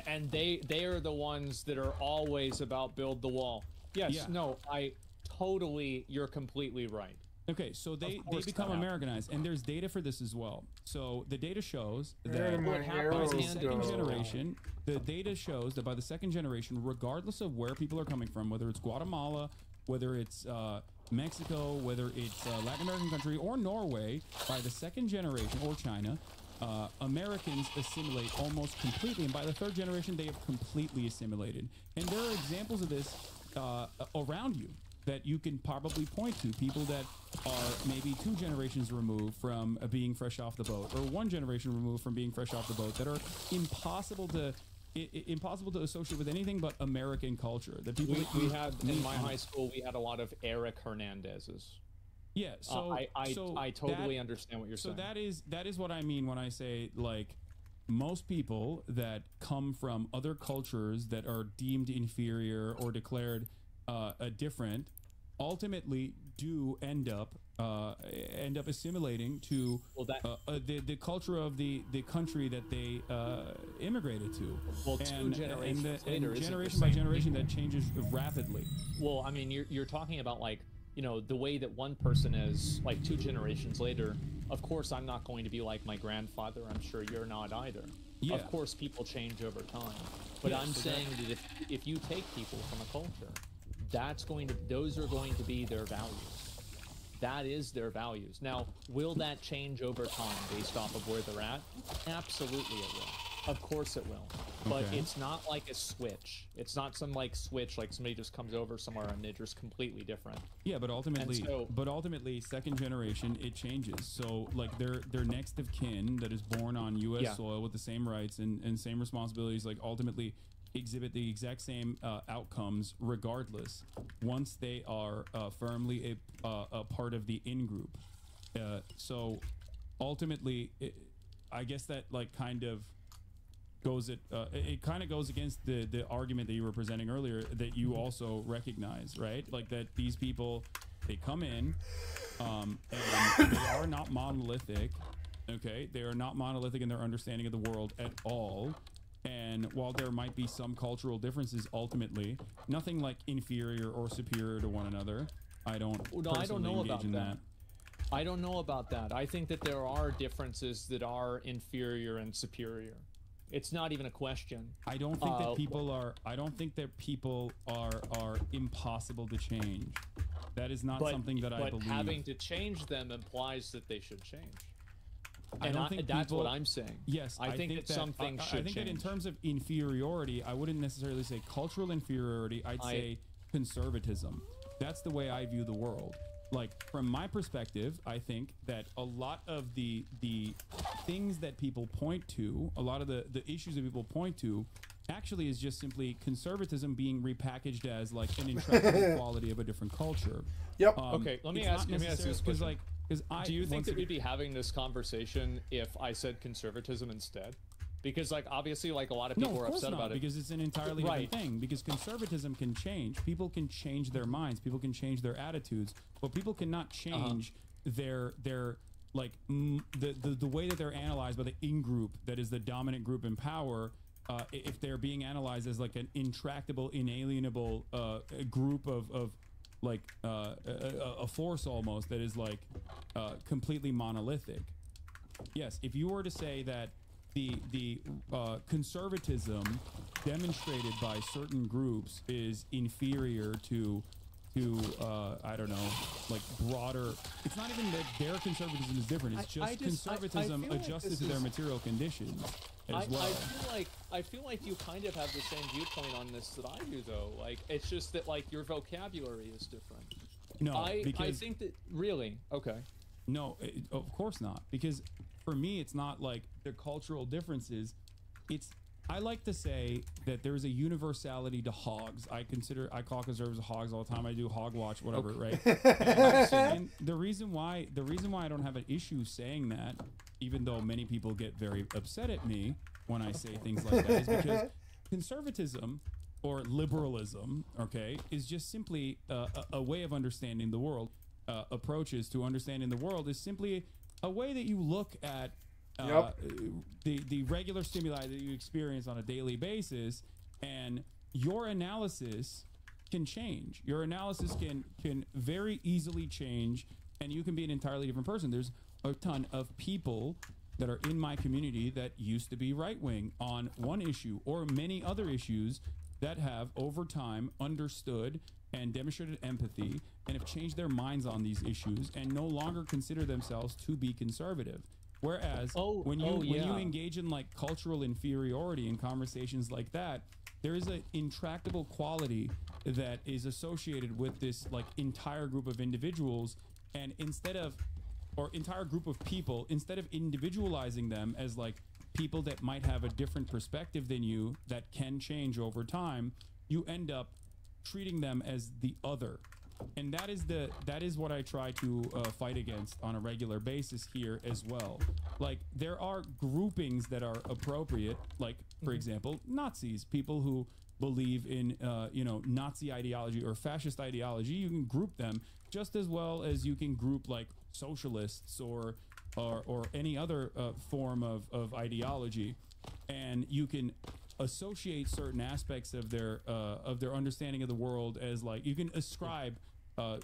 and they are the ones that are always about build the wall. Yes, no, you're completely right. Okay, so they become Americanized, and there's data for this as well. So the data shows that my by the arrows second go? generation, the data shows that by the second generation, regardless of where people are coming from, whether it's Guatemala, whether it's Mexico, whether it's Latin American country or Norway, by the second generation, or China, Americans assimilate almost completely, and by the third generation, they have completely assimilated. And there are examples of this around you that you can probably point to, people that are maybe 2 generations removed from being fresh off the boat, or 1 generation removed from being fresh off the boat, that are impossible to associate with anything but American culture. The people we had in my high school, we had a lot of Eric Hernandez's. Yeah, so I totally understand what you're saying. So that is what I mean when I say, like, most people that come from other cultures that are deemed inferior or declared different ultimately do end up assimilating to the culture of the country that they immigrated to. Well, generation by generation that changes rapidly. Well, I mean, you're talking about, like, you know, the way that one person is, like, 2 generations later. Of course, I'm not going to be like my grandfather. I'm sure you're not either. Yeah. Of course, people change over time. But I'm saying that if you take people from a culture, those are going to be their values. That is their values. Now, will that change over time based off of where they're at? Absolutely it will. Of course it will. But it's not like a switch. It's not some like switch, like somebody just comes over somewhere and they're just completely different. Yeah, but ultimately, second generation, it changes. So like their next of kin that is born on U.S. soil with the same rights and same responsibilities, like ultimately exhibit the exact same outcomes regardless once they are firmly a part of the in-group. So ultimately, I guess that like kind of goes it kind of goes against the argument that you were presenting earlier that you also recognize, right? Like that these people, they come in and they are not monolithic. Okay, they are not monolithic in their understanding of the world at all. And while there might be some cultural differences, ultimately, nothing like inferior or superior to one another. I don't know about that. I don't know about that. I think that there are differences that are inferior and superior. It's not even a question. I don't think that people are. I don't think that people are impossible to change. That is not something that I believe. But having to change them implies that they should change. I don't think that's what I'm saying. Yes, I think that some things should change. I think that in terms of inferiority, I wouldn't necessarily say cultural inferiority. I'd say conservatism. That's the way I view the world. Like, from my perspective, I think that a lot of the things that people point to, a lot of the issues that people point to, actually is just simply conservatism being repackaged as like an intractable quality of a different culture. Yep. Okay, let me ask you this question. Do you think that we'd be having this conversation if I said conservatism instead? Because, like, obviously, like, a lot of people are upset about it. Because it's an entirely different thing. Because conservatism can change. People can change their minds. People can change their attitudes. But people cannot change their like the way that they're analyzed by the in-group that is the dominant group in power. If they're being analyzed as like an intractable, inalienable group of like a force almost that is like completely monolithic. Yes, if you were to say that the conservatism demonstrated by certain groups is inferior to I don't know, like broader. It's not even that their conservatism is different. It's just conservatism adjusted to their material conditions as well. I feel like you kind of have the same viewpoint on this that I do, though. Like, it's just that like your vocabulary is different. No, I because think that really okay. No, of course not. Because for me, it's not like the cultural differences. I like to say that there's a universality to hogs. I call conservatives hogs all the time. I do hog watch, whatever, right? And the reason why I don't have an issue saying that, even though many people get very upset at me when I say things like that, is because conservatism or liberalism, okay, is just simply a way of understanding the world. Approaches to understanding the world is simply a way that you look at the regular stimuli that you experience on a daily basis, and your analysis can change. Your analysis can very easily change, and you can be an entirely different person. There's a ton of people that are in my community that used to be right-wing on one issue or many other issues that have over time understood and demonstrated empathy and have changed their minds on these issues and no longer consider themselves to be conservative. Whereas when you engage in like cultural inferiority in conversations like that, there is an intractable quality that is associated with this like entire group of individuals, and entire group of people, instead of individualizing them as like people that might have a different perspective than you that can change over time, you end up treating them as the other. And that is what I try to fight against on a regular basis here as well. Like, there are groupings that are appropriate, like for example Nazis, people who believe in Nazi ideology or fascist ideology. You can group them just as well as you can group like socialists or any other form of ideology, and you can associate certain aspects of their understanding of the world as like, you can ascribe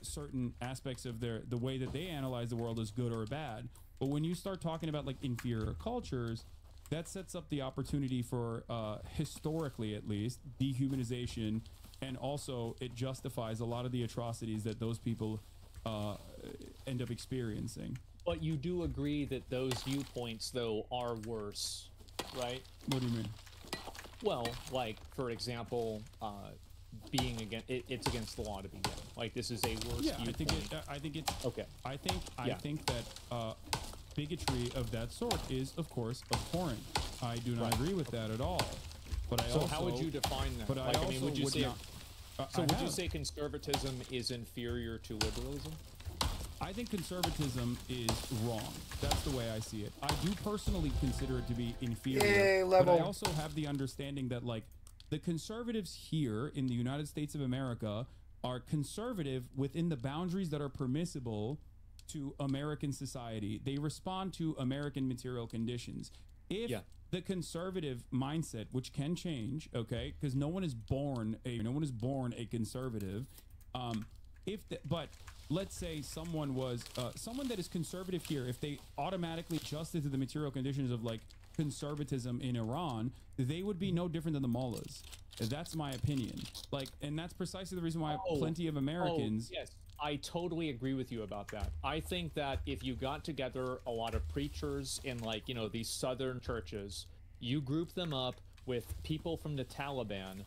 certain aspects of the way that they analyze the world as good or bad. But when you start talking about like inferior cultures, that sets up the opportunity for historically at least dehumanization, and also it justifies a lot of the atrocities that those people end up experiencing. But you do agree that those viewpoints though are worse, right? What do you mean? Well, like for example, being it's against the law to be gay. Like, this is a worse viewpoint. I think it's okay. I think that bigotry of that sort is, of course, abhorrent. I do not agree with that at all. But how would you define that? But like, I mean, would you say? Would you say conservatism is inferior to liberalism? I think conservatism is wrong. That's the way I see it. I do personally consider it to be inferior, but I also have the understanding that like the conservatives here in the United States of America are conservative within the boundaries that are permissible to American society. They respond to American material conditions. If the conservative mindset, which can change, okay, because no one is born a conservative. But let's say someone was someone that is conservative here, if they automatically adjusted to the material conditions of like conservatism in Iran, they would be no different than the mullahs. That's my opinion. Like, and that's precisely the reason why plenty of Americans. Yes, I totally agree with you about that. I think that if you got together a lot of preachers in like, these southern churches, you group them up with people from the Taliban,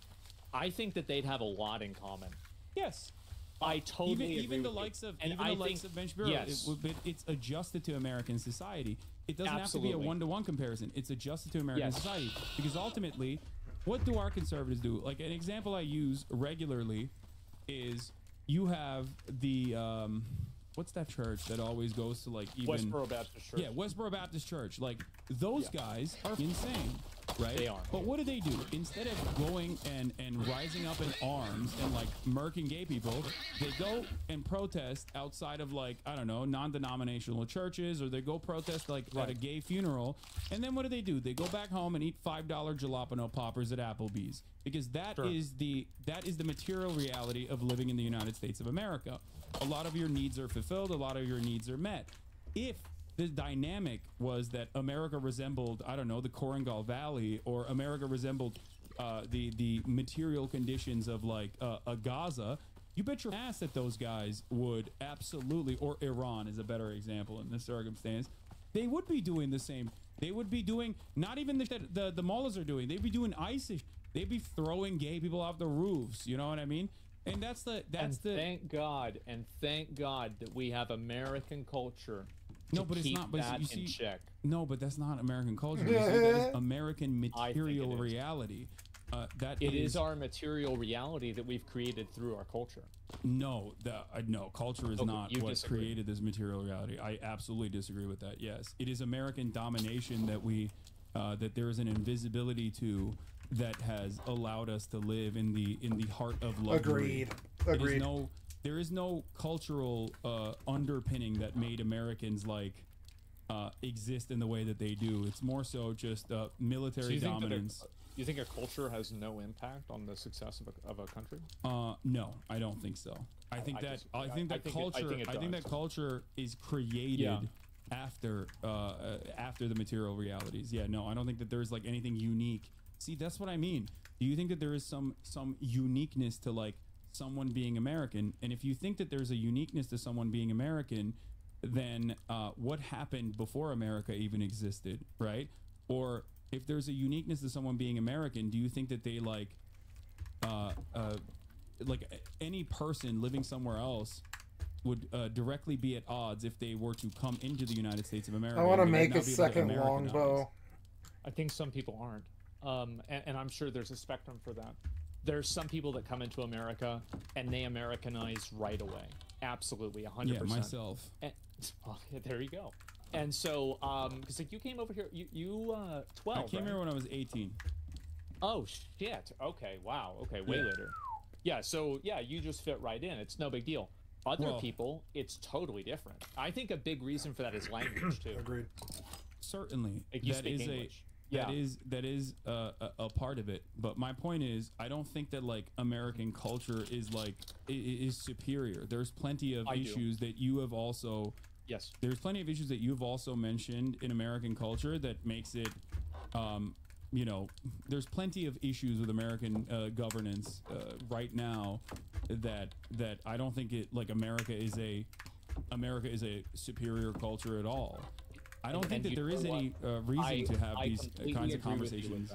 I think that they'd have a lot in common. Yes. I totally even the likes of Ben Shapiro, yes. It's adjusted to American society. It doesn't have to be a one-to-one comparison. It's adjusted to American society, because ultimately, what do our conservatives do? Like, an example I use regularly is you have the what's that church that always goes to like even Westboro Baptist Church? Yeah, Westboro Baptist Church. Like, those guys are insane. Right? They are. But what do? Instead of going and rising up in arms and like murking gay people, they go and protest outside of like, I don't know, non-denominational churches, or they go protest like at a gay funeral. And then what do? They go back home and eat $5 jalapeno poppers at Applebee's, because that is the material reality of living in the United States of America. A lot of your needs are fulfilled. A lot of your needs are met. If the dynamic was that America resembled, I don't know, the Korengal Valley, or America resembled the material conditions of like a Gaza, you bet your ass that those guys would absolutely, or Iran is a better example in this circumstance, they would be doing the same. They would be doing not even the mullahs are doing. They'd be doing ISIS. They'd be throwing gay people off the roofs. You know what I mean? And that's the thank God that we have American culture. No, but it's not. But that you see, in check. no, but that's not American culture. You see, that is American material reality. That it is our material reality that we've created through our culture. No, no, culture is not what disagree. created this material reality. I absolutely disagree with that. Yes, it is American domination that we that there is an invisibility to that has allowed us to live in the heart of luxury. Agreed. There is no cultural underpinning that made Americans like exist in the way that they do. It's more so just military dominance. You think a culture has no impact on the success of a country? No, I don't think so. I think that culture is created after the material realities. Yeah, no, I don't think that there's like anything unique. See, that's what I mean. Do you think that there is some uniqueness to like someone being American? And if you think that there's a uniqueness to someone being American, then what happened before America even existed, right? Or if there's a uniqueness to someone being American, do you think that they like any person living somewhere else would directly be at odds if they were to come into the United States of America? I want to make a second longbow. I think some people aren't. And I'm sure there's a spectrum for that. There's some people that come into America and they Americanize right away. Absolutely, 100%. Yeah, myself. And, oh, yeah, there you go. And so, because like you came over here, you 12. I came here when I was 18. Oh shit. Okay. Wow. Okay. Way later. Yeah. So yeah, you just fit right in. It's no big deal. Other people, it's totally different. I think a big reason for that is language too. Agreed. Certainly, like you speak English. That is a part of it. But my point is, I don't think that like American culture is like is superior. There's plenty of issues that you have also. Yes. There's plenty of issues that you've also mentioned in American culture that makes it, you know, there's plenty of issues with American governance right now that I don't think it like America is a superior culture at all. I don't think that there is any reason to have these kinds of conversations.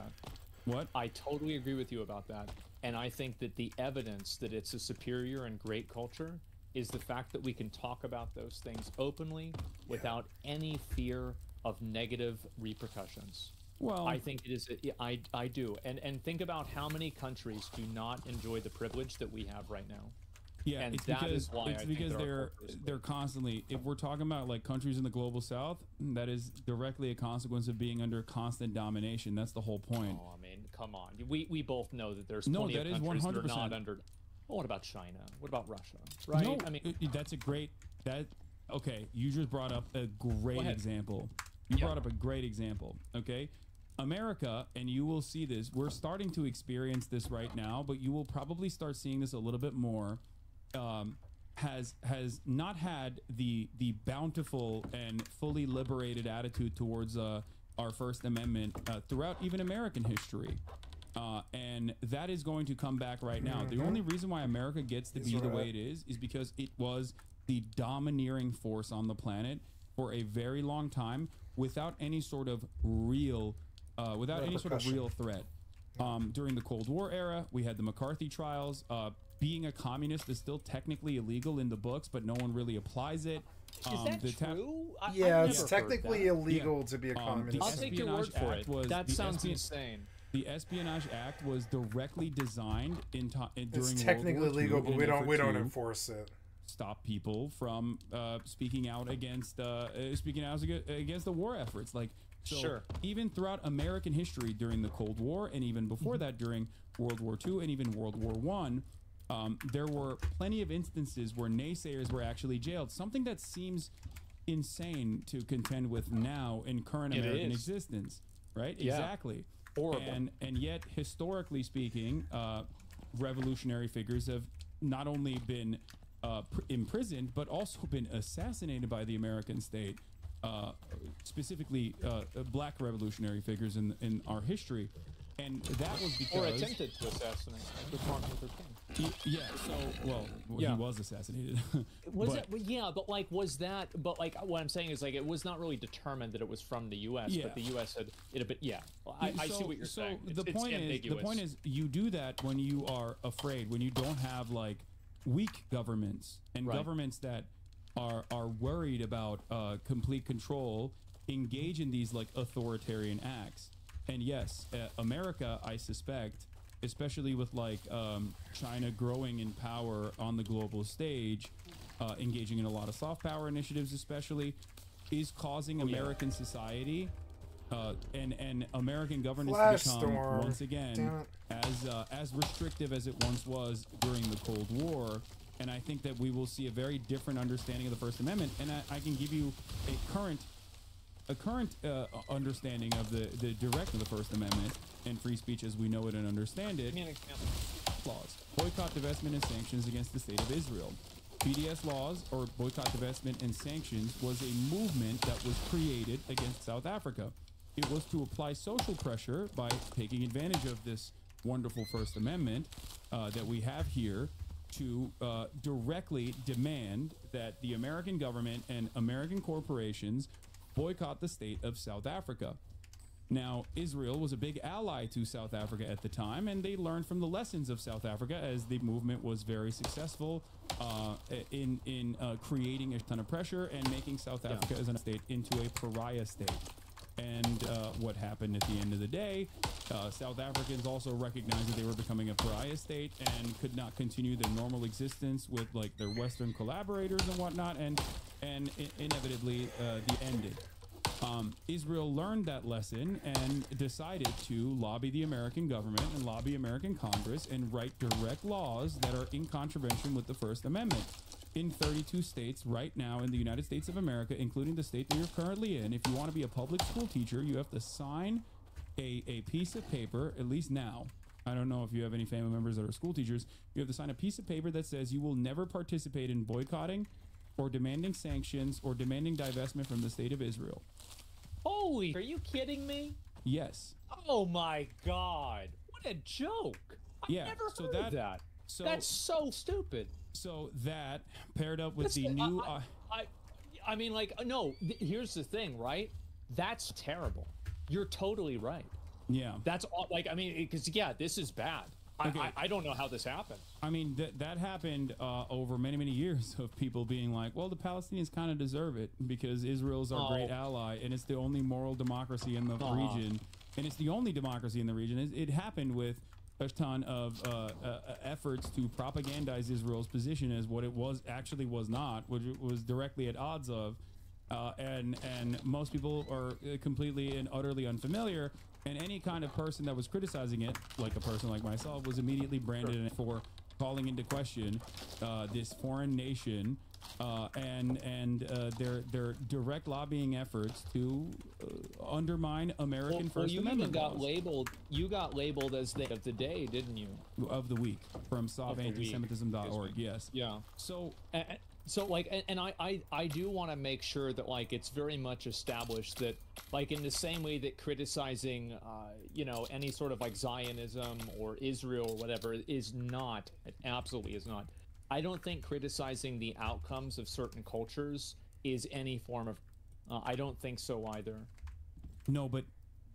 What? I totally agree with you about that. And I think that the evidence that it's a superior and great culture is the fact that we can talk about those things openly without any fear of negative repercussions. Well, I think it is. I do. And think about how many countries do not enjoy the privilege that we have right now. Yeah, and it's that because, is why it's because they're constantly, if we're talking about like countries in the global south, that is directly a consequence of being under constant domination. That's the whole point. Oh, I mean, come on. We both know that there's plenty of countries that are not under. Well, what about China? What about Russia? Right? No, I mean, that's a great okay, you just brought up a great example. You brought up a great example. Okay. America, and you will see this, we're starting to experience this right now, but you will probably start seeing this a little bit more. Has not had the bountiful and fully liberated attitude towards our First Amendment throughout even American history. And that is going to come back right now. The only reason why America gets to be the way it is because it was the domineering force on the planet for a very long time without any sort of real threat. During the Cold War era, we had the McCarthy trials. Being a communist is still technically illegal in the books, but no one really applies it. Is that true? Yeah, it's technically illegal to be a communist. I'll take your word for it. That sounds insane. The Espionage Act was directly designed during it's technically legal, but we don't enforce it. Stop people from speaking out against the war efforts. Like, so sure. Even throughout American history during the Cold War, and even before that during World War II and even World War I, there were plenty of instances where naysayers were actually jailed. Something that seems insane to contend with now in current American existence, right? Yeah. Exactly. Horrible. And yet, historically speaking, revolutionary figures have not only been imprisoned, but also been assassinated by the American state. specifically black revolutionary figures in our history. And that was because... Or attempted to assassinate Martin Luther King. Yeah, so, well, he was assassinated. Yeah, but like, was that... But like, what I'm saying is, like, it was not really determined that it was from the U.S., but the U.S. had... I see what you're saying. The point is, you do that when you are afraid, when you don't have, like, weak governments, and governments that are worried about complete control, engage in these, like, authoritarian acts. And yes, America, I suspect, especially with like China growing in power on the global stage, engaging in a lot of soft power initiatives, especially, is causing American society and American governance to become once again as restrictive as it once was during the Cold War. And I think that we will see a very different understanding of the First Amendment. And I can give you a current understanding of the direct of the First Amendment and free speech as we know it and understand it. Laws: boycott, divestment, and sanctions against the state of Israel. BDS laws, or boycott, divestment, and sanctions, was a movement that was created against South Africa. It was to apply social pressure by taking advantage of this wonderful First Amendment that we have here to directly demand that the American government and American corporations boycott the state of South Africa. Now, Israel was a big ally to South Africa at the time, and they learned from the lessons of South Africa, as the movement was very successful in creating a ton of pressure and making South Africa as a state into a pariah state. And what happened at the end of the day, South Africans also recognized that they were becoming a pariah state and could not continue their normal existence with like their Western collaborators and whatnot, and inevitably the ended. Israel learned that lesson and decided to lobby the American government and lobby American Congress and write direct laws that are in contravention with the First Amendment. In 32 states right now in the United States of America, including the state that you're currently in, if you want to be a public school teacher, you have to sign a piece of paper, at least now. I don't know if you have any family members that are school teachers. You have to sign a piece of paper that says you will never participate in boycotting or demanding sanctions or demanding divestment from the state of Israel. Holy, are you kidding me? Yes. Oh my God. What a joke. I never heard of that. So that's so stupid. So that paired up with the new... I mean, like, no, here's the thing, right? That's terrible. You're totally right. Yeah. That's all, like, I mean, because, yeah, this is bad. Okay. I don't know how this happened. I mean, that happened over many, many years of people being like, well, the Palestinians kind of deserve it because Israel's our great ally and it's the only moral democracy in the region. And it's the only democracy in the region. It happened with a ton of efforts to propagandize Israel's position as what it actually was not, which it was directly at odds of. And most people are completely and utterly unfamiliar. And any kind of person that was criticizing it, like a person like myself, was immediately branded for calling into question this foreign nation and their direct lobbying efforts to undermine American First Amendment laws. You got labeled as the of the day, didn't you? Of the week from SolveAntisemitism.org. Yes. Yeah. So like, and I do want to make sure that like it's very much established that like in the same way that criticizing you know, any sort of like Zionism or Israel or whatever is not, it absolutely is not. I don't think criticizing the outcomes of certain cultures is any form of I don't think so either. No, but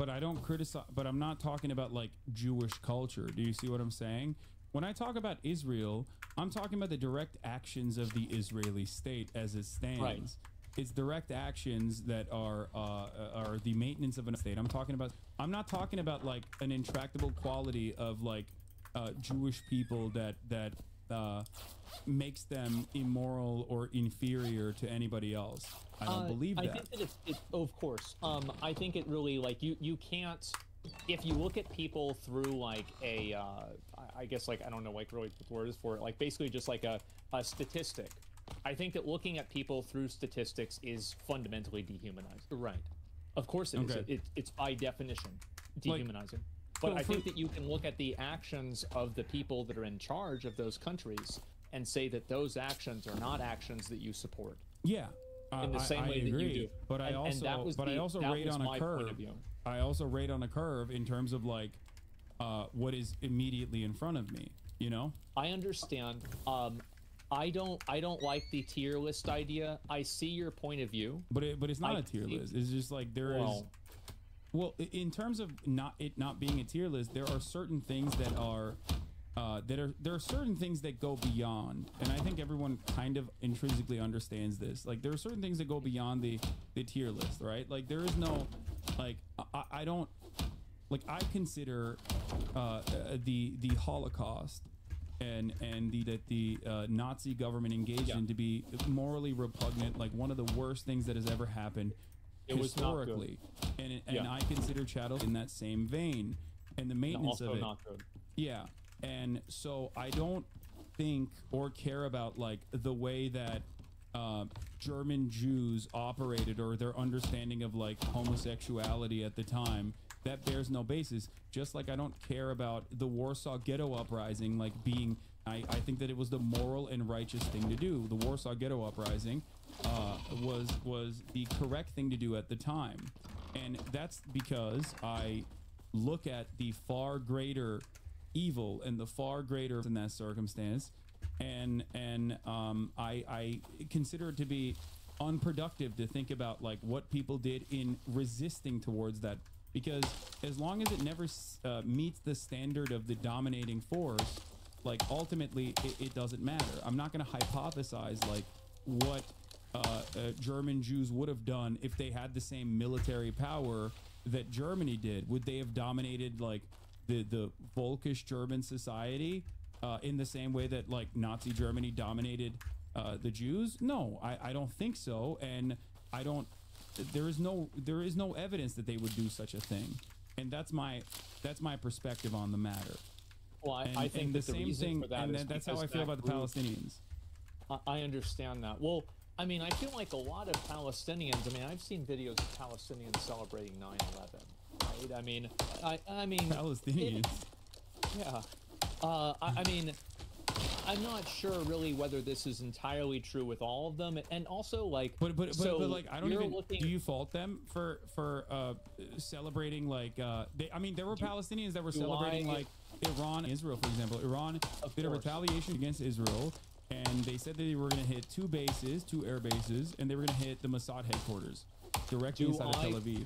I don't criticize, but I'm not talking about like Jewish culture. Do you see what I'm saying? When I talk about Israel, I'm talking about the direct actions of the Israeli state as it stands. Right. It's direct actions that are the maintenance of a state. I'm not talking about like an intractable quality of like Jewish people that makes them immoral or inferior to anybody else. I don't believe that. I think that it's of course. I think it really like you can't. If you look at people through like a, I guess like, I don't know like really what the word is for it, like basically just like a statistic. I think that looking at people through statistics is fundamentally dehumanizing. Right. Of course it is. It's by definition dehumanizing. But I think that you can look at the actions of the people that are in charge of those countries and say that those actions are not actions that you support. Yeah. in the same way that you do. But I also rate on a curve. I also rate on a curve in terms of like what is immediately in front of me. You know. I understand. I don't like the tier list idea. I see your point of view. But it's not a tier list. It's just like there is. Well, in terms of not being a tier list, there are certain things that are there are certain things that go beyond, and I think everyone kind of intrinsically understands this. Like there are certain things that go beyond the tier list, right? Like there is no like I don't like I consider the Holocaust and the Nazi government engaged in to be morally repugnant, like one of the worst things that has ever happened. It historically, and I consider chattel in that same vein, and the maintenance of it. Not good. Yeah, and so I don't think or care about like the way that German Jews operated or their understanding of like homosexuality at the time. That bears no basis. Just like I don't care about the Warsaw Ghetto Uprising, like being. I think that it was the moral and righteous thing to do. The Warsaw Ghetto Uprising was the correct thing to do at the time, and that's because I look at the far greater evil and the far greater in that circumstance, and I consider it to be unproductive to think about like what people did in resisting towards that, because as long as it never meets the standard of the dominating force, like ultimately it doesn't matter. I'm not going to hypothesize like what German Jews would have done if they had the same military power that Germany did. Would they have dominated like the Volkish German society in the same way that like Nazi Germany dominated the Jews? No, I don't think so, and I don't. There is no evidence that they would do such a thing, and that's my perspective on the matter. Well, I think the same thing, for that, and that's how I feel about the Palestinians. I understand that. Well, I mean, I feel like a lot of Palestinians. I mean, I've seen videos of Palestinians celebrating 9/11. Right? I mean, Palestinians. I mean, I'm not sure really whether this is entirely true with all of them, and also like, but like, I don't even. Do you fault them for celebrating like? I mean, there were Palestinians that were celebrating like Iran, Israel, for example. Iran did a retaliation against Israel. And they said that they were going to hit two air bases, and they were going to hit the Mossad headquarters directly inside of Tel Aviv.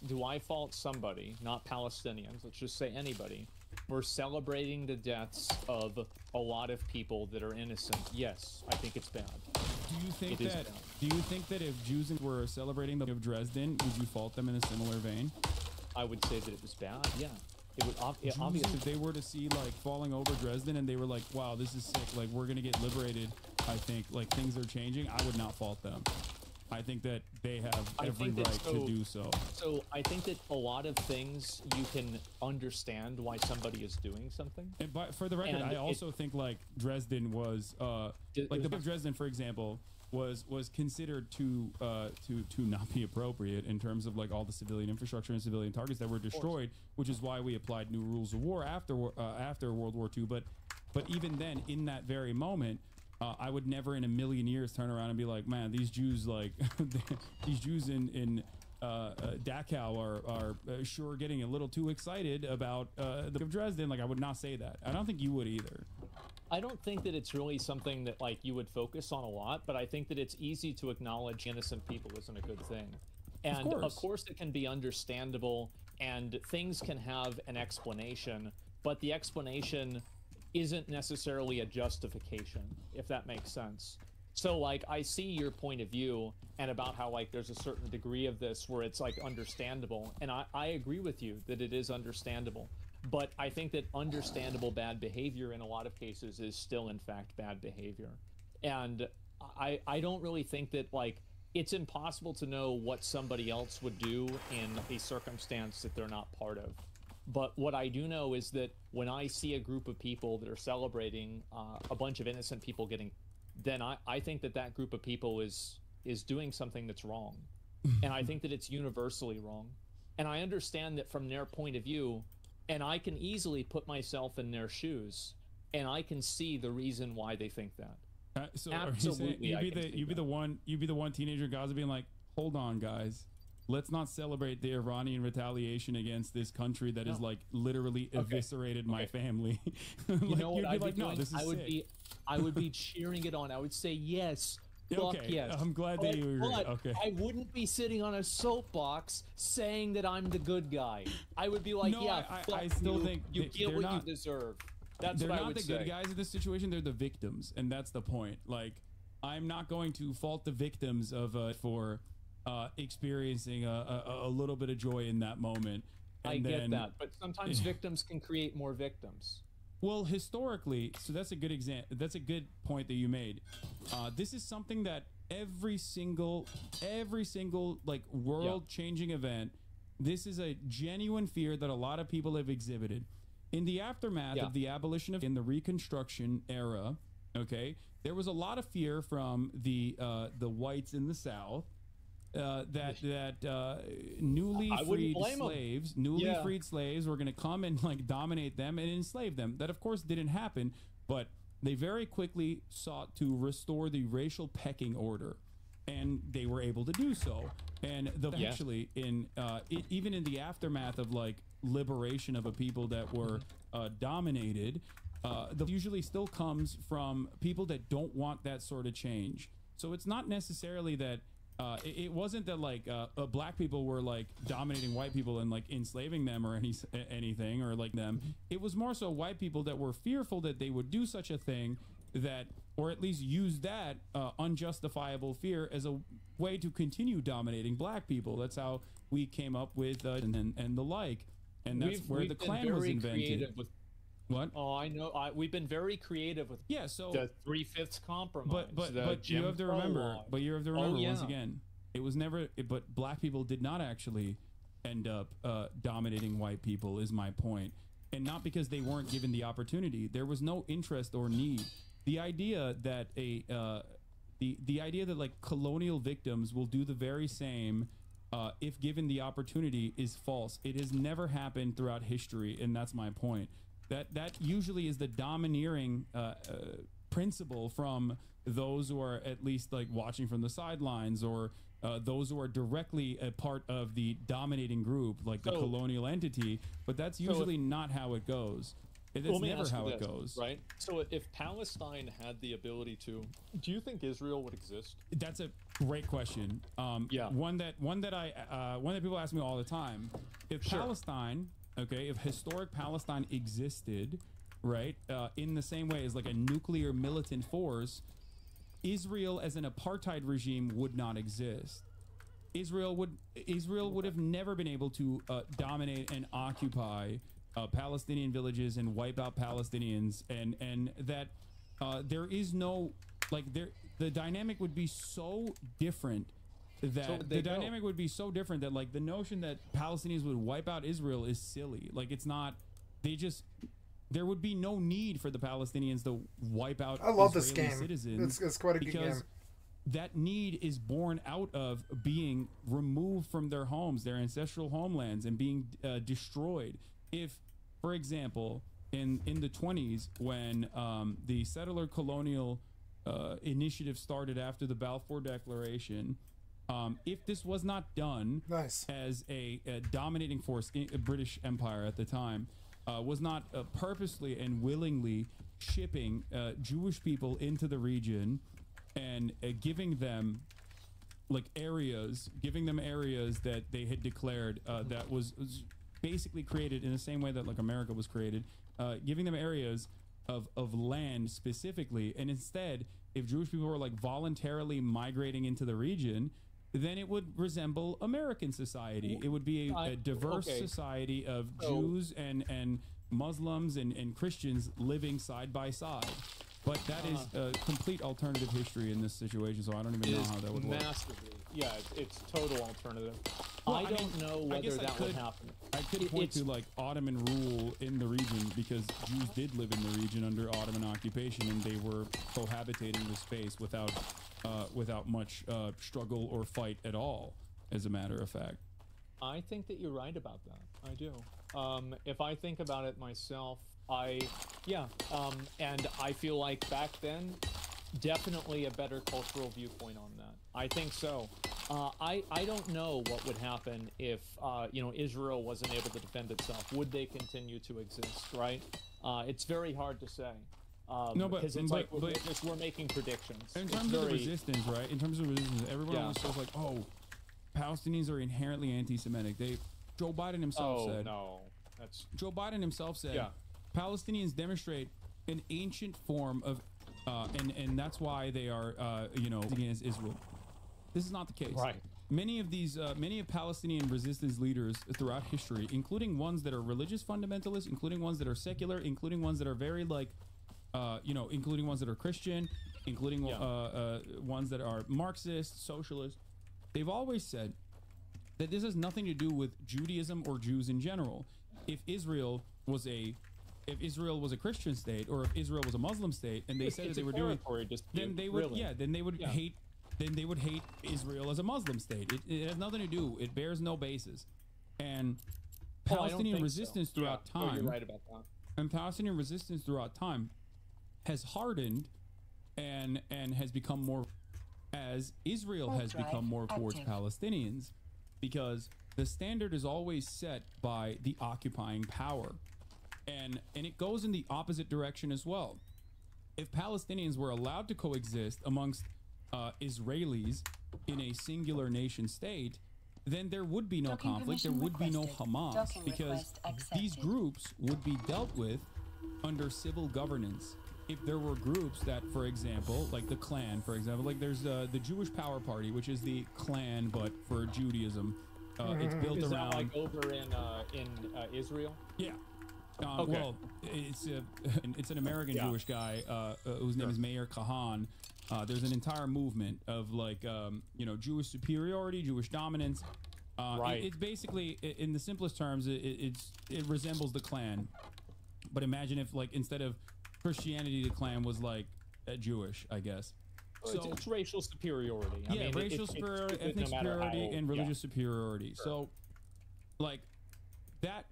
Do I fault somebody, not Palestinians, let's just say anybody, for celebrating the deaths of a lot of people that are innocent? Yes, I think it's bad. Do you think that if Jews were celebrating the of Dresden, would you fault them in a similar vein? I would say that it was bad, yeah. It would obviously, if they were to see like falling over Dresden and they were like, wow, this is sick, like we're gonna get liberated, I think like things are changing, I would not fault them. I think that they have every right to do so. So I think that a lot of things you can understand why somebody is doing something. And for the record, I also think like Dresden was like the book of Dresden, for example, was considered to not be appropriate in terms of like all the civilian infrastructure and civilian targets that were destroyed, which is why we applied new rules of war after World War II. But even then, in that very moment, I would never in a million years turn around and be like, man, these Jews like these Jews in Dachau are sure getting a little too excited about the book of Dresden. Like I would not say that. I don't think you would either. I don't think that it's really something that like you would focus on a lot, but I think that it's easy to acknowledge innocent people isn't a good thing. And of course it can be understandable and things can have an explanation, but the explanation isn't necessarily a justification, if that makes sense. So like I see your point of view and about how like there's a certain degree of this where it's like understandable, and I agree with you that it is understandable. But I think that understandable bad behavior in a lot of cases is still in fact bad behavior. And I don't really think that like it's impossible to know what somebody else would do in a circumstance that they're not part of. But what I do know is that when I see a group of people that are celebrating a bunch of innocent people getting, then I think that that group of people is doing something that's wrong. And I think that it's universally wrong. And I understand that from their point of view, and I can easily put myself in their shoes, and I can see the reason why they think that. So are you saying you'd be the one teenager in Gaza being like, hold on, guys, let's not celebrate the Iranian retaliation against this country that is like literally eviscerated my family. Like, You know what I'd be like, doing? no, this is sick. I would be cheering it on. I would say yes. Fuck Okay, yes. I'm glad that you agree. But Okay. I wouldn't be sitting on a soapbox saying that I'm the good guy. I would be like, No, yeah, I still you. think You they're get what not- you deserve. That's They're what I not would the say. good guys in this situation. They're the victims, and that's the point. Like, I'm not going to fault the victims of for experiencing a little bit of joy in that moment. And I get then, that, but sometimes victims can create more victims. Well, historically, so that's a good example. That's a good point that you made. This is something that every single like world-changing event. This is a genuine fear that a lot of people have exhibited. In the aftermath of the abolition of in the Reconstruction era, okay, there was a lot of fear from the whites in the South that newly freed slaves were going to come and like dominate them and enslave them. That of course didn't happen, but they very quickly sought to restore the racial pecking order, and they were able to do so. And actually, in even in the aftermath of like liberation of a people that were dominated, the usually still comes from people that don't want that sort of change. So it's not necessarily that it wasn't that like black people were like dominating white people and like enslaving them or anything or like them. It was more so white people that were fearful that they would do such a thing, that or at least use that unjustifiable fear as a way to continue dominating black people. That's how we came up with and the like, and that's where the Klan was invented. What? Oh, I know. We've been very creative with so the 3/5 compromise. But you have to remember. But you have to remember once yeah. again, it was never. But black people did not actually end up dominating white people. Is my point, and not because they weren't given the opportunity. There was no interest or need. The idea that the idea that like colonial victims will do the very same if given the opportunity is false. It has never happened throughout history, and that's my point. That usually is the domineering principle from those who are at least like watching from the sidelines, or those who are directly a part of the dominating group, like the colonial entity. But that's usually not how it goes. It's never how it goes. Right? So if Palestine had the ability to, do you think Israel would exist? That's a great question. One that people ask me all the time. If Palestine, if historic Palestine existed, right, in the same way as like a nuclear militant force, Israel as an apartheid regime would not exist. Israel would have never been able to dominate and occupy Palestinian villages and wipe out Palestinians, and that there is no the dynamic would be so different that that like the notion that Palestinians would wipe out Israel is silly. Like, it's not. There would be no need for the Palestinians to wipe out I love Israeli this game. citizens. It's quite a good game. That need is born out of being removed from their homes, their ancestral homelands, and being destroyed. If, for example, in the 20s, when the settler colonial initiative started after the Balfour Declaration, if this was not done as a dominating force, a British Empire at the time, was not purposely and willingly shipping Jewish people into the region and giving them areas that they had declared that was basically created in the same way that like America was created, giving them areas of land specifically, and instead, if Jewish people were like voluntarily migrating into the region, then it would resemble American society. It would be a diverse society of Jews and Muslims and Christians living side by side. But that is a complete alternative history in this situation, so I don't even know how that would work. Massively. Yeah, it's total alternative. Well, I don't know whether that would happen. I could point to like Ottoman rule in the region, because Jews did live in the region under Ottoman occupation, and they were cohabitating the space without much struggle or fight at all, as a matter of fact. I think that you're right about that. I do. If I think about it myself, and I feel like back then, definitely a better cultural viewpoint on that. I think so. I don't know what would happen if you know, Israel wasn't able to defend itself. Would they continue to exist? Right? It's very hard to say. No, but because it's like we're making predictions. In terms of the resistance, right? In terms of resistance, everyone always says like, "Oh, Palestinians are inherently anti-Semitic." Joe Biden himself said. No, that's Joe Biden himself said. Palestinians demonstrate an ancient form of, and that's why they are, you know, against Israel. This is not the case. Right. Many of Palestinian resistance leaders throughout history, including ones that are religious fundamentalists, including ones that are secular, including ones that are very like, you know, including ones that are Christian, including ones that are Marxist, socialist. They've always said that this has nothing to do with Judaism or Jews in general. If Israel was a Christian state, or if Israel was a Muslim state, and they said that they were doing, then they would, then they would hate. Then they would hate Israel as a Muslim state. It has nothing to do. It bears no basis. And Palestinian resistance throughout time. You're right about that. And Palestinian resistance throughout time has hardened and has become more as Israel has become more towards Palestinians, because the standard is always set by the occupying power. And it goes in the opposite direction as well. If Palestinians were allowed to coexist amongst Israelis in a singular nation state, then there would be no conflict, there would be no Hamas, because these groups would be dealt with under civil governance. If there were groups that, for example, like the Klan, for example, like there's the Jewish Power Party, which is the Klan but for Judaism. It's built is around that like over in Israel? Yeah. Okay. Well, it's an American Jewish guy whose name is Meir Kahan. There's an entire movement of like you know, Jewish superiority, Jewish dominance. Right. It's basically, in the simplest terms, it resembles the Klan. But imagine if, like, instead of Christianity, the Klan was like Jewish, I guess. So it's racial superiority. I mean, racial superiority, ethnic superiority, and religious superiority. Sure. So, like,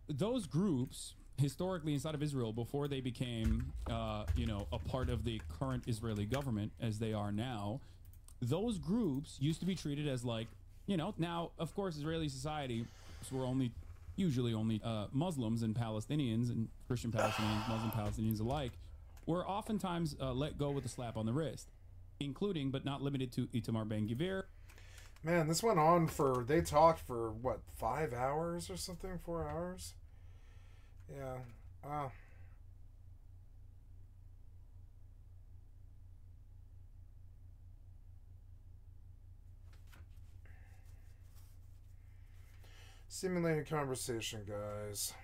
those groups historically inside of Israel, before they became, you know, a part of the current Israeli government as they are now, those groups used to be treated as like, you know, now of course Israeli society were usually only Muslims and Palestinians and Christian Palestinians, Muslim Palestinians alike, were oftentimes let go with a slap on the wrist, including but not limited to Itamar Ben-Gvir. Man, this went on they talked for what, 5 hours or something, 4 hours. Yeah. Wow. Simulating conversation, guys.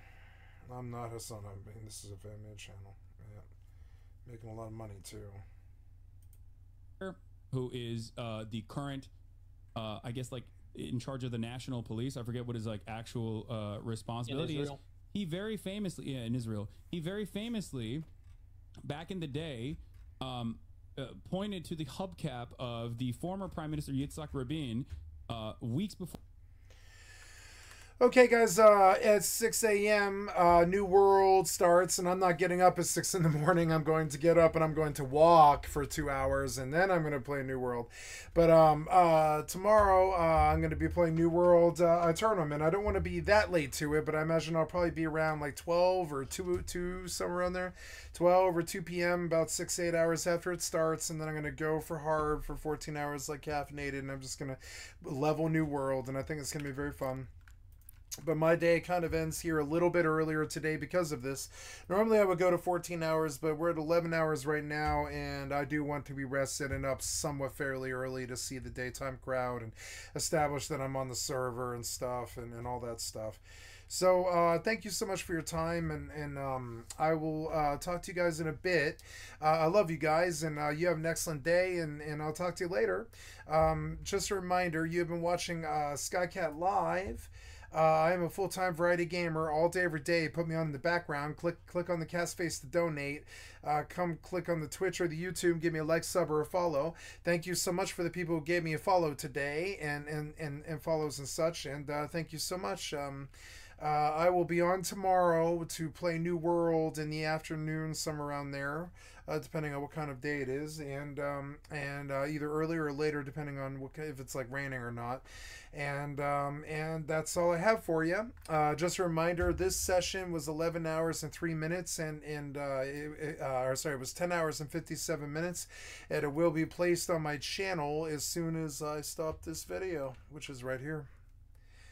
I'm not Hassan. I mean, this is a family channel. Yeah. Making a lot of money, too. Who is the current, I guess, like, in charge of the national police. I forget what his, like, actual responsibility is. He very famously, in Israel, he very famously, back in the day, pointed to the hubcap of the former Prime Minister Yitzhak Rabin weeks before. Okay, guys, at 6 a.m., New World starts, and I'm not getting up at 6 in the morning. I'm going to get up and I'm going to walk for 2 hours, and then I'm going to play New World. But tomorrow, I'm going to be playing New World tournament. I don't want to be that late to it, but I imagine I'll probably be around like 12 or 2 somewhere around there. 12 or 2 p.m., about 6-8 hours after it starts, and then I'm going to go for hard for 14 hours like caffeinated, and I'm just going to level New World, and I think it's going to be very fun. But my day kind of ends here a little bit earlier today because of this. Normally I would go to 14 hours, but we're at 11 hours right now, and I do want to be rested and up somewhat fairly early to see the daytime crowd and establish that I'm on the server and stuff and all that stuff. So thank you so much for your time, and I will talk to you guys in a bit. I love you guys, and you have an excellent day, and I'll talk to you later. Just a reminder, you've been watching Skycat Live. I am a full-time variety gamer all day, every day. Put me on in the background. Click on the cast face to donate. Come click on the Twitch or the YouTube. Give me a like, sub, or a follow. Thank you so much for the people who gave me a follow today and follows and such. And thank you so much. I will be on tomorrow to play New World in the afternoon, somewhere around there, depending on what kind of day it is, and either earlier or later, depending on if it's like raining or not. And that's all I have for you. Just a reminder: this session was 11 hours and 3 minutes, it was 10 hours and 57 minutes, and it will be placed on my channel as soon as I stop this video, which is right here.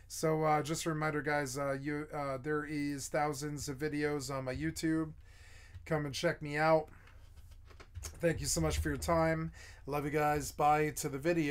So just a reminder, guys, there is thousands of videos on my YouTube. Come and check me out. Thank you so much for your time. Love you guys. Bye to the video.